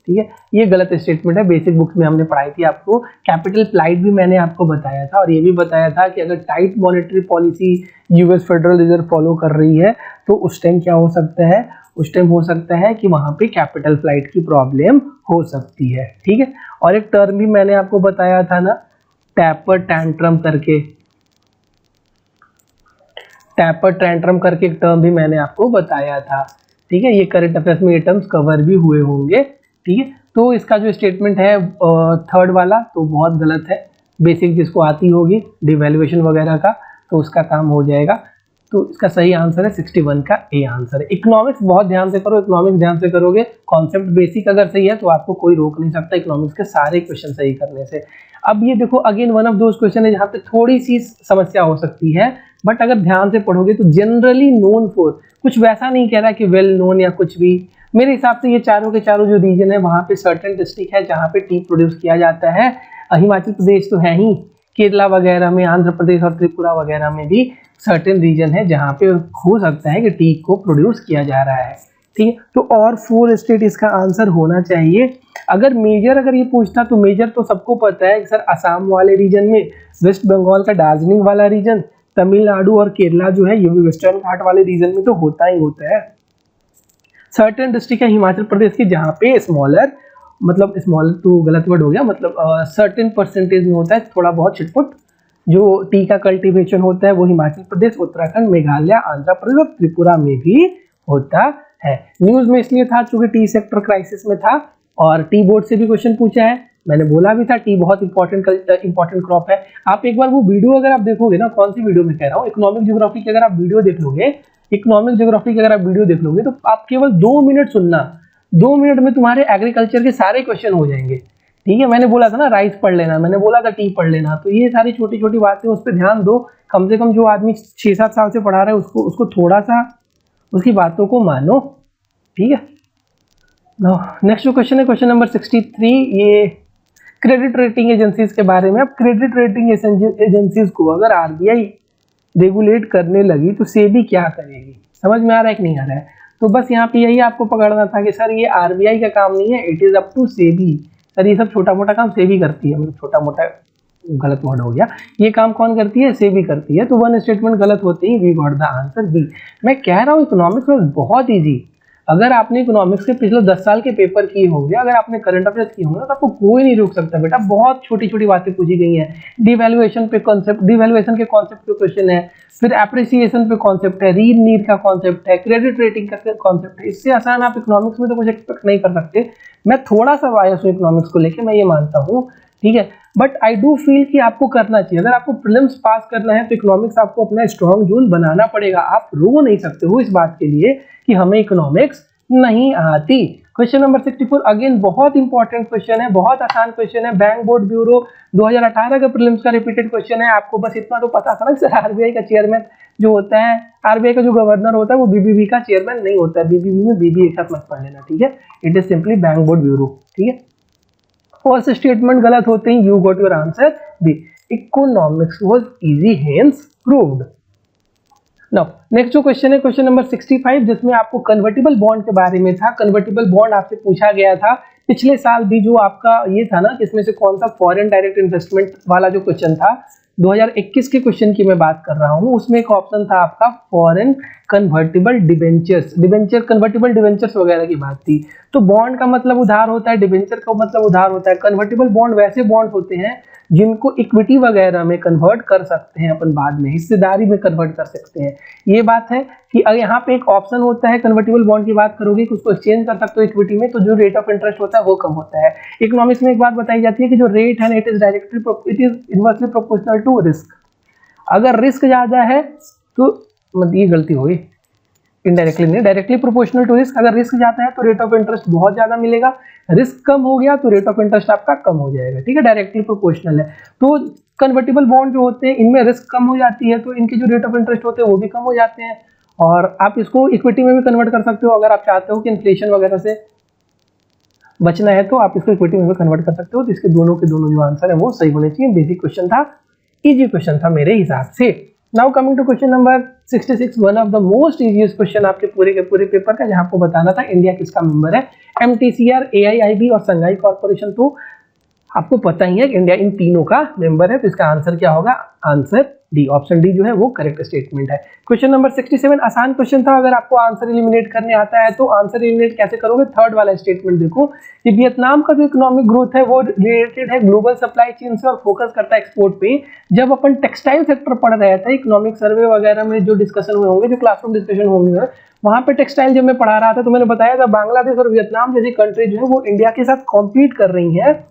ठीक है। ये गलत स्टेटमेंट है, बेसिक बुक्स में हमने पढ़ाई थी आपको। कैपिटल फ्लाइट भी मैंने आपको बताया था और ये भी बताया था कि अगर tight monetary policy US federal reserve follow कर रही है तो उस टाइम क्या हो सकता है, उस टाइम हो सकता है कि वहां पे कैपिटल फ्लाइट की प्रॉब्लम हो सकती है, ठीक है। और एक टर्म भी मैंने आपको बताया था ना, टैपर टैंट्रम करके, टैपर टैंट्रम करके एक टर्म भी मैंने आपको बताया था, ठीक है। ये करंट अफेयर्स में ये टर्म्स कवर भी हुए होंगे, ठीक है। तो इसका जो स्टेटमेंट है थर्ड वाला तो बहुत गलत है। बेसिक जिसको आती होगी डिवैल्यूएशन वगैरह का तो उसका काम हो जाएगा। तो इसका सही आंसर है 61 का ए आंसर है। इकोनॉमिक्स बहुत ध्यान से करो, इकोनॉमिक्स ध्यान से करोगे, कॉन्सेप्ट बेसिक अगर सही है तो आपको कोई रोक नहीं सकता इकोनॉमिक्स के सारे क्वेश्चन सही करने से। अब ये देखो again one of those question है जहाँ पे थोड़ी सी समस्या हो सकती है, बट अगर ध्यान से पढ़ोगे तो जनरली नोन फॉर, कुछ वैसा नहीं कह रहा कि वेल नोन या कुछ भी। मेरे हिसाब से ये चारों के चारों जो रीजन है वहाँ पे सर्टेन डिस्ट्रिक्ट है जहाँ पे टी प्रोड्यूस किया जाता है। हिमाचल प्रदेश तो है ही, केरला वगैरह में, आंध्र प्रदेश और त्रिपुरा वगैरह में भी सर्टेन रीजन है जहाँ पे हो सकता है कि टी को प्रोड्यूस किया जा रहा है, ठीक है। तो और 4 स्टेट इसका आंसर होना चाहिए। अगर मेजर अगर ये पूछता तो मेजर तो सबको पता है कि सर असम वाले रीजन में, वेस्ट बंगाल का दार्जिलिंग वाला रीजन, तमिलनाडु और केरला जो है ये भी वेस्टर्न घाट वाले रीजन में तो होता ही होता है। सर्टेन डिस्ट्रिक्ट है हिमाचल प्रदेश की जहाँ पे स्मॉलर, मतलब स्मॉलर तो गलत वर्ड हो गया, मतलब सर्टेन परसेंटेज में होता है थोड़ा बहुत छिटपुट जो टी का कल्टीवेशन होता है वो हिमाचल प्रदेश, उत्तराखंड, मेघालय, आंध्र प्रदेश और त्रिपुरा में भी होता है। न्यूज में इसलिए था चूंकि टी सेक्टर क्राइसिस में था और टी बोर्ड से भी क्वेश्चन पूछा है। मैंने बोला भी था टी बहुत इंपॉर्टेंट क्रॉप है। आप एक बार वो वीडियो अगर आप देखोगे ना, कौन सी वीडियो में कह रहा हूँ, इकोनॉमिक ज्योग्राफी की अगर आप वीडियो देख लोगे, इकोनॉमिक ज्योग्राफी की अगर आप वीडियो देख लोगे तो आप केवल 2 मिनट सुनना, 2 मिनट में तुम्हारे एग्रीकल्चर के सारे क्वेश्चन हो जाएंगे, ठीक है। मैंने बोला था ना राइस पढ़ लेना, मैंने बोला था टी पढ़ लेना, तो ये सारी छोटी छोटी बातें उस पर ध्यान दो। कम से कम जो आदमी 6-7 साल से पढ़ा रहा है उसको थोड़ा सा उसकी बातों को मानो, ठीक है। नेक्स्ट जो क्वेश्चन है क्वेश्चन नंबर 63, ये क्रेडिट रेटिंग एजेंसीज के बारे में। अब क्रेडिट रेटिंग एजेंसीज को अगर आरबीआई रेगुलेट करने लगी तो सेबी क्या करेगी, समझ में आ रहा है कि नहीं आ रहा है। तो बस यहाँ पे यही आपको पकड़ना था कि सर ये आरबीआई का काम नहीं है, it is up to SEBI. Sir ये सब छोटा मोटा काम सेबी करती है, मतलब छोटा मोटा गलत वर्ड हो गया, ये काम कौन करती है, सेबी करती है। तो वन स्टेटमेंट गलत होते ही we got the answer B. मैं कह रहा हूँ इकोनॉमिक्स में बहुत ईजी, अगर आपने इकोनॉमिक्स के पिछले 10 साल के पेपर किए होंगे, अगर आपने करंट अफेयर्स किए होंगे तो आपको कोई नहीं रोक सकता बेटा। बहुत छोटी छोटी बातें पूछी गई हैं। डिवैल्यूएशन पे कॉन्सेप्ट, डिवैल्यूएशन के कॉन्सेप्ट पे क्वेश्चन है, फिर एप्रिसिएशन पे कॉन्सेप्ट है, रीड नीड का कॉन्सेप्ट है, क्रेडिट रेटिंग का कॉन्सेप्ट है। इससे आसान आप इकोनॉमिक्स में तो कुछ एक्सपेक्ट नहीं कर सकते। मैं थोड़ा सा बायस हूँ इकोनॉमिक्स को लेकर, मैं ये मानता हूँ, ठीक है, बट आई डू फील कि आपको करना चाहिए। अगर आपको प्रीलिम्स पास करना है तो इकोनॉमिक्स आपको अपना स्ट्रॉन्ग जोन बनाना पड़ेगा। आप रो नहीं सकते हो इस बात के लिए कि हमें इकोनॉमिक्स नहीं आती। क्वेश्चन नंबर 64 अगेन बहुत इंपॉर्टेंट क्वेश्चन है, बहुत आसान क्वेश्चन है। बैंक बोर्ड ब्यूरो 2018 का प्रीलिम्स का रिपीटेड क्वेश्चन है। आपको बस इतना तो पता था ना सर, आरबीआई का चेयरमैन जो होता है, आरबीआई का जो गवर्नर होता है वो बीबीबी का चेयरमैन नहीं होता है। बीबीबी में बीबी एक साथ मत पढ़ लेना, ठीक है। It is simply bank board bureau, ठीक है। फर्स्ट स्टेटमेंट गलत होते हैं, you got your answer B. Economics was easy hence proved. Now next जो क्वेश्चन है क्वेश्चन नंबर 65, जिसमें आपको कन्वर्टिबल बॉन्ड के बारे में था। कन्वर्टिबल बॉन्ड आपसे पूछा गया था पिछले साल भी, जो आपका ये था ना, इसमें से कौन सा फॉरेन डायरेक्ट इन्वेस्टमेंट वाला जो क्वेश्चन था 2021 के क्वेश्चन की मैं बात कर रहा हूँ। उसमें एक ऑप्शन था आपका foreign convertible debentures, debenture convertible debentures वगैरह की बात थी। तो बॉन्ड का मतलब उधार होता है, डिबेंचर का मतलब उधार होता है। कन्वर्टिबल बॉन्ड वैसे बॉन्ड होते हैं जिनको इक्विटी वगैरह में कन्वर्ट कर सकते हैं अपन, बाद में हिस्सेदारी में कन्वर्ट कर सकते हैं। ये बात है कि अगर यहाँ पे एक ऑप्शन होता है कन्वर्टिबल बॉन्ड की बात करोगे कि उसको एक्सचेंज कर सकते हो इक्विटी में, तो जो रेट ऑफ इंटरेस्ट होता है वो कम होता है। इकोनॉमिक्स में एक बात बताई जाती है कि जो रेट है it is inversely proportional to risk. अगर रिस्क ज्यादा है तो मतलब ये गलती हुई, इनडायरेक्टली नहीं, डायरेक्टली प्रोपोर्शनल टू रिस्क। अगर रिस्क ज्यादा है तो रेट ऑफ इंटरेस्ट बहुत ज्यादा मिलेगा, रिस्क कम हो गया तो रेट ऑफ इंटरेस्ट आपका कम हो जाएगा, ठीक है। डायरेक्टली प्रोपोर्शनल है। तो कन्वर्टिबल बॉन्ड जो होते हैं इनमें रिस्क कम हो जाती है, तो इनके जो रेट ऑफ इंटरेस्ट होते हैं वो भी कम हो जाते हैं। और आप इसको इक्विटी में भी कन्वर्ट कर सकते हो। अगर आप चाहते हो कि इन्फ्लेशन वगैरह से बचना है तो आप इसको इक्विटी में भी कन्वर्ट कर सकते हो। तो इसके दोनों के दोनों जो आंसर है वो सही होने चाहिए। बेसिक क्वेश्चन था, इजी क्वेश्चन था मेरे हिसाब से। Now coming to question number 66, one of the most easiest question आपके पूरे के पूरे पेपर का, जहां आपको बताना था इंडिया किसका मेंबर है, एमटीसीआर, एआईआईबी और संघाई कॉर्पोरेशन। तो आपको पता ही है कि इंडिया इन तीनों का मेंबर है, तो इसका आंसर क्या होगा, आंसर डी, ऑप्शन डी जो है वो करेक्ट स्टेटमेंट है। क्वेश्चन नंबर 67 आसान क्वेश्चन था। अगर आपको आंसर एलिमिनेट करने आता है तो आंसर एलिमिनेट कैसे करोगे, थर्ड वाला स्टेटमेंट देखो कि वियतनाम का जो इकोनॉमिक ग्रोथ है वो रिलेटेड है ग्लोबल सप्लाई चेन से और फोकस करता है एक्सपोर्ट पे। जब अपन टेक्सटाइल सेक्टर पढ़ रहे थे, इकोनॉमिक सर्वे वगैरह में जो डिस्कशन हुए होंगे, जो क्लासरूम डिस्कशन होंगे, वहां पे टेक्सटाइल जब मैं पढ़ा रहा था तो मैंने बताया था बांग्लादेश और वियतनाम जैसी कंट्री जो है वो इंडिया के साथ कॉम्पीट कर रही है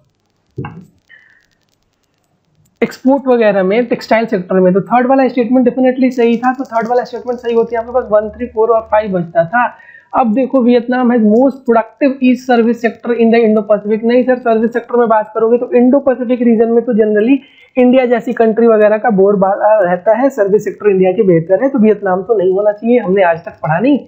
एक्सपोर्ट वगैरह में, टेक्सटाइल सेक्टर में। तो थर्ड वाला स्टेटमेंट डेफिनेटली सही था। तो थर्ड वाला स्टेटमेंट सही होती है, आपके पास 1, 3, 4 और 5 बचता था। अब देखो वियतनाम है most productive east service sector in the Indo Pacific. नहीं सर, सर्विस सेक्टर में बात करोगे तो इंडो पैसिफिक रीजन में तो जनरली इंडिया जैसी कंट्री वगैरह का बोलबाला रहता है, सर्विस सेक्टर इंडिया के बेहतर है, तो वियतनाम तो नहीं होना चाहिए, हमने आज तक पढ़ा नहीं।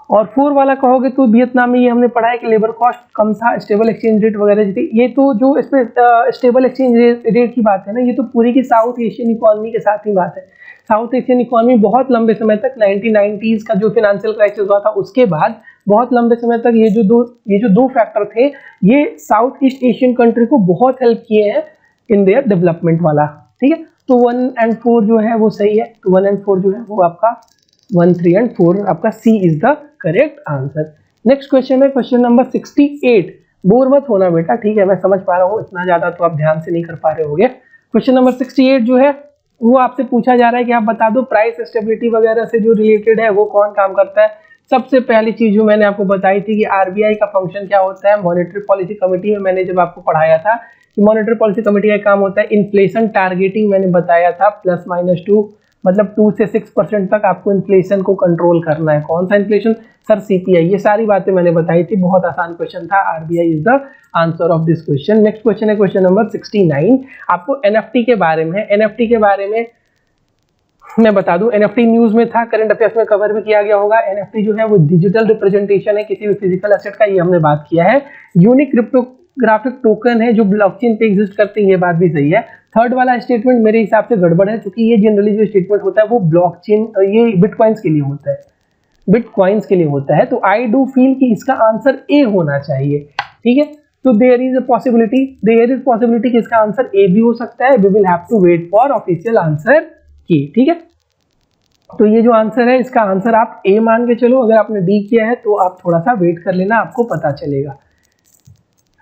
और 4 वाला कहोगे तो वियतनाम में ये हमने पढ़ा है कि लेबर कॉस्ट कम था, स्टेबल एक्सचेंज रेट वगैरह थी। ये तो जो इस पे स्टेबल एक्सचेंज रेट की बात है ना, ये तो पूरी की साउथ एशियन इकोनॉमी के साथ ही बात है। साउथ एशियन इकोनॉमी बहुत लंबे समय तक 1990s का जो फाइनेंशियल क्राइसिस हुआ था उसके बाद बहुत लंबे समय तक ये जो दो फैक्टर थे ये साउथ ईस्ट एशियन कंट्री को बहुत हेल्प किए हैं इन देयर डेवलपमेंट वाला, ठीक है। तो 1 और 4 जो है वो सही है। तो 1 और 4 जो है वो आपका 1, 3 और 4 आपका C is the correct answer. Next question है क्वेश्चन नंबर 68। बोर मत होना बेटा, ठीक है, मैं समझ पा रहा हूँ इतना ज्यादा तो आप ध्यान से नहीं कर पा रहे होगे। क्वेश्चन नंबर 68 जो है वो आपसे पूछा जा रहा है कि आप बता दो प्राइस स्टेबिलिटी वगैरह से जो रिलेटेड है वो कौन काम करता है। सबसे पहली चीज जो मैंने आपको बताई थी कि आरबीआई का फंक्शन क्या होता है। मॉनेटरी पॉलिसी कमेटी में मैंने जब आपको पढ़ाया था कि मॉनेटरी पॉलिसी कमेटी का काम होता है इन्फ्लेशन टारगेटिंग, मैंने बताया था +-2 मतलब 2 से 6% तक आपको इन्फ्लेशन को कंट्रोल करना है। कौन सा इन्फ्लेशन सर, सीपीआई। ये सारी बातें मैंने बताई थी, बहुत आसान क्वेश्चन था। RBI is the answer of this question. Next question है क्वेश्चन नंबर 69। आपको एनएफटी के बारे में, एनएफटी के बारे में मैं बता दूं, एनएफटी न्यूज में था, करंट अफेयर्स में कवर भी किया गया होगा। एनएफटी जो है वो डिजिटल रिप्रेजेंटेशन है किसी भी फिजिकल एसेट का, ये हमने बात किया है। यूनिक क्रिप्टोग्राफिक टोकन है जो ब्लॉकचेन पे एग्जिस्ट करते हैं, ये बात भी सही है। थर्ड वाला स्टेटमेंट मेरे हिसाब से गड़बड़ है, क्योंकि ये जनरली जो स्टेटमेंट होता है वो ब्लॉकचेन, ये बिटकॉइंस के लिए होता है, बिटकॉइंस के लिए होता है। तो आई डू फील कि इसका आंसर ए होना चाहिए, ठीक है। तो देयर इज पॉसिबिलिटी कि इसका आंसर ए भी हो सकता है। We will have to wait for official answer key, ठीक है। तो ये जो आंसर है इसका आंसर आप ए मान के चलो, अगर आपने डी किया है तो आप थोड़ा सा वेट कर लेना, आपको पता चलेगा।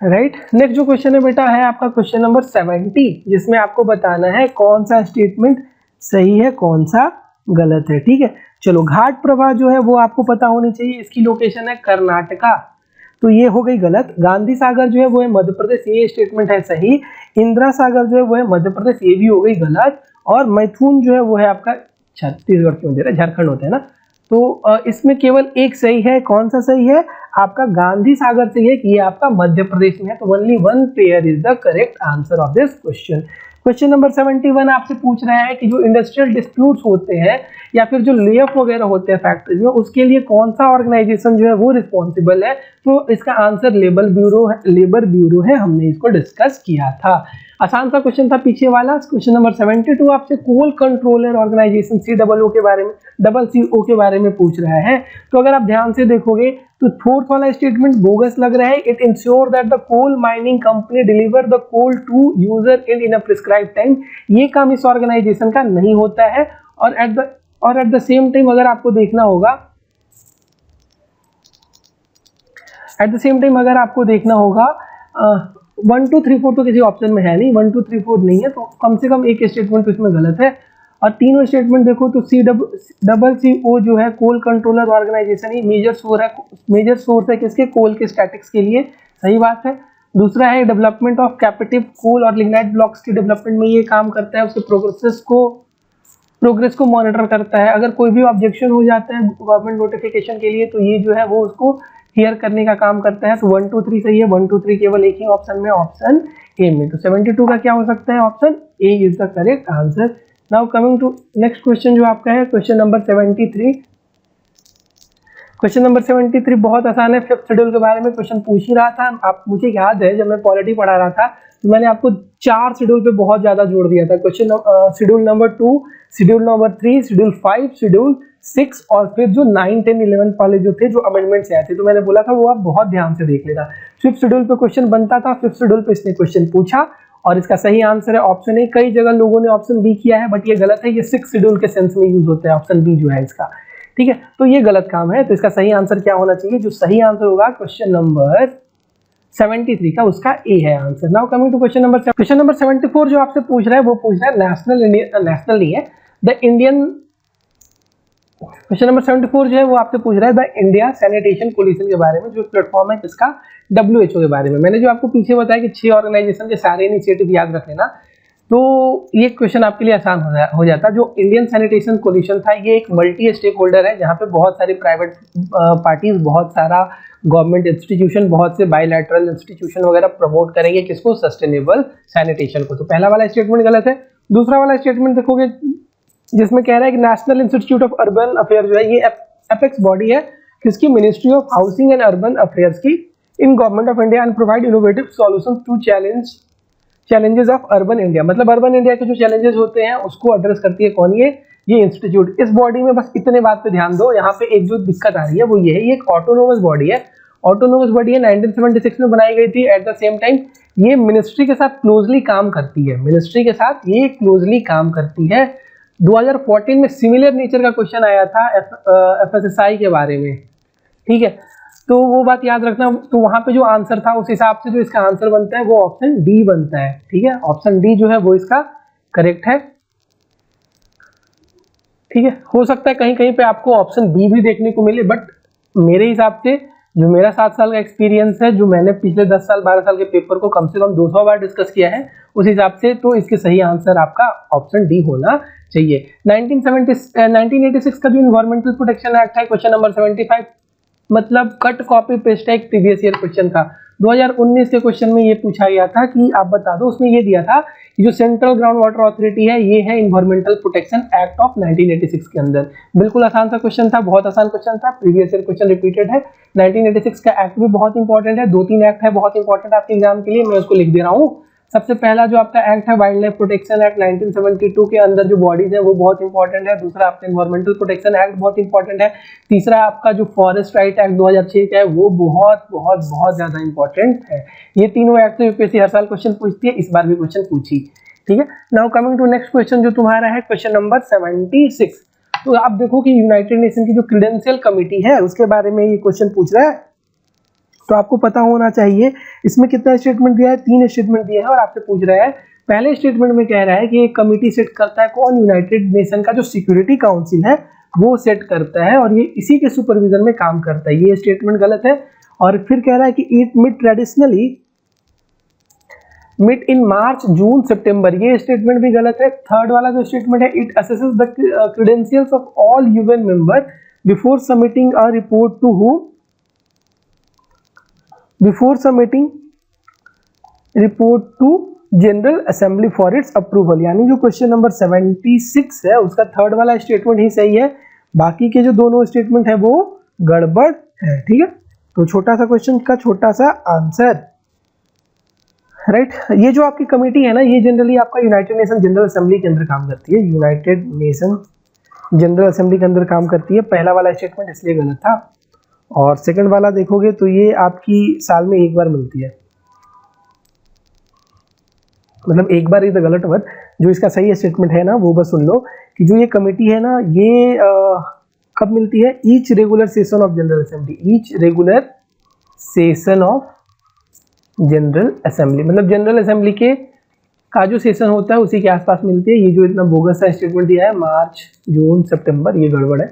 राइट, नेक्स्ट जो क्वेश्चन है बेटा है आपका क्वेश्चन नंबर 70, जिसमें आपको बताना है कौन सा स्टेटमेंट सही है कौन सा गलत है। ठीक है, चलो घाट प्रभा जो है वो आपको पता होनी चाहिए, इसकी लोकेशन है कर्नाटका, तो ये हो गई गलत। गांधी सागर जो है वो है मध्य प्रदेश, ये स्टेटमेंट है सही। इंदिरा सागर जो है वो है मध्य प्रदेश, ये भी हो गई गलत। और मैथुन जो है वो है आपका छत्तीसगढ़, क्यों दे रहा है, झारखंड होता है ना। तो इसमें केवल एक सही है, कौन सा सही है, आपका गांधी सागर सही है कि ये आपका मध्य प्रदेश में है। तो only one pair is the correct answer of this question. Question number 71 आपसे पूछ रहा है कि जो इंडस्ट्रियल डिस्प्यूट्स होते हैं या फिर जो ले ऑफ वगैरह होते हैं फैक्ट्रीज में, उसके लिए कौन सा ऑर्गेनाइजेशन जो है वो रिस्पॉन्सिबल है। तो इसका आंसर लेबर ब्यूरो है, हमने इसको डिस्कस किया था। आसान सा क्वेश्चन था पीछे वाला। क्वेश्चन नंबर 72 आपसे कोल कंट्रोलर ऑर्गेनाइजेशन COO के बारे में, CCO के बारे में पूछ रहा है। तो अगर आप ध्यान से देखोगे तो फोर्थ वाला स्टेटमेंट बोगस लग रहा है। It insure that the coal mining company deliver the coal to user in a prescribe time. ये काम इस ऑर्गेनाइजेशन का नहीं होता है। और एट द सेम टाइम अगर आपको देखना होगा, एट द सेम टाइम अगर आपको देखना होगा 1 2 3 4 तो किसी ऑप्शन में है नहीं, 1 2 3 4 नहीं है, तो कम से कम एक स्टेटमेंट तो इसमें गलत है। और तीनों स्टेटमेंट देखो तो CCO जो है कोल कंट्रोलर ऑर्गेनाइजेशन ही मेजर सोर्स है किसके, कोल के स्टैटिक्स के लिए, सही बात है। दूसरा है डेवलपमेंट ऑफ कैपेटिव कोल और लिग्नाइट ब्लॉक्स के डेवलपमेंट में ये काम करता है, उसके प्रोग्रेस को मॉनिटर करता है। अगर कोई भी ऑब्जेक्शन हो जाता है गवर्नमेंट नोटिफिकेशन के लिए तो ये जो है वो उसको हियर करने का काम करता है। तो 1 2 3 सही है, 1 2 3 केवल एक ही ऑप्शन में, ऑप्शन ए में। तो 72 का क्या हो सकता है, option A is the correct answer. Now coming to next question जो आपका है क्वेश्चन नंबर 73। क्वेश्चन नंबर 73 बहुत आसान है, फिफ्थ शेड्यूल के बारे में क्वेश्चन पूछ ही रहा था। आप, मुझे याद है जब मैं पॉलिटी पढ़ा रहा था तो मैंने आपको 4 शेड्यूल पे बहुत ज्यादा जोड़ दिया था। Question schedule number 2, schedule number 3, schedule 5, schedule 6 और फिर जो 9 10 11 वाले जो थे जो अमेंडमेंट्स आए थे, तो मैंने बोला था वो आप बहुत ध्यान से देख लेना। फिफ्थ शेड्यूल पे क्वेश्चन बनता था, फिफ्थ शेड्यूल पे इसने क्वेश्चन पूछा और इसका सही आंसर है ऑप्शन ए। कई जगह लोगों ने ऑप्शन बी किया है बट ये गलत है, ये 6 शेड्यूल के सेंस में यूज होता है ऑप्शन बी जो है इसका, ठीक है। तो ये गलत काम है, तो इसका सही आंसर क्या होना चाहिए, जो सही आंसर होगा क्वेश्चन नंबर 73 का, उसका ए है answer. Now coming to question number 74 जो आपसे पूछ रहा है वो पूछ रहा है नेशनल नहीं है, द इंडियन। क्वेश्चन नंबर 74 जो है वो आपसे पूछ रहा है द इंडिया सैनिटेशन कोलिशन के बारे में, जो प्लेटफॉर्म है किसका, WHO के बारे में। मैंने जो आपको पीछे बताया कि 6 ऑर्गेनाइजेशन के सारे इनिशिएटिव याद रख लेना, तो ये क्वेश्चन आपके लिए आसान हो जाता। जो इंडियन सैनिटेशन कोलिशन था ये एक मल्टी स्टेक होल्डर है, जहाँ पे बहुत सारी प्राइवेट पार्टीज, बहुत सारा गवर्नमेंट इंस्टीट्यूशन, बहुत से बायलैटरल इंस्टीट्यूशन वगैरह प्रमोट करेंगे किसको, सस्टेनेबल सैनिटेशन को। तो पहला वाला स्टेटमेंट गलत है। दूसरा वाला स्टेटमेंट देखोगे जिसमें कह रहा है कि national institute of urban affair जो है ये एपेक्स बॉडी है किसकी, ministry of housing and urban affairs की, in government of India and provide innovative solutions to challenges of urban India. मतलब अर्बन इंडिया के जो चैलेंजेस होते हैं उसको एड्रेस करती है कौन, ये इंस्टीट्यूट। इस बॉडी में बस इतने बात पे ध्यान दो, यहाँ पे एक जो दिक्कत आ रही है वो ये है, ये एक ऑटोनोमस बॉडी है। ऑटोनोमस बॉडी है, 1976 में बनाई गई थी। एट द सेम टाइम ये मिनिस्ट्री के साथ क्लोजली काम करती है, मिनिस्ट्री के साथ ये क्लोजली काम करती है। 2014 में सिमिलर नेचर का क्वेश्चन आया था FSSAI के बारे में, ठीक है, तो वो बात याद रखना। तो वहां पे जो आंसर था उस हिसाब से जो इसका आंसर बनता है वो ऑप्शन डी बनता है, ठीक है, ऑप्शन डी जो है वो इसका करेक्ट है, ठीक है। हो सकता है कहीं कहीं पे आपको ऑप्शन बी भी देखने को मिले, बट मेरे हिसाब से जो मेरा 7 साल का एक्सपीरियंस है, जो मैंने पिछले 10 साल 12 साल के पेपर को कम से कम 200 बार डिस्कस किया है, उस हिसाब से तो इसके सही आंसर आपका ऑप्शन डी होना चाहिए। 1986 का जो इन्वायरमेंटल प्रोटेक्शन एक्ट है क्वेश्चन नंबर 75, मतलब कट कॉपी पेस्ट है एक प्रीवियस ईयर क्वेश्चन का। 2019 के क्वेश्चन में ये पूछा गया था कि आप बता दो, उसमें ये दिया था कि जो सेंट्रल ग्राउंड वाटर अथॉरिटी है ये है इन्वायरमेंटल प्रोटेक्शन एक्ट ऑफ 1986 के अंदर। बिल्कुल आसान सा क्वेश्चन था, बहुत आसान क्वेश्चन था, प्रीवियस ईयर क्वेश्चन रिपीटेड है। 1986 का एक्ट भी बहुत इंपॉर्टेंट है, 2-3 एक्ट है बहुत इंपॉर्टेंट आपके एग्जाम के लिए, मैं उसको लिख दे रहा हूँ। सबसे पहला जो आपका एक्ट है वाइल्ड लाइफ प्रोटेक्शन एक्ट 1972 के अंदर जो बॉडीज है वो बहुत इंपॉर्टेंट है। दूसरा आपका एनवायरमेंटल प्रोटेक्शन एक्ट बहुत इंपॉर्टेंट है। तीसरा आपका जो फॉरेस्ट राइट एक्ट 2006 का है वो बहुत बहुत बहुत ज्यादा इंपॉर्टेंट है। ये तीनों एक्ट तो यूपीएससी हर साल क्वेश्चन पूछती है, इस बार भी क्वेश्चन पूछी, ठीक है। Now coming to next question जो तुम्हारा है क्वेश्चन नंबर 76। तो आप देखो कि यूनाइटेड नेशन की जो क्रीडेंशियल कमेटी है उसके बारे में ये क्वेश्चन पूछ रहा है, तो आपको पता होना चाहिए इसमें कितना स्टेटमेंट दिया है, 3 स्टेटमेंट दिया है और आपसे पूछ रहा है पहले स्टेटमेंट में कह रहा है कि एक कमेटी सेट करता है कौन, यूनाइटेड नेशन का जो सिक्योरिटी काउंसिल है वो सेट करता है और ये इसी के सुपरविजन में काम करता है, ये स्टेटमेंट गलत है। और फिर कह रहा है कि it meet traditionally meet in March June September, ये स्टेटमेंट भी गलत है। थर्ड वाला जो स्टेटमेंट है it assesses the credentials of all UN member before submitting a report to whom, before submitting report to general assembly for its approval, यानी जो question number 76 है उसका थर्ड वाला स्टेटमेंट ही सही है, बाकी के जो दोनों स्टेटमेंट है वो गड़बड़ है। ठीक है, तो छोटा सा क्वेश्चन का छोटा सा आंसर, राइट। ये जो आपकी कमेटी है ना, ये जनरली आपका यूनाइटेड नेशन जनरल असेंबली के अंदर काम करती है, यूनाइटेड नेशन जनरल असेंबली के अंदर काम करती है। पहला वाला स्टेटमेंट इसलिए गलत था, और सेकंड वाला देखोगे तो ये आपकी साल में एक बार मिलती है, मतलब एक बार ही तो गलत वर्ड, जो इसका सही स्टेटमेंट है ना वो बस सुन लो कि जो ये कमेटी है ना ये कब मिलती है, each regular session of general assembly, each regular session of general assembly, मतलब जनरल असेंबली के का जो सेशन होता है उसी के आसपास मिलती है। ये जो इतना बोगस सा स्टेटमेंट दिया है मार्च जून सितंबर, ये गड़बड़ है,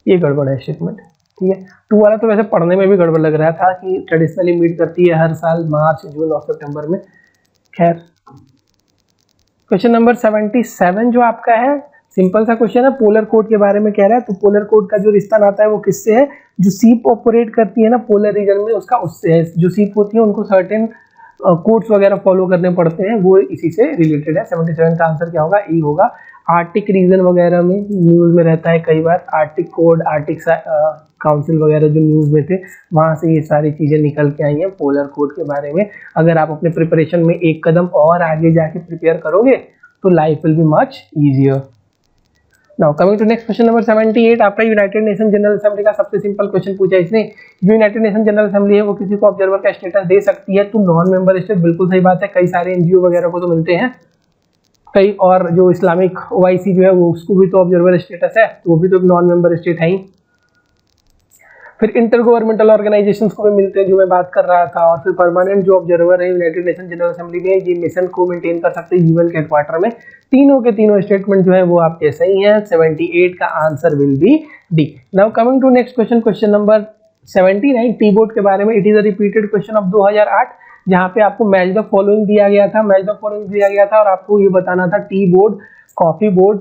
ये गड़बड़ है स्टेटमेंट। ठीक है, 2 वाला तो वैसे पढ़ने में भी गड़बड़ लग रहा था कि ट्रेडिशनली मीट करती है हर साल मार्च जून और सितंबर में। खैर, क्वेश्चन नंबर 77 जो आपका है सिंपल सा क्वेश्चन है, पोलर कोड के बारे में कह रहा है। तो पोलर कोड का जो रिश्ता नाता है वो किससे है, जो सीप ऑपरेट करती है ना पोलर रीजन में उसका उससे है। जो सीप होती है उनको सर्टेन कोड्स वगैरह फॉलो करने पड़ते हैं, वो इसी से रिलेटेड है। 77 का आंसर क्या होगा, ई होगा। आर्टिक रीजन वगैरह में न्यूज़ में रहता है कई बार, आर्टिक कोड, आर्टिक काउंसिल वगैरह जो न्यूज़ में थे वहाँ से ये सारी चीज़ें निकल के आई हैं पोलर कोड के बारे में। अगर आप अपने प्रिपरेशन में एक कदम और आगे जाके प्रिपेयर करोगे तो life will be much easier. Now coming to next question number 78, आपका यूनाइटेड नेशन जनरल असेंबली का सबसे सिंपल क्वेश्चन पूछा इसने। जो यूनाइटेड नेशन जनरल असेंबली है वो किसी को ऑब्जर्वर का स्टेटस दे सकती है तो नॉन मेंबर स्टेट, बिल्कुल सही बात है। कई सारे एनजीओ वगैरह को तो मिलते हैं, कई और जो इस्लामिक ओआईसी जो है वो उसको भी तो ऑब्जर्वर स्टेटस है, तो वो भी तो नॉन मेंबर स्टेट है ही। फिर इंटर गवर्नमेंटल ऑर्गेनाइजेशंस को भी मिलते हैं जो मैं बात कर रहा था, और फिर परमानेंट जो ऑब्जर्वर है यूनाइटेड नेशन जनरल असेंबली में ये मिशन को मेंटेन कर सकते हैं यूएन के हेडक्वार्टर में। तीनों के तीनों स्टेटमेंट जो है वो आपके सही हैं। 78 का answer will be D. Now coming to next question, question number 79 T board के बारे में। It is a repeated question of 2008 जहाँ पे आपको मैच द फॉलोइंग दिया गया था, मैच द फॉलोइंग दिया गया था और आपको ये बताना था टी बोर्ड, कॉफी बोर्ड,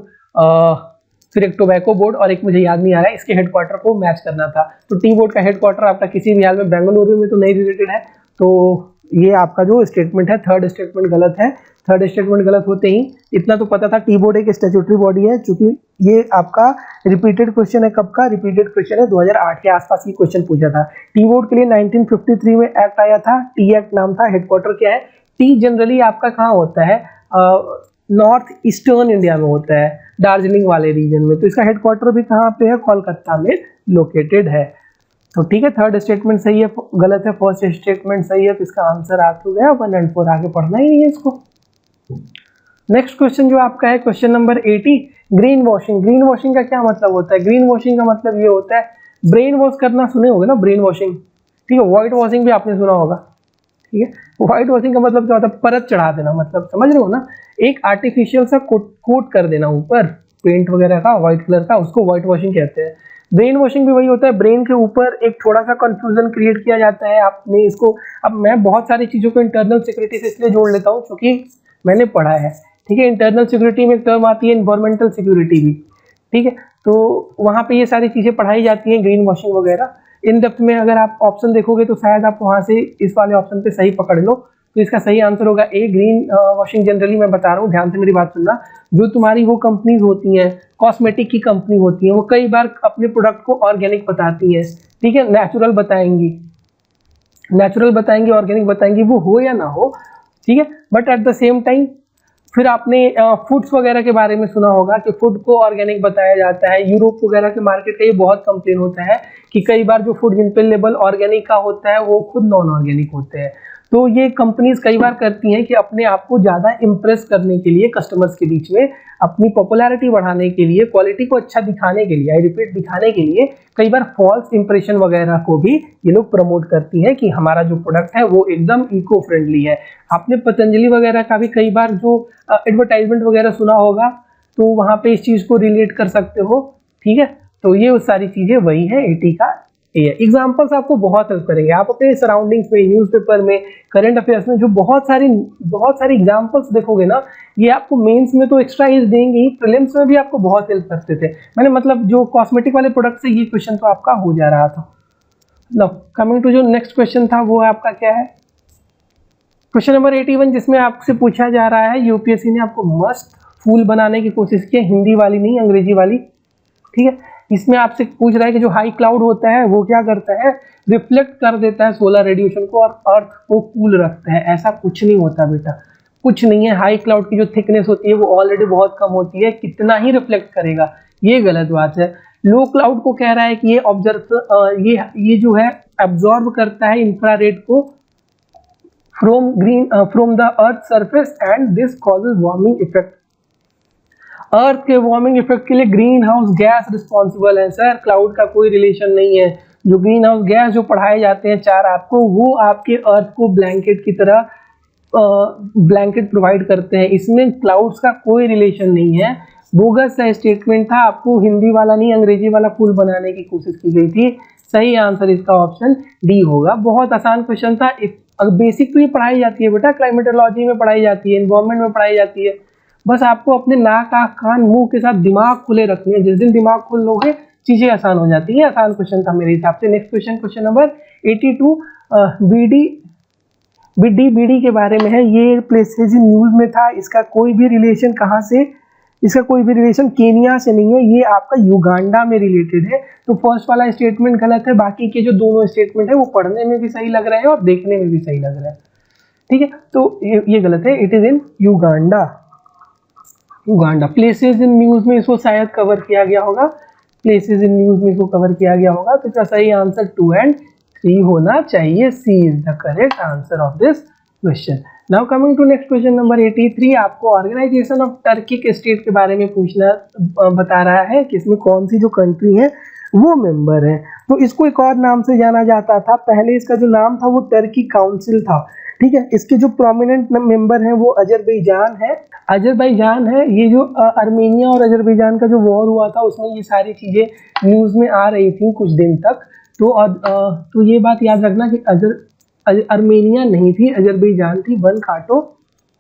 फिर एक टोबैको बोर्ड और एक मुझे याद नहीं आ रहा है, इसके हेडक्वार्टर को मैच करना था। तो टी बोर्ड का हेडक्वार्टर आपका किसी भी हाल में बेंगलुरु में तो नहीं रिलेटेड है, तो ये आपका जो स्टेटमेंट है थर्ड स्टेटमेंट गलत है। थर्ड स्टेटमेंट गलत होते ही इतना तो पता था टी बोर्ड एक स्टैट्यूटरी बॉडी है, चूंकि ये आपका रिपीटेड क्वेश्चन है। कब का रिपीटेड क्वेश्चन है, 2008 के आसपास ये क्वेश्चन पूछा था। टी बोर्ड के लिए 1953 में एक्ट आया था, टी एक्ट नाम था। हेडक्वार्टर क्या है, टी जनरली आपका कहाँ होता है, नॉर्थ ईस्टर्न इंडिया में होता है, दार्जिलिंग वाले रीजन में। तो इसका हेडक्वार्टर भी कहाँ पे है, कोलकाता में लोकेटेड है। तो ठीक है, थर्ड स्टेटमेंट सही है, गलत है फर्स्ट स्टेटमेंट सही है। तो इसका आंसर आ तो गया 1 और 4, आगे पढ़ना ही नहीं है इसको। नेक्स्ट क्वेश्चन जो आपका है question number 80, green washing. Green washing का क्या मतलब होता है, ग्रीन वॉशिंग का मतलब ये होता है ब्रेन वॉश करना, सुने होगे ना ब्रेन वॉशिंग, ठीक है। व्हाइट वॉशिंग भी आपने सुना होगा, ठीक है। व्हाइट वॉशिंग का मतलब क्या होता है, परत चढ़ा देना, मतलब समझ रहे हो ना, एक आर्टिफिशियल सा कोट कर देना ऊपर पेंट वगैरह का व्हाइट कलर का, उसको व्हाइट वॉशिंग कहते हैं। ब्रेन वॉशिंग भी वही होता है, ब्रेन के ऊपर एक थोड़ा सा कंफ्यूजन क्रिएट किया जाता है। आपने इसको, अब मैं बहुत सारी चीज़ों को इंटरनल सिक्योरिटी से इसलिए जोड़ लेता हूँ क्योंकि मैंने पढ़ा है, ठीक है। इंटरनल सिक्योरिटी में एक टर्म आती है इन्वायरमेंटल सिक्योरिटी भी, ठीक है। तो वहाँ पे ये सारी चीज़ें पढ़ाई जाती हैं, ग्रीन वॉशिंग वगैरह। इन डेप्थ में अगर आप ऑप्शन देखोगे तो शायद आप वहाँ से इस वाले ऑप्शन पे सही पकड़ लो। तो इसका सही आंसर होगा ए, ग्रीन वॉशिंग। जनरली मैं बता रहा हूँ, ध्यान से मेरी बात सुनना, जो तुम्हारी वो कंपनीज होती हैं, कॉस्मेटिक की कंपनी होती हैं, वो कई बार अपने प्रोडक्ट को ऑर्गेनिक बताती हैं, ठीक है, नेचुरल बताएंगी, ऑर्गेनिक बताएंगी, वो हो या ना हो, ठीक है। But at the same time फिर आपने फूड्स वगैरह के बारे में सुना होगा कि फूड को ऑर्गेनिक बताया जाता है। यूरोप वगैरह के मार्केट का ये बहुत कंप्लेन होता है कि कई बार जो फूड जिन पे लेबल ऑर्गेनिक का होता है वो खुद नॉन ऑर्गेनिक होते हैं। तो ये कंपनीज कई बार करती हैं कि अपने आप को ज़्यादा इम्प्रेस करने के लिए कस्टमर्स के बीच में, अपनी पॉपुलैरिटी बढ़ाने के लिए, क्वालिटी को अच्छा दिखाने के लिए, आई रिपीट दिखाने के लिए कई बार फॉल्स इंप्रेशन वगैरह को भी ये लोग प्रमोट करती हैं कि हमारा जो प्रोडक्ट है वो एकदम इको फ्रेंडली है। आपने पतंजलि वगैरह का भी कई बार जो एडवर्टाइजमेंट वगैरह सुना होगा, तो वहाँ पे इस चीज़ को रिलेट कर सकते हो। ठीक है, तो ये वो सारी चीज़ें वही है 80 का ए है। एग्जाम्पल्स आपको बहुत हेल्प करेंगे। आप अपने सराउंडिंग्स में, न्यूज़पेपर में, करंट अफेयर्स में जो बहुत सारी एग्जाम्पल्स देखोगे ना, ये आपको मेंस में तो एक्स्ट्रा एज देंगे ही, प्रीलिम्स में भी आपको बहुत हेल्प करते थे। मैंने मतलब जो कॉस्मेटिक वाले प्रोडक्ट से ये क्वेश्चन तो आपका हो जा रहा था। नाउ कमिंग टू जो नेक्स्ट क्वेश्चन था वो आपका क्या है, क्वेश्चन नंबर 81, जिसमें आपसे पूछा जा रहा है, यूपीएससी ने आपको मस्त फूल बनाने की कोशिश की, हिंदी वाली नहीं, अंग्रेजी वाली। ठीक है, इसमें आपसे पूछ रहा है कि जो हाई क्लाउड होता है वो क्या करता है, रिफ्लेक्ट कर देता है सोलर रेडिएशन को और अर्थ को कूल रखता है। ऐसा कुछ नहीं होता बेटा, कुछ नहीं है। हाई क्लाउड की जो थिकनेस होती है वो ऑलरेडी बहुत कम होती है, कितना ही रिफ्लेक्ट करेगा, ये गलत बात है। लो क्लाउड को कह रहा है कि ये ये जो है एब्जॉर्ब करता है इंफ्रारेड को from the earth surface and this causes warming effect. अर्थ के वार्मिंग इफेक्ट के लिए ग्रीन हाउस गैस रिस्पॉन्सिबल है। सर क्लाउड का कोई रिलेशन नहीं है। जो ग्रीन हाउस गैस जो पढ़ाए जाते हैं चार आपको, वो आपके अर्थ को ब्लैंकेट की तरह ब्लैंकेट प्रोवाइड करते हैं। इसमें क्लाउड्स का कोई रिलेशन नहीं है। बोगस सा स्टेटमेंट था, आपको हिंदी वाला नहीं अंग्रेजी वाला फूल बनाने की कोशिश की गई थी। सही आंसर इसका ऑप्शन डी होगा। बहुत आसान क्वेश्चन था। बेसिक तो ये पढ़ाई जाती है बेटा, क्लाइमेटोलॉजी में पढ़ाई जाती है, एनवायरमेंट में पढ़ाई जाती है। बस आपको अपने नाक आँख कान मुंह के साथ दिमाग खुले रखने हैं। जिस दिन दिमाग खोल लोगे चीजें आसान हो जाती है। आसान क्वेश्चन था मेरे हिसाब से। Next question, question number 82, BD के बारे में है। ये प्लेसेज इन न्यूज में था। इसका कोई भी रिलेशन कहाँ से, इसका कोई भी रिलेशन केनिया से नहीं है, ये आपका युगांडा में रिलेटेड है। तो फर्स्ट वाला स्टेटमेंट गलत है, बाकी के जो दोनों स्टेटमेंट है वो पढ़ने में भी सही लग रहे हैं और देखने में भी सही लग रहे हैं। ठीक है, तो ये गलत है। It is in Uganda. Uganda places in news में इसको शायद कवर किया गया होगा, प्लेसेस इन न्यूज में इसको कवर किया गया होगा। तो इसका सही आंसर 2 और 3 होना चाहिए। C is the correct answer of this question. Now coming to next question number 83, आपको ऑर्गेनाइजेशन ऑफ टर्किक स्टेट के बारे में पूछना बता रहा है कि इसमें कौन सी जो कंट्री है वो मेंबर है। तो इसको एक और नाम से जाना जाता था। पहले इसका जो नाम था वो टर्की काउंसिल था। ठीक है, इसके जो प्रोमिनेंट मेंबर हैं वो अजरबैजान है। अजरबैजान है। ये जो आर्मेनिया और अजरबैजान का जो वॉर हुआ था उसमें ये सारी चीज़ें न्यूज़ में आ रही थी कुछ दिन तक। तो ये बात याद रखना कि आर्मेनिया नहीं थी, अजरबैजान थी। 1 काटो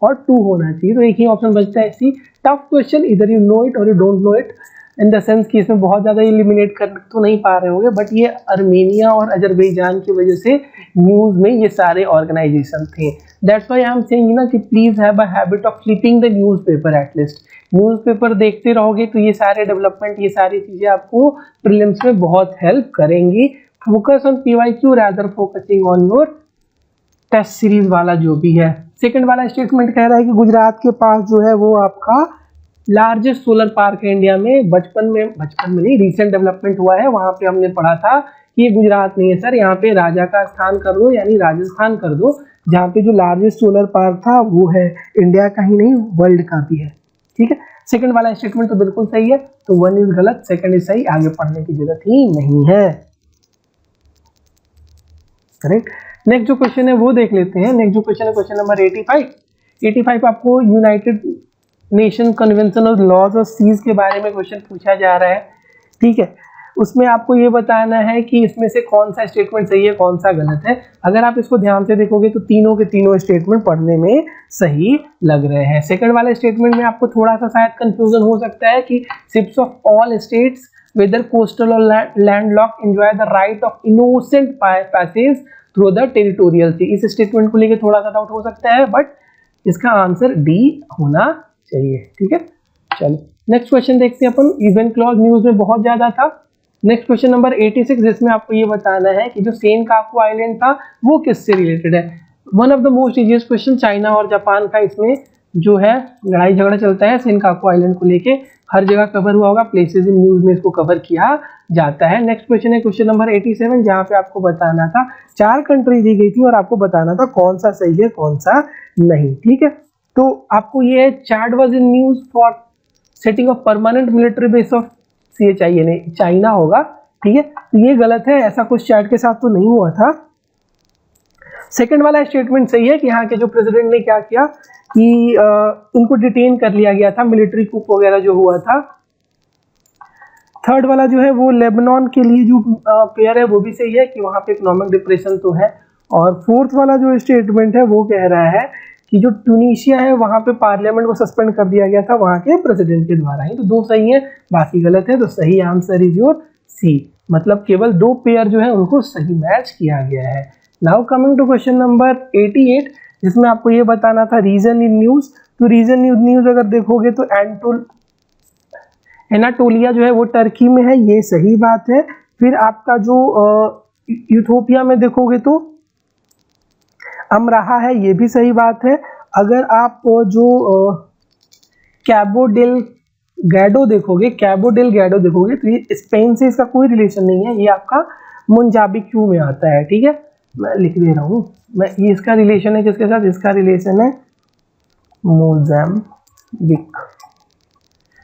और 2 होना चाहिए। तो एक ही ऑप्शन बचता है सी। टफ क्वेश्चन, इधर यू नो इट और you don't know it, in the sense कि इसमें बहुत ज़्यादा एलिमिनेट कर तो नहीं पा रहे होंगे, बट ये आर्मेनिया और अजरबैजान की वजह से न्यूज़ में ये सारे ऑर्गेनाइजेशन थे। That's why I am saying ना कि please have a habit of flipping the newspaper at least. Newspaper देखते रहोगे तो ये सारे डेवलपमेंट, ये सारी चीज़ें आपको प्रीलिम्स में बहुत हेल्प करेंगी। Focus on PYQ rather focusing on your test series वाला जो भी है। सेकंड वाला स्टेटमेंट कह रहा है कि गुजरात के पास जो है वो आपका लार्जेस्ट सोलर पार्क है इंडिया में। बचपन में नहीं, रिसेंट डेवलपमेंट हुआ है। वहाँ पे हमने पढ़ा था कि ये गुजरात नहीं है सर, यहाँ पे राजा का स्थान कर दो, यानी राजस्थान कर दो। जहाँ पे जो लार्जेस्ट सोलर पार्क था वो है इंडिया का ही नहीं, वर्ल्ड का भी है। ठीक है, सेकंड वाला स्टेटमेंट तो बिल्कुल सही है। तो 1 इज गलत, सेकंड इज सही। आगे पढ़ने की जरूरत ही नहीं है। करेक्ट। नेक्स्ट जो क्वेश्चन है वो देख लेते हैं। नेक्स्ट जो क्वेश्चन है क्वेश्चन नंबर 85 आपको United Nation convention of laws of seas के बारे में क्वेश्चन पूछा जा रहा है। ठीक है, उसमें आपको ये बताना है कि इसमें से कौन सा स्टेटमेंट सही है, कौन सा गलत है। अगर आप इसको ध्यान से देखोगे तो तीनों के तीनों स्टेटमेंट पढ़ने में सही लग रहे हैं। सेकंड वाले स्टेटमेंट में आपको थोड़ा सा शायद कंफ्यूजन हो सकता है कि ships of all states whether coastal और landlocked enjoy the right of innocent passage through the territorial sea. इस स्टेटमेंट को लेकर थोड़ा सा डाउट हो सकता है, बट इसका आंसर डी होना चाहिए। ठीक है, चलो नेक्स्ट क्वेश्चन देखते हैं अपन। इवेंट क्लॉज न्यूज में बहुत ज्यादा था। नेक्स्ट क्वेश्चन नंबर 86, जिसमें आपको ये बताना है कि जो सेनकाकू आइलैंड था वो किससे रिलेटेड है। One of the most easiest question. China और जापान का इसमें जो है लड़ाई झगड़ा चलता है सेनकाकू आइलैंड को लेके। हर जगह कवर हुआ होगा, प्लेसेस इन न्यूज में इसको कवर किया जाता है। नेक्स्ट क्वेश्चन है क्वेश्चन नंबर 87, जहाँ पे आपको बताना था 4 कंट्री दी गई थी और आपको बताना था कौन सा सही है कौन सा नहीं। ठीक है, तो आपको ये chart was in news for setting of permanent military base of CHI नहीं चाइना होगा। ठीक है, तो ये गलत है, ऐसा कुछ चैट के साथ तो नहीं हुआ था। सेकंड वाला स्टेटमेंट सही है कि यहाँ के जो प्रेसिडेंट ने क्या किया कि इनको डिटेन कर लिया गया था, मिलिट्री कूप वगैरह जो हुआ था। थर्ड वाला जो है वो लेबनान के लिए जो पेयर है वो भी सही है कि वहाँ पे इकोनॉमिक डिप्रेशन तो है। और फोर्थ वाला जो स्टेटमेंट है वो कह रहा है कि जो ट्यूनीशिया है वहाँ पे पार्लियामेंट को सस्पेंड कर दिया गया था वहाँ के प्रेसिडेंट के द्वारा ही। तो 2 सही है, बाकी गलत है। तो सही आंसर इज योर सी, मतलब केवल 2 पेयर जो है उनको सही मैच किया गया है। Now coming to question number 88, जिसमें आपको ये बताना था रीजन इन न्यूज। तो रीजन इन न्यूज अगर देखोगे तो एनाटोलिया जो है वो टर्की में है, ये सही बात है। फिर आपका जो यूथोपिया में देखोगे तो अमराहा है, ये भी सही बात है। अगर आप जो कैबो डेल गैडो देखोगे तो ये स्पेन से इसका कोई रिलेशन नहीं है, ये आपका मोजाम्बिक में आता है। ठीक है, मैं लिख दे रहा हूँ, मैं ये इसका रिलेशन है किसके साथ, इसका रिलेशन है मोजाम्बिक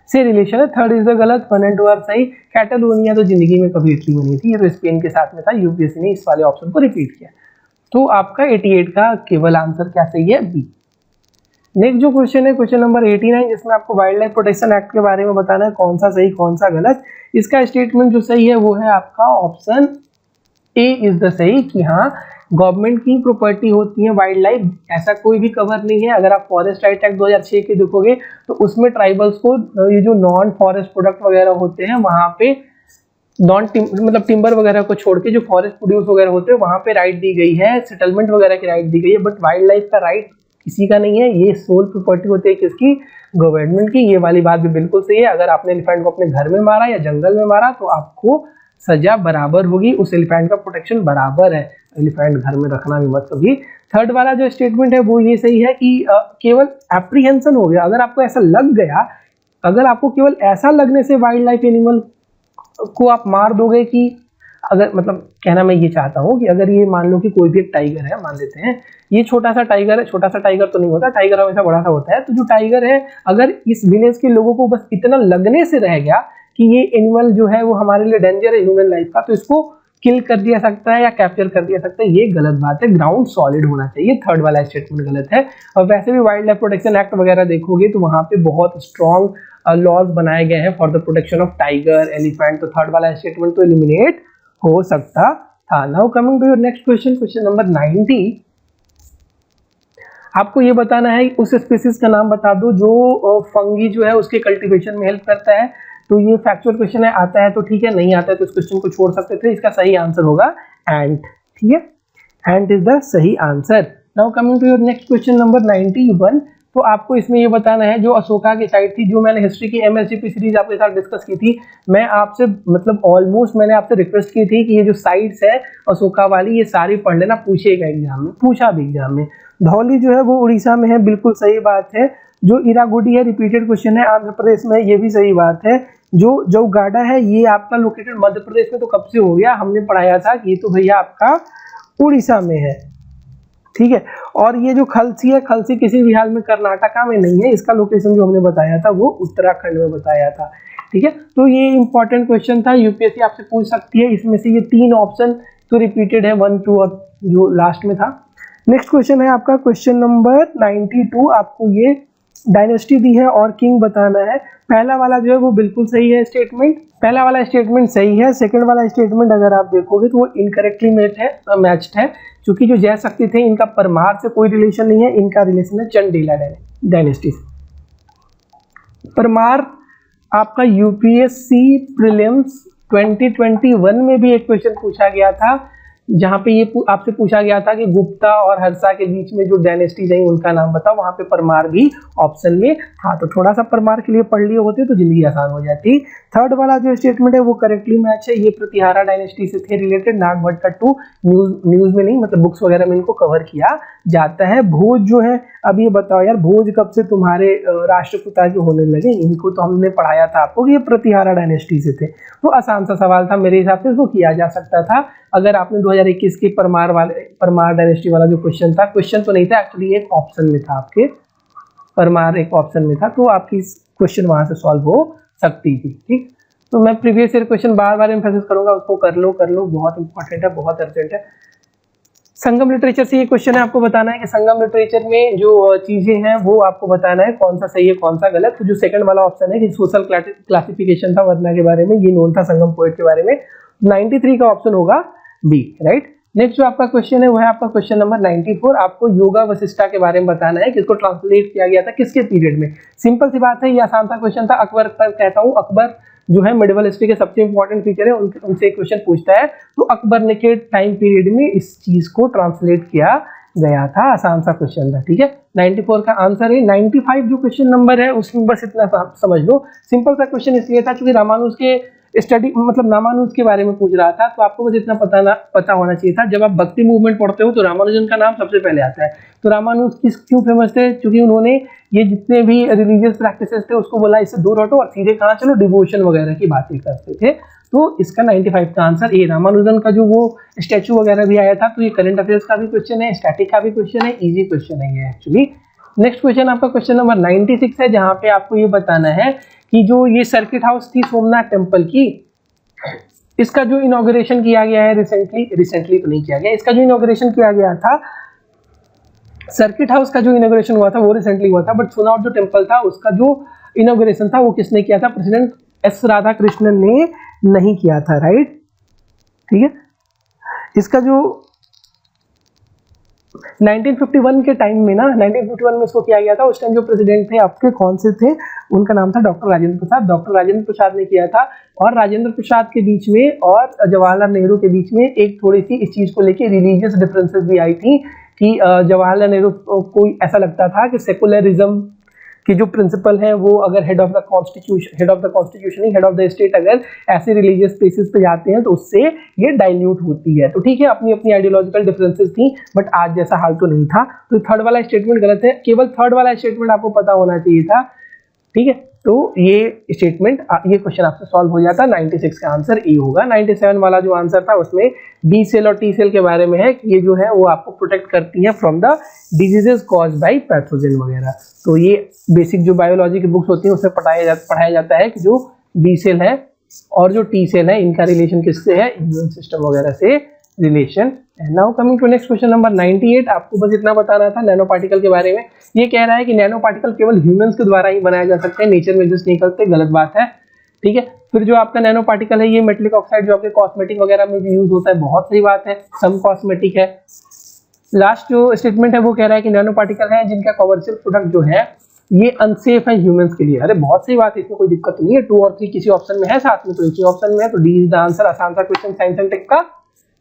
से रिलेशन है। थर्ड इज द गलत, 1 और 2 आर सही। कैटालोनिया तो जिंदगी में कभी इटली में नहीं थी, ये तो स्पेन के साथ में था। यूपीएससी ने इस वाले ऑप्शन को रिपीट किया। तो आपका 88 का केवल आंसर क्या सही है, बी। नेक्स्ट जो क्वेश्चन है क्वेश्चन नंबर 89, जिसमें आपको वाइल्ड लाइफ प्रोटेक्शन एक्ट के बारे में बताना है कौन सा सही कौन सा गलत। इसका स्टेटमेंट जो सही है वो है आपका ऑप्शन ए इज द सही, कि हाँ गवर्नमेंट की प्रॉपर्टी होती है वाइल्ड लाइफ, ऐसा कोई भी कवर नहीं है। अगर आप फॉरेस्ट राइट एक्ट 2006 के देखोगे तो उसमें ट्राइबल्स को ये जो नॉन फॉरेस्ट प्रोडक्ट वगैरह होते हैं वहाँ पे मतलब टिम्बर वगैरह को छोड़ के जो फॉरेस्ट प्रोड्यूस वगैरह होते हैं वहाँ पे राइट दी गई है, सेटलमेंट वगैरह की राइट दी गई है। बट वाइल्ड लाइफ का राइट किसी का नहीं है, ये सोल प्रॉपर्टी होती है किसकी, गवर्नमेंट की। ये वाली बात भी बिल्कुल सही है। अगर आपने एलिफेंट को अपने घर में मारा या जंगल में मारा तो आपको सजा बराबर होगी, उस एलिफेंट का प्रोटेक्शन बराबर है। एलिफेंट घर में रखना भी मत कभी। थर्ड वाला जो स्टेटमेंट है वो ये सही है कि केवल एप्रीहेंशन हो गया, अगर आपको ऐसा लग गया, अगर आपको केवल ऐसा लगने से वाइल्ड लाइफ एनिमल को आप मार दोगे कि अगर मतलब कहना मैं ये चाहता हूँ कि अगर ये मान लो कि कोई भी एक टाइगर है, मान लेते हैं ये छोटा सा टाइगर है, छोटा सा टाइगर तो नहीं होता, टाइगर हमेशा बड़ा सा होता है। तो जो टाइगर है अगर इस विलेज के लोगों को बस इतना लगने से रह गया कि ये एनिमल जो है वो हमारे लिए डेंजर है ह्यूमन लाइफ का, तो इसको किल कर दिया सकता है या कैप्चर कर दिया सकता है, ये गलत बात है। ग्राउंड सॉलिड होना चाहिए, थर्ड वाला स्टेटमेंट गलत है। और वैसे भी वाइल्ड लाइफ प्रोटेक्शन एक्ट वगैरह देखोगे तो वहाँ पे बहुत स्ट्रॉन्ग लॉज बनाए गए हैं for the protection of tiger, elephant, तो थर्ड वाला स्टेटमेंट तो एलिमिनेट हो सकता था। Now coming to your next question, question number 90, आपको ये बताना है उस स्पीसीज का नाम बता दो जो फंगी जो है उसके कल्टीवेशन में हेल्प करता है। तो ये फैक्चुअल क्वेश्चन है, आता है तो ठीक है, नहीं आता है तो इस क्वेश्चन को छोड़ सकते थे। इसका सही आंसर होगा एंट। ठीक है, एंट इज द सही answer. Now coming to your next question number 91, तो आपको इसमें ये बताना है जो अशोका की साइट थी, जो मैंने हिस्ट्री की MSGP सीरीज आपके साथ डिस्कस की थी, मैं आपसे मतलब ऑलमोस्ट मैंने आपसे रिक्वेस्ट की थी कि ये जो साइट्स है अशोका वाली ये सारी पढ़ लेना, पूछेगा एग्जाम में, पूछा भी एग्जाम में। धौली जो है वो उड़ीसा में है, बिल्कुल सही बात है। जो इरागुडी है रिपीटेड क्वेश्चन है, आंध्र प्रदेश में, ये भी सही बात है। जो गाडा है ये आपका लोकेटेड मध्य प्रदेश में तो कब से हो गया, हमने पढ़ाया था कि ये तो भैया आपका उड़ीसा में है। ठीक है, और ये जो खलसी है, खलसी किसी भी हाल में कर्नाटका में नहीं है, इसका लोकेशन जो हमने बताया था वो उत्तराखंड में बताया था। ठीक है, तो ये इंपॉर्टेंट क्वेश्चन था, यूपीएससी आपसे पूछ सकती है। इसमें से ये 3 ऑप्शन तो रिपीटेड है, 1, 2 और जो लास्ट में था। नेक्स्ट क्वेश्चन है आपका क्वेश्चन नंबर 92, आपको ये डायनेस्टी दी है और किंग बताना है। पहला वाला जो है वो बिल्कुल सही है स्टेटमेंट, पहला वाला स्टेटमेंट सही है। सेकंड वाला स्टेटमेंट अगर आप देखोगे तो वो इनकरेक्टली मैच्ड है, क्योंकि जो जय शक्ति थे इनका परमार से कोई रिलेशन नहीं है, इनका रिलेशन है चंडेला डायनेस्टी से। परमार आपका यूपीएससी प्रीलिम्स 2021 में भी एक क्वेश्चन पूछा गया था जहाँ पे ये आपसे पूछा गया था कि गुप्ता और हर्षा के बीच में जो डायनेस्टी रही उनका नाम बताओ, वहाँ पे परमार भी ऑप्शन में था। तो थोड़ा सा परमार के लिए पढ़ लिए होते तो जिंदगी आसान हो जाती। थर्ड वाला जो स्टेटमेंट है वो करेक्टली मैच है, ये प्रतिहारा डायनेस्टी से थे रिलेटेड, नागभट्टा न्यूज में नहीं, मतलब बुक्स वगैरह में इनको कवर किया जाता है। भोज जो है, अब ये बताओ यार, भोज कब से तुम्हारे राष्ट्रपिता जो होने लगे? इनको तो हमने पढ़ाया था आपको कि ये प्रतिहारा डायनेस्टी से थे। तो आसान सा सवाल था, मेरे हिसाब से इसको किया जा सकता था अगर आपने 2021 के परमार डायनेस्टी वाला जो क्वेश्चन था, क्वेश्चन तो नहीं था एक्चुअली, एक ऑप्शन में था आपके, परमार एक ऑप्शन में था, तो आपकी क्वेश्चन वहां से सॉल्व हो सकती थी। ठीक, तो मैं प्रीवियस ईयर क्वेश्चन बार बार एम्फेसिस करूंगा, उसको कर लो, बहुत इंपॉर्टेंट है, बहुत अर्जेंट है। संगम लिटरेचर से ये क्वेश्चन है, आपको बताना है कि संगम लिटरेचर में जो चीजें हैं वो आपको बताना है कौन सा सही है कौन सा गलत। तो जो सेकंड वाला ऑप्शन है कि सोशल क्लासिफिकेशन था वर्ना के बारे में, ये नोन था संगम पोएट के बारे में, 93 का ऑप्शन होगा बी, राइट। नेक्स्ट जो आपका क्वेश्चन है वो है आपका क्वेश्चन नंबर 94। आपको योगा वशिष्ठा के बारे में बताना है कि इसको ट्रांसलेट किया गया था किसके पीरियड में। सिंपल सी बात है, ये आसान सा क्वेश्चन था। अकबर पर कहता हूँ, अकबर जो है मिडिवल हिस्ट्री के सबसे इंपॉर्टेंट फीचर है, उनसे एक क्वेश्चन पूछता है तो अकबर ने के टाइम पीरियड में इस चीज को ट्रांसलेट किया गया था। आसान सा क्वेश्चन था, ठीक है। 94 का आंसर है। 95 जो क्वेश्चन नंबर है उसमें बस इतना समझ लो, सिंपल सा क्वेश्चन इसलिए था क्योंकि रामानुज के स्टडी, मतलब रामानुज के बारे में पूछ रहा था, तो आपको बस इतना पता होना चाहिए था। जब आप भक्ति मूवमेंट पढ़ते हो तो रामानुजन का नाम सबसे पहले आता है। तो रामानुज क्यों फेमस थे? क्योंकि उन्होंने ये जितने भी रिलीजियस प्रैक्टिसेस थे उसको बोला इससे दूर हटो और सीधे कहाँ चलो, डिवोशन वगैरह की बातें करते थे। तो इसका 95 का आंसर ए। रामानुजन का जो वो स्टैचू वगैरह भी आया था, तो ये करंट अफेयर्स का भी क्वेश्चन है, स्टैटिक का भी क्वेश्चन है, इजी क्वेश्चन है ये एक्चुअली। नेक्स्ट क्वेश्चन आपका क्वेश्चन नंबर 96 है, जहां पे आपको ये बताना है कि जो ये सर्किट हाउस थी सोमनाथ टेम्पल की, इसका जो इनॉग्रेशन किया गया है रिसेंटली तो नहीं किया गया, इसका जो इनॉग्रेशन किया गया था, सर्किट हाउस का जो इनॉग्रेशन हुआ था वो रिसेंटली हुआ था, बट सोमनाथ जो टेम्पल था उसका जो इनॉग्रेशन था वो किसने किया था? प्रेसिडेंट एस राधाकृष्णन ने नहीं किया था, राइट। ठीक है, इसका जो 1951 के टाइम में ना, 1951 में इसको किया गया था। उस टाइम जो प्रेसिडेंट थे आपके कौन से थे? उनका नाम था डॉक्टर राजेंद्र प्रसाद। डॉक्टर राजेंद्र प्रसाद ने किया था। और राजेंद्र प्रसाद के बीच में और जवाहरलाल नेहरू के बीच में एक थोड़ी सी इस चीज को लेके रिलीजियस डिफरेंसेस भी आई थी कि जवाहरलाल नेहरू को ऐसा लगता था कि सेकुलरिज्म कि जो प्रिंसिपल है वो अगर हेड ऑफ द स्टेट अगर ऐसे रिलीजियस प्लेसेस पे जाते हैं तो उससे ये डाइल्यूट होती है। तो ठीक है, अपनी अपनी आइडियोलॉजिकल डिफरेंसेस थी, बट आज जैसा हाल तो नहीं था। तो थर्ड वाला स्टेटमेंट गलत है, केवल थर्ड वाला स्टेटमेंट आपको पता होना चाहिए था। ठीक है, तो ये स्टेटमेंट, ये क्वेश्चन आपसे सॉल्व हो जाता। 96 का आंसर ए होगा। 97 वाला जो आंसर था उसमें बी सेल और टी सेल के बारे में है कि ये जो है वो आपको प्रोटेक्ट करती है from the diseases caused by pathogen वगैरह। तो ये बेसिक जो बायोलॉजी की बुक्स होती हैं उसमें पढ़ाया जाता है कि जो बी सेल है और जो टी सेल है इनका रिलेशन किससे है? इम्यून सिस्टम वगैरह से relation. Now coming to next question number 98। आपको बस इतना बताना था नैनो पार्टिकल के बारे में। ये कह रहा है कि नैनो पार्टिकल केवल ह्यूमंस के द्वारा ही बनाए जा सकते हैं, नेचर में एग्जिस्ट नहीं करते। गलत बात है, ठीक है। फिर जो आपका नैनो पार्टिकल है ये मेटलिक ऑक्साइड जो आपके कॉस्मेटिक वगैरह में भी यूज होता है, बहुत सही बात है, सम कॉस्मेटिक है। लास्ट जो स्टेटमेंट है वो कह रहा है कि नैनो पार्टिकल है जिनका कमर्शियल प्रोडक्ट जो है ये अनसेफ है ह्यूमंस के लिए। अरे बहुत सही बात है, इसमें कोई दिक्कत नहीं है। 2 और 3 किसी ऑप्शन में है साथ में, तो इसी ऑप्शन में है, तो डी इज द आंसर। आसान सा क्वेश्चन साइंस एंड टेक का।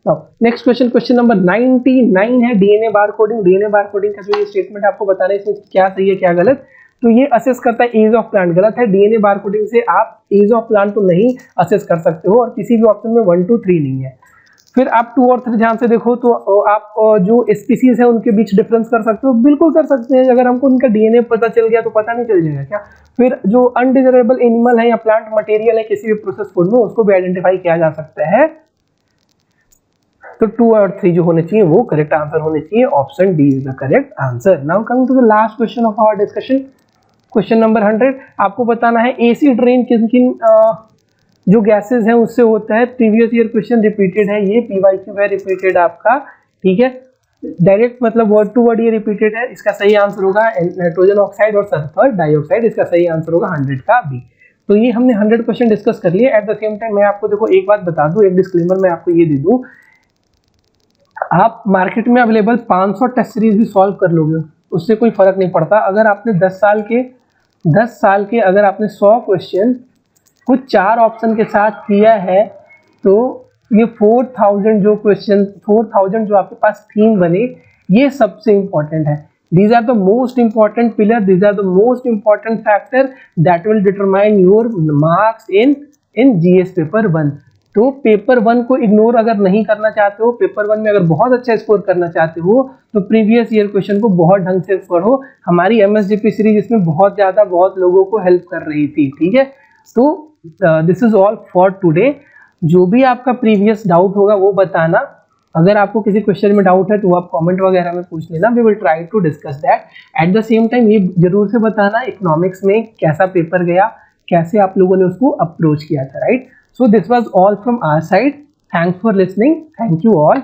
नेक्स्ट क्वेश्चन नंबर 99 है, डीएनए बारकोडिंग। डीएनए बारकोडिंग का जो ये स्टेटमेंट आपको बताना है इसमें क्या सही है क्या गलत। तो ये असेस करता है एज ऑफ प्लांट, गलत है। डीएनए बारकोडिंग से आप एज ऑफ प्लांट तो नहीं असेस कर सकते हो और किसी भी ऑप्शन में 1 2 3 नहीं है। फिर आप 2 और 3 ध्यान से देखो तो आप जो स्पीसीज है उनके बीच डिफरेंस कर सकते हो, बिल्कुल कर सकते हैं। अगर हमको उनका डीएनए पता चल गया तो पता नहीं चल जाएगा क्या? फिर जो अनडिजायरेबल एनिमल है या प्लांट मटेरियल है किसी भी प्रोसेस फूड में, उसको भी आइडेंटिफाई किया जा सकता है। तो 2 और 3 जो होने चाहिए वो करेक्ट आंसर होने चाहिए। Option D is the correct answer. Now coming to the last question of our discussion, question number 100। आपको बताना है एसी ड्रेन किन किन जो गैसेस हैं उससे होता है। प्रीवियस ईयर क्वेश्चन रिपीटेड है, ये पीवाईक्यू है रिपीटेड आपका, ठीक है। डायरेक्ट मतलब वर्ड टू वर्ड ये रिपीटेड है। इसका सही आंसर होगा नाइट्रोजन ऑक्साइड और सल्फर डाइऑक्साइड। इसका सही आंसर होगा 100 का बी। तो ये हमने 100 क्वेश्चन डिस्कस कर लिए। एट द सेम टाइम मैं आपको देखो एक बात बता दूं, एक डिस्क्लेमर मैं आपको ये दे दूं, आप मार्केट में अवेलेबल 500 टेस्ट सीरीज भी सॉल्व कर लोगे, उससे कोई फर्क नहीं पड़ता। अगर आपने 10 साल के अगर आपने 100 क्वेश्चन कुछ 4 ऑप्शन के साथ किया है तो ये 4000 जो क्वेश्चन 4000 जो आपके पास थीम बने, ये सबसे इंपॉर्टेंट है। These are the most important pillar, these are the most important factor that will determine your marks in GS paper 1। तो पेपर 1 को इग्नोर अगर नहीं करना चाहते हो, पेपर 1 में अगर बहुत अच्छा स्कोर करना चाहते हो तो प्रीवियस ईयर क्वेश्चन को बहुत ढंग से पढ़ो। हमारी MSGP सीरीज इसमें बहुत लोगों को हेल्प कर रही थी, ठीक है। तो this is all for today. जो भी आपका प्रीवियस डाउट होगा वो बताना। अगर आपको किसी क्वेश्चन में डाउट है तो आप कमेंट वगैरह में पूछ लेना, we will try to discuss that. At the same time ये जरूर से बताना इकोनॉमिक्स में कैसा पेपर गया, कैसे आप लोगों ने उसको अप्रोच किया था, right. So this was all from our side. Thanks for listening, thank you all.